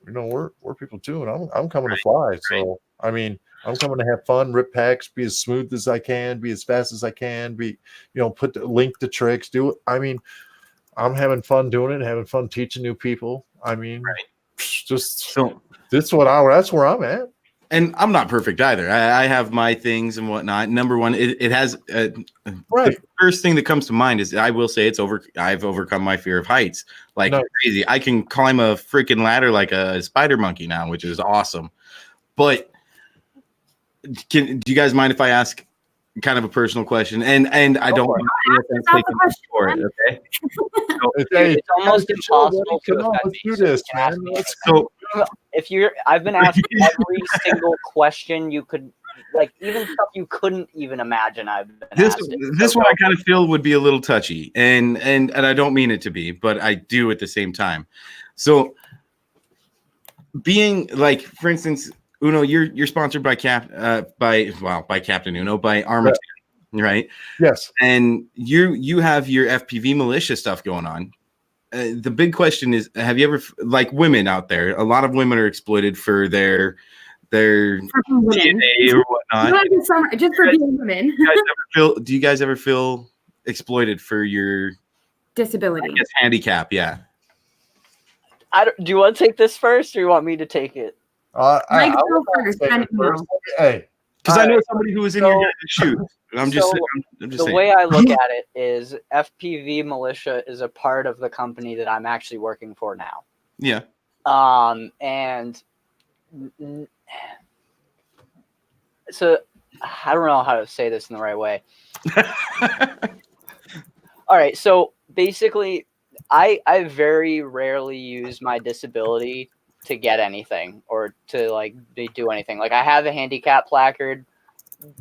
know, we're people too, and I'm coming to fly. So I mean, I'm coming to have fun, rip packs, be as smooth as I can, be as fast as I can, be, you know, link the tricks, do it. I mean, I'm having fun doing it, having fun teaching new people. I mean, just that's where I'm at. And I'm not perfect either. I have my things and whatnot. Number one, it has the first thing that comes to mind is I will say I've overcome my fear of heights like crazy. I can climb a freaking ladder like a spider monkey now, which is awesome. But do you guys mind if I ask kind of a personal question? And I don't want to take for it, okay? So, it's almost impossible to let's do this, man. So I've been asked every single question you could, like even stuff you couldn't even imagine. This one I kind of feel would be a little touchy, and I don't mean it to be, but I do at the same time. So being like, for instance, Uno, you're sponsored by Captain Uno, by Armageddon, right? Yes. And you have your FPV militia stuff going on. The big question is, have you ever, like women out there, a lot of women are exploited for their DNA or whatnot. Just for being women. Do you guys ever feel exploited for your disability? Handicap, yeah. Do you want to take this first, or you want me to take it? I go first. Hey, because I know somebody who was in your shoot. I'm just the saying. way I look at it is FPV Militia is a part of the company that I'm actually working for now. Yeah. And so I don't know how to say this in the right way. All right. So basically, I very rarely use my disability to get anything or to like do anything. Like I have a handicap placard,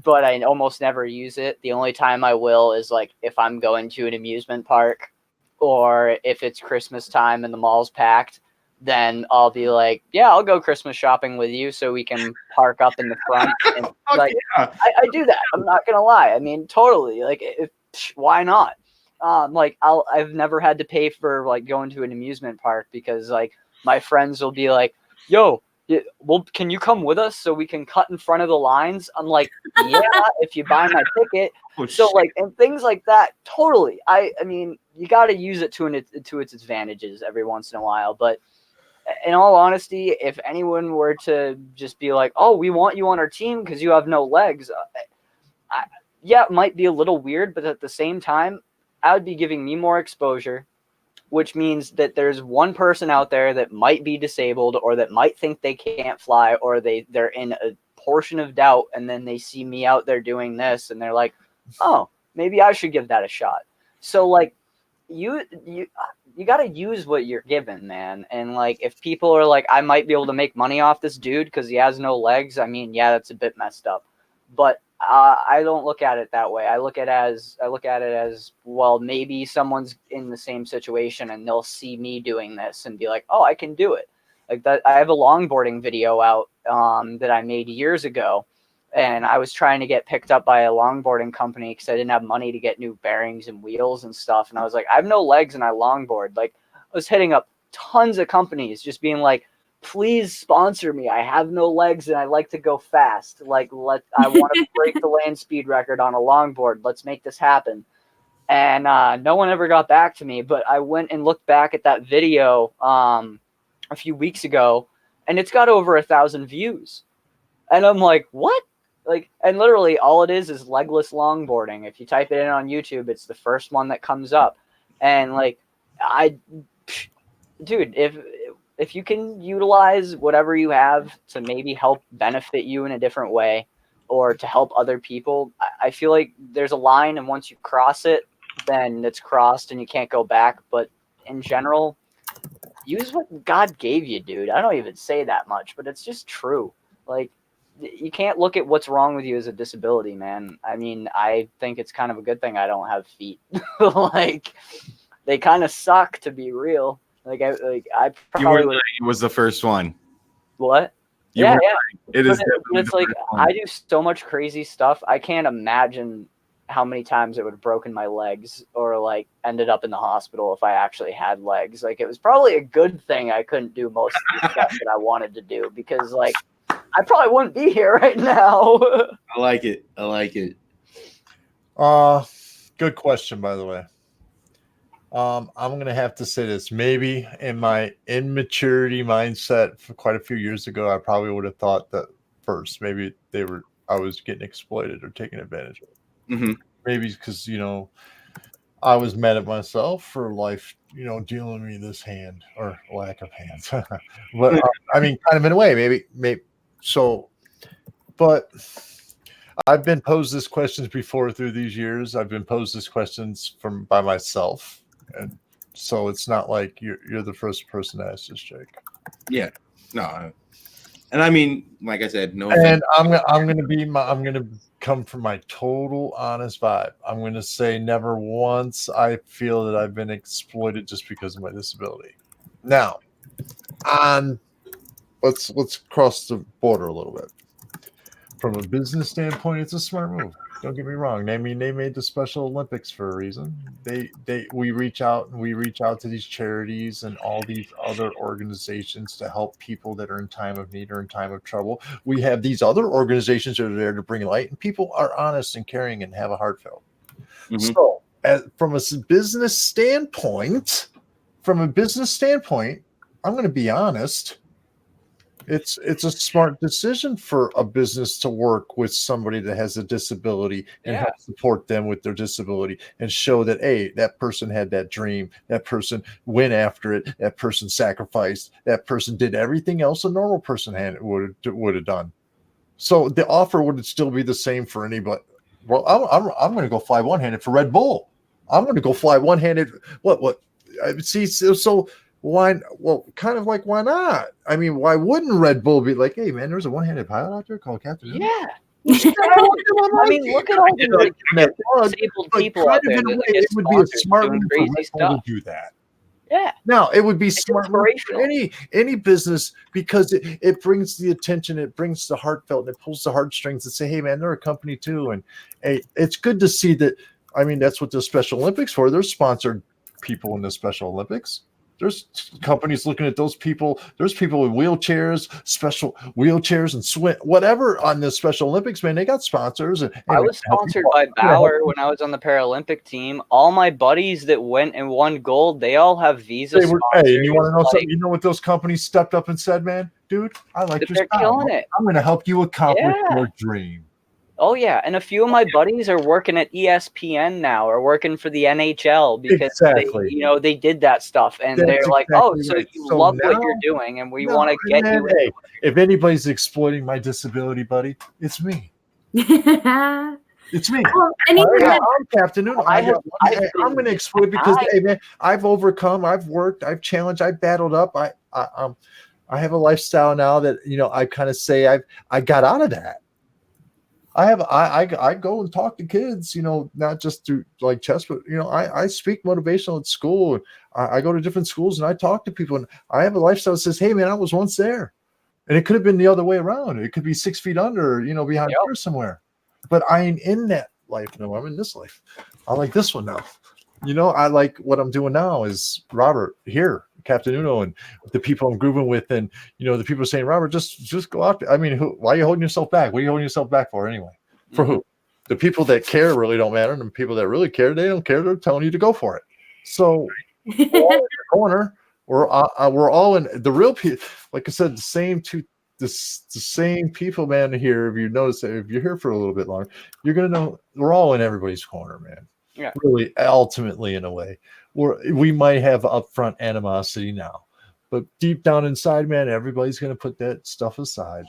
but I almost never use it. The only time I will is like if I'm going to an amusement park or if it's Christmas time and the mall's packed, then I'll be like, yeah, I'll go Christmas shopping with you so we can park up in the front. And like, yeah. I do that. I'm not going to lie. I mean, totally. Like, why not? Like I've never had to pay for like going to an amusement park because like my friends will be like, yo, well, can you come with us so we can cut in front of the lines? I'm like, yeah, if you buy my ticket. So like, and things like that. Totally. I mean, you got to use it to its advantages every once in a while. But in all honesty, if anyone were to just be like, oh, we want you on our team because you have no legs. Yeah, it might be a little weird, but at the same time, I would be giving me more exposure, which means that there's one person out there that might be disabled or that might think they can't fly or they're in a portion of doubt, and then they see me out there doing this and they're like, oh, maybe I should give that a shot. So like you got to use what you're given, man. And like if people are like, I might be able to make money off this dude because he has no legs, I mean, yeah, that's a bit messed up. But I don't look at it that way. I look at it as well, maybe someone's in the same situation and they'll see me doing this and be like, oh, I can do it. Like that. I have a longboarding video out that I made years ago, and I was trying to get picked up by a longboarding company because I didn't have money to get new bearings and wheels and stuff. And I was like, I have no legs and I longboard. Like I was hitting up tons of companies just being like, please sponsor me. I have no legs and I like to go fast. Like I want to break the land speed record on a longboard. Let's make this happen. And no one ever got back to me, but I went and looked back at that video a few weeks ago and it's got over 1,000 views. And I'm like, what? Like, and literally all it is legless longboarding. If you type it in on YouTube, it's the first one that comes up. And like, dude, if you can utilize whatever you have to maybe help benefit you in a different way or to help other people, I feel like there's a line, and once you cross it, then it's crossed and you can't go back. But in general, use what God gave you, dude. I don't even say that much, but it's just true. Like, you can't look at what's wrong with you as a disability, man. I mean, I think it's kind of a good thing I don't have feet. Like, they kind of suck, to be real. I probably was the first one. What? Yeah. It is. It's like I do so much crazy stuff. I can't imagine how many times it would have broken my legs or like ended up in the hospital if I actually had legs. Like it was probably a good thing I couldn't do most of the stuff that I wanted to do because like I probably wouldn't be here right now. I like it. Good question, by the way. I'm going to have to say this. Maybe in my immaturity mindset for quite a few years ago, I probably would have thought that first. Maybe I was getting exploited or taken advantage of. Mm-hmm. Maybe because, I was mad at myself for life, dealing me this hand or lack of hands. But I mean, kind of in a way, maybe. So, but I've been posed these questions before through these years. I've been posed these questions by myself. And so it's not like you're the first person to ask this, Jake. Yeah, no, and I mean, like I said, no. And I'm gonna come from my total honest vibe. I'm gonna say never once I feel that I've been exploited just because of my disability. Now, on let's cross the border a little bit. From a business standpoint, it's a smart move. Don't get me wrong. They made the Special Olympics for a reason. We reach out to these charities and all these other organizations to help people that are in time of need or in time of trouble. We have these other organizations that are there to bring light, and people are honest and caring and have a heartfelt. Mhm. So, from a business standpoint, I'm going to be honest. It's a smart decision for a business to work with somebody that has a disability and help support them with their disability and show that, hey, that person had that dream, that person went after it, that person sacrificed, that person did everything else a normal person would have done. So the offer would still be the same for anybody. Well, I'm going to go fly one-handed for Red Bull. I'm going to go fly one-handed. What? See, so. Why? Well, kind of like, why not? I mean, why wouldn't Red Bull be like, hey, man, there's a one-handed pilot out there called Captain? Yeah. I mean, look at all the disabled people out there. It would be a smart move for Red Bull to do that. Yeah. Now, it would be smart for any business because it brings the attention, it brings the heartfelt, and it pulls the heartstrings and say, hey, man, they're a company too. And hey, it's good to see that. I mean, that's what the Special Olympics for. There's sponsored people in the Special Olympics. There's companies looking at those people. There's people with wheelchairs, special wheelchairs, and swim, whatever on the Special Olympics. Man, they got sponsors. And I was sponsored by Bauer when I was on the Paralympic team. All my buddies that went and won gold, they all have visa sponsors. Hey, and you want to know something? You know what those companies stepped up and said, man, dude, I like your style. They're killing it. I'm going to help you accomplish your dream. Oh, yeah. And a few of my buddies are working at ESPN now or working for the NHL because they did that stuff. And they're like, oh, so you love what you're doing and we want to get you. Hey, if anybody's exploiting my disability, buddy, it's me. It's me. I'm Captain Uno. I'm going to exploit because, hey, man, I've overcome, I've worked, I've challenged, I've battled up. I have a lifestyle now that, I kind of say I got out of that. I go and talk to kids, not just through like chess, but I speak motivational at school. I go to different schools and I talk to people, and I have a lifestyle that says, hey man, I was once there. And it could have been the other way around. It could be 6 feet under, behind here somewhere. But I ain't in that life. No, I'm in this life. I like this one now. I like what I'm doing now is Robert here, Captain Uno, and the people I'm grooving with, and the people are saying, Robert, just go out. I mean, why are you holding yourself back? What are you holding yourself back for anyway? For who? The people that care really don't matter, and the people that really care, they don't care. They're telling you to go for it. So we're all in the corner. We're all in the real people. Like I said, the same people, man. Here, if you notice, if you're here for a little bit longer, you're gonna know we're all in everybody's corner, man. Yeah. Really, ultimately, in a way, we might have upfront animosity now, but deep down inside, man, everybody's going to put that stuff aside,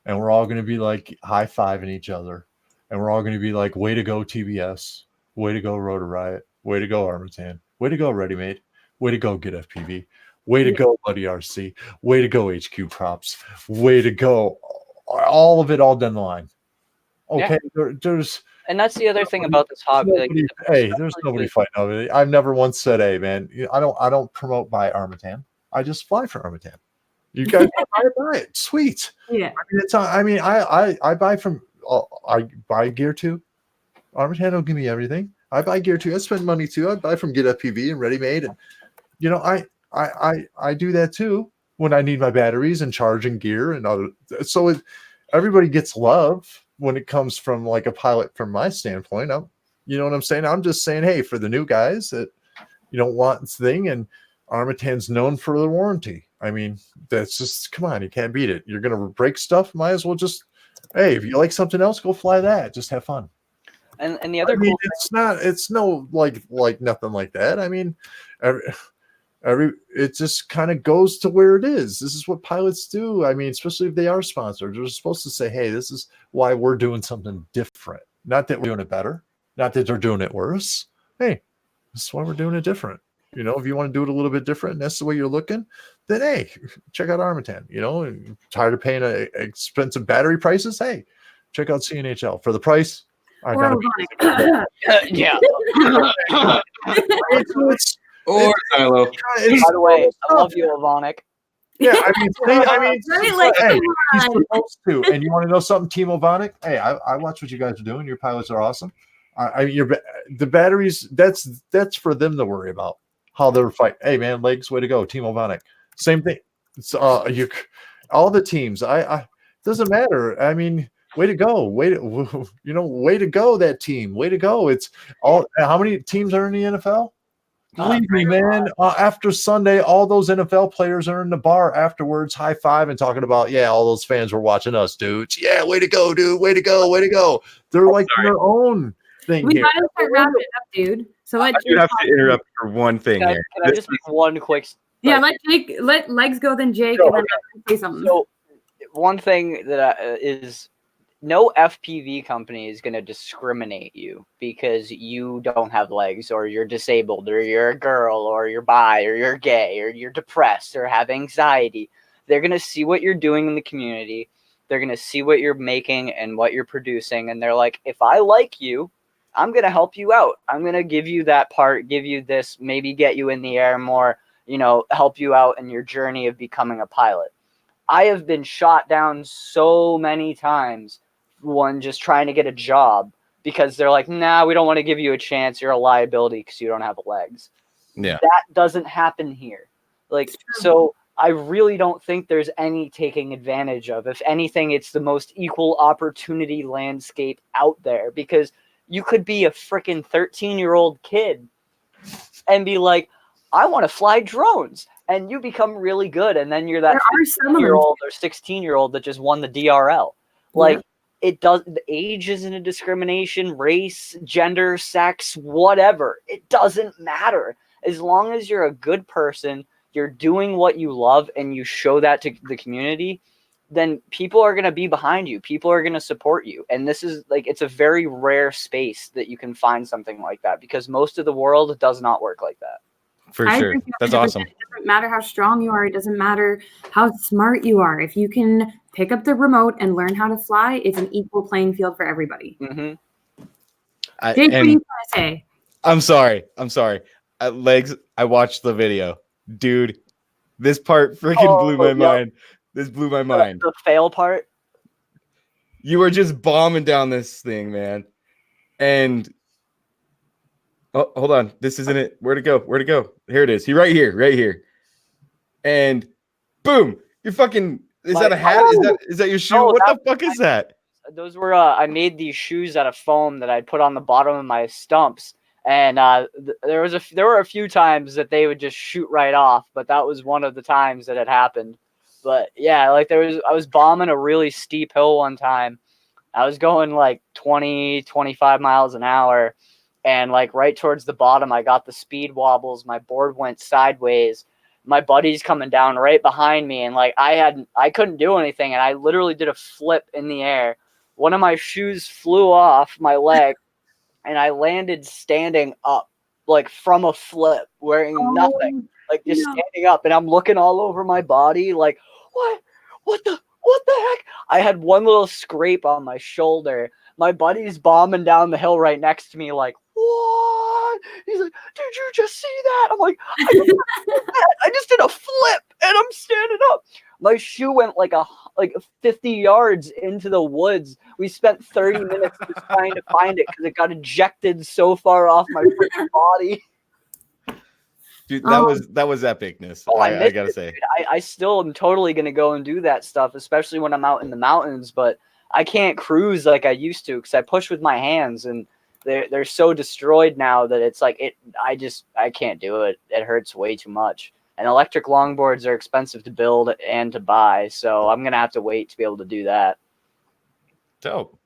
and we're all going to be like high-fiving each other, and we're all going to be like, way to go, TBS, way to go, Rotor Riot, way to go, Armatan, way to go, Ready Made, way to go, Get FPV, way to go, Buddy RC, way to go, HQ Props, way to go, all of it all down the line. Okay, there's. And that's the other thing about this hobby. There's nobody fighting over it. I've never once said, "Hey, man, I don't promote by Armatan. I just fly for Armatan. You guys buy it, sweet. Yeah. I buy from. I buy gear too. Armatan will give me everything. I buy gear too. I spend money too. I buy from Get FPV and Ready Made, and I do that too when I need my batteries and charging gear and other. So everybody gets love. When it comes from like a pilot, from my standpoint, you know what I'm saying? I'm just saying, hey, for the new guys that want this thing, and Armatan's known for the warranty. I mean, that's just, come on, you can't beat it. You're gonna break stuff, might as well just, hey, if you like something else, go fly that. Just have fun. And the other cool it's no like nothing like that. I mean, it just kind of goes to where it is. This is what pilots do. I mean, especially if they are sponsored, they're supposed to say, hey, this is why we're doing something different. Not that we're doing it better, not that they're doing it worse. Hey, this is why we're doing it different. If you want to do it a little bit different and that's the way you're looking, then hey, check out Armatan. Tired of paying expensive battery prices? Hey, check out CNHL for the price. I got yeah. Or Silo. By the way, I love you, Avonic. Yeah, I mean, Right, like, hey, come he's on. supposed to. And you want to know something, Timo Vonic? Hey, I watch what you guys are doing. Your pilots are awesome. The batteries. That's for them to worry about how they're fighting. Hey, man, Legz, way to go, Timo Vonic. Same thing. It's all the teams. I doesn't matter. I mean, way to go. Way to go. That team. Way to go. It's all. How many teams are in the NFL? Believe me, man. After Sunday, all those NFL players are in the bar afterwards, high five and talking about, yeah, all those fans were watching us, dudes. Yeah, way to go, dude. Way to go. Way to go. They're like their own thing We here. gotta start wrapping it up, dude. So I do have to interrupt for one thing Can here. I just make one quick? Yeah, let Legz go, then Jake, Go, and then I can say something. So one thing that is no FPV company is going to discriminate you because you don't have legs or you're disabled or you're a girl or you're bi or you're gay or you're depressed or have anxiety. They're going to see what you're doing in the community. They're going to see what you're making and what you're producing. And they're like, if I like you, I'm going to help you out. I'm going to give you that part, give you this, maybe get you in the air more, help you out in your journey of becoming a pilot. I have been shot down so many times, one just trying to get a job because they're like, nah, we don't want to give you a chance. You're a liability because you don't have legs. Yeah. That doesn't happen here. So I really don't think there's any taking advantage of. If anything, it's the most equal opportunity landscape out there because you could be a freaking 13-year-old kid and be like, I want to fly drones. And you become really good. And then you're that 15-year-old or 16-year-old that just won the DRL. It does. The age isn't a discrimination, race, gender, sex, whatever. It doesn't matter. As long as you're a good person, you're doing what you love and you show that to the community, then people are going to be behind you. People are going to support you. And this is it's a very rare space that you can find something like that because most of the world does not work like that. For sure. That's awesome. It doesn't matter how strong you are. It doesn't matter how smart you are. If you can pick up the remote and learn how to fly, it's an equal playing field for everybody. Mm-hmm. Jake, what do you want to say? I'm sorry. Legz, I watched the video. Dude, this part freaking blew my mind. This blew my mind. The fail part? You were just bombing down this thing, man. And oh, hold on. This isn't it. Where to go? Here it is. Right here. And boom. You're fucking. Is that a hat? Is that your shoe? No, what the fuck is that? Those were I made these shoes out of foam that I'd put on the bottom of my stumps, and there were a few times that they would just shoot right off, but that was one of the times that it happened. But yeah, I was bombing a really steep hill one time. I was going 20, 25 miles an hour. And right towards the bottom, I got the speed wobbles. My board went sideways. My buddy's coming down right behind me. And I couldn't do anything. And I literally did a flip in the air. One of my shoes flew off my leg and I landed standing up, from a flip, wearing nothing, standing up. And I'm looking all over my body what the heck? I had one little scrape on my shoulder. My buddy's bombing down the hill right next to me, what? He's like, did you just see that? I'm like, I just did a flip and I'm standing up. My shoe went 50 yards into the woods. We spent 30 minutes just trying to find it because it got ejected so far off my freaking body. Dude, that was epicness. I gotta say. I still am totally gonna go and do that stuff, especially when I'm out in the mountains. But I can't cruise like I used to because I push with my hands, and they're so destroyed now that it's I can't do it. It hurts way too much. And electric longboards are expensive to build and to buy, so I'm gonna have to wait to be able to do that. Dope.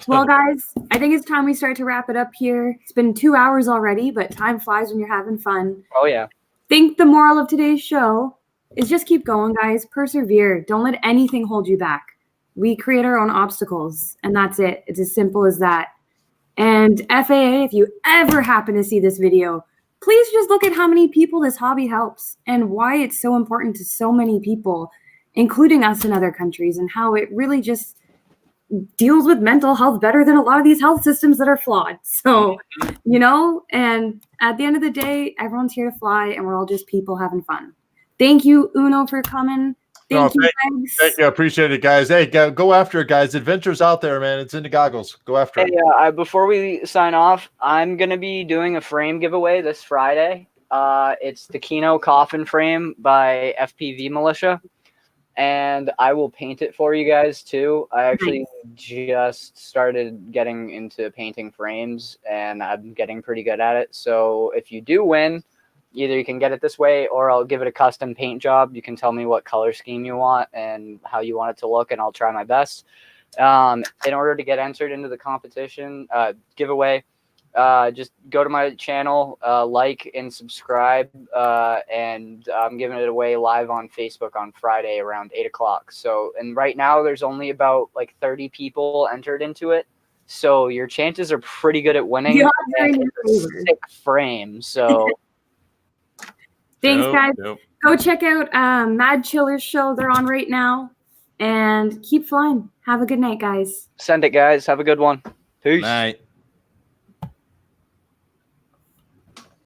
Well, guys, I think it's time we start to wrap it up here. It's been 2 hours already, but time flies when you're having fun. Oh, yeah. I think the moral of today's show is just keep going, guys. Persevere. Don't let anything hold you back. We create our own obstacles, and that's it. It's as simple as that. And FAA, if you ever happen to see this video, please just look at how many people this hobby helps and why it's so important to so many people, including us in other countries, and how it really just deals with mental health better than a lot of these health systems that are flawed. So, and at the end of the day, everyone's here to fly and we're all just people having fun. Thank you, Uno, for coming. Thank you, Legs. Thank you. I appreciate it, guys. Hey, go after it, guys. Adventure's out there, man. It's in the goggles. Go after it. Hey, before we sign off, I'm going to be doing a frame giveaway this Friday. It's the Kino coffin frame by FPV Militia, and I will paint it for you guys too. I actually just started getting into painting frames, and I'm getting pretty good at it. So if you do win, either you can get it this way, or I'll give it a custom paint job. You can tell me what color scheme you want and how you want it to look, and I'll try my best. In order to get entered into the competition giveaway, just go to my channel, like and subscribe, and I'm giving it away live on Facebook on Friday around 8 o'clock. So, and right now there's only about like 30 people entered into it. So your chances are pretty good at winning. Yeah, and it's a sick frame. So thanks, guys. Go check out Mad Chiller's show. They're on right now. And keep flying. Have a good night, guys. Send it, guys. Have a good one. Peace. Night.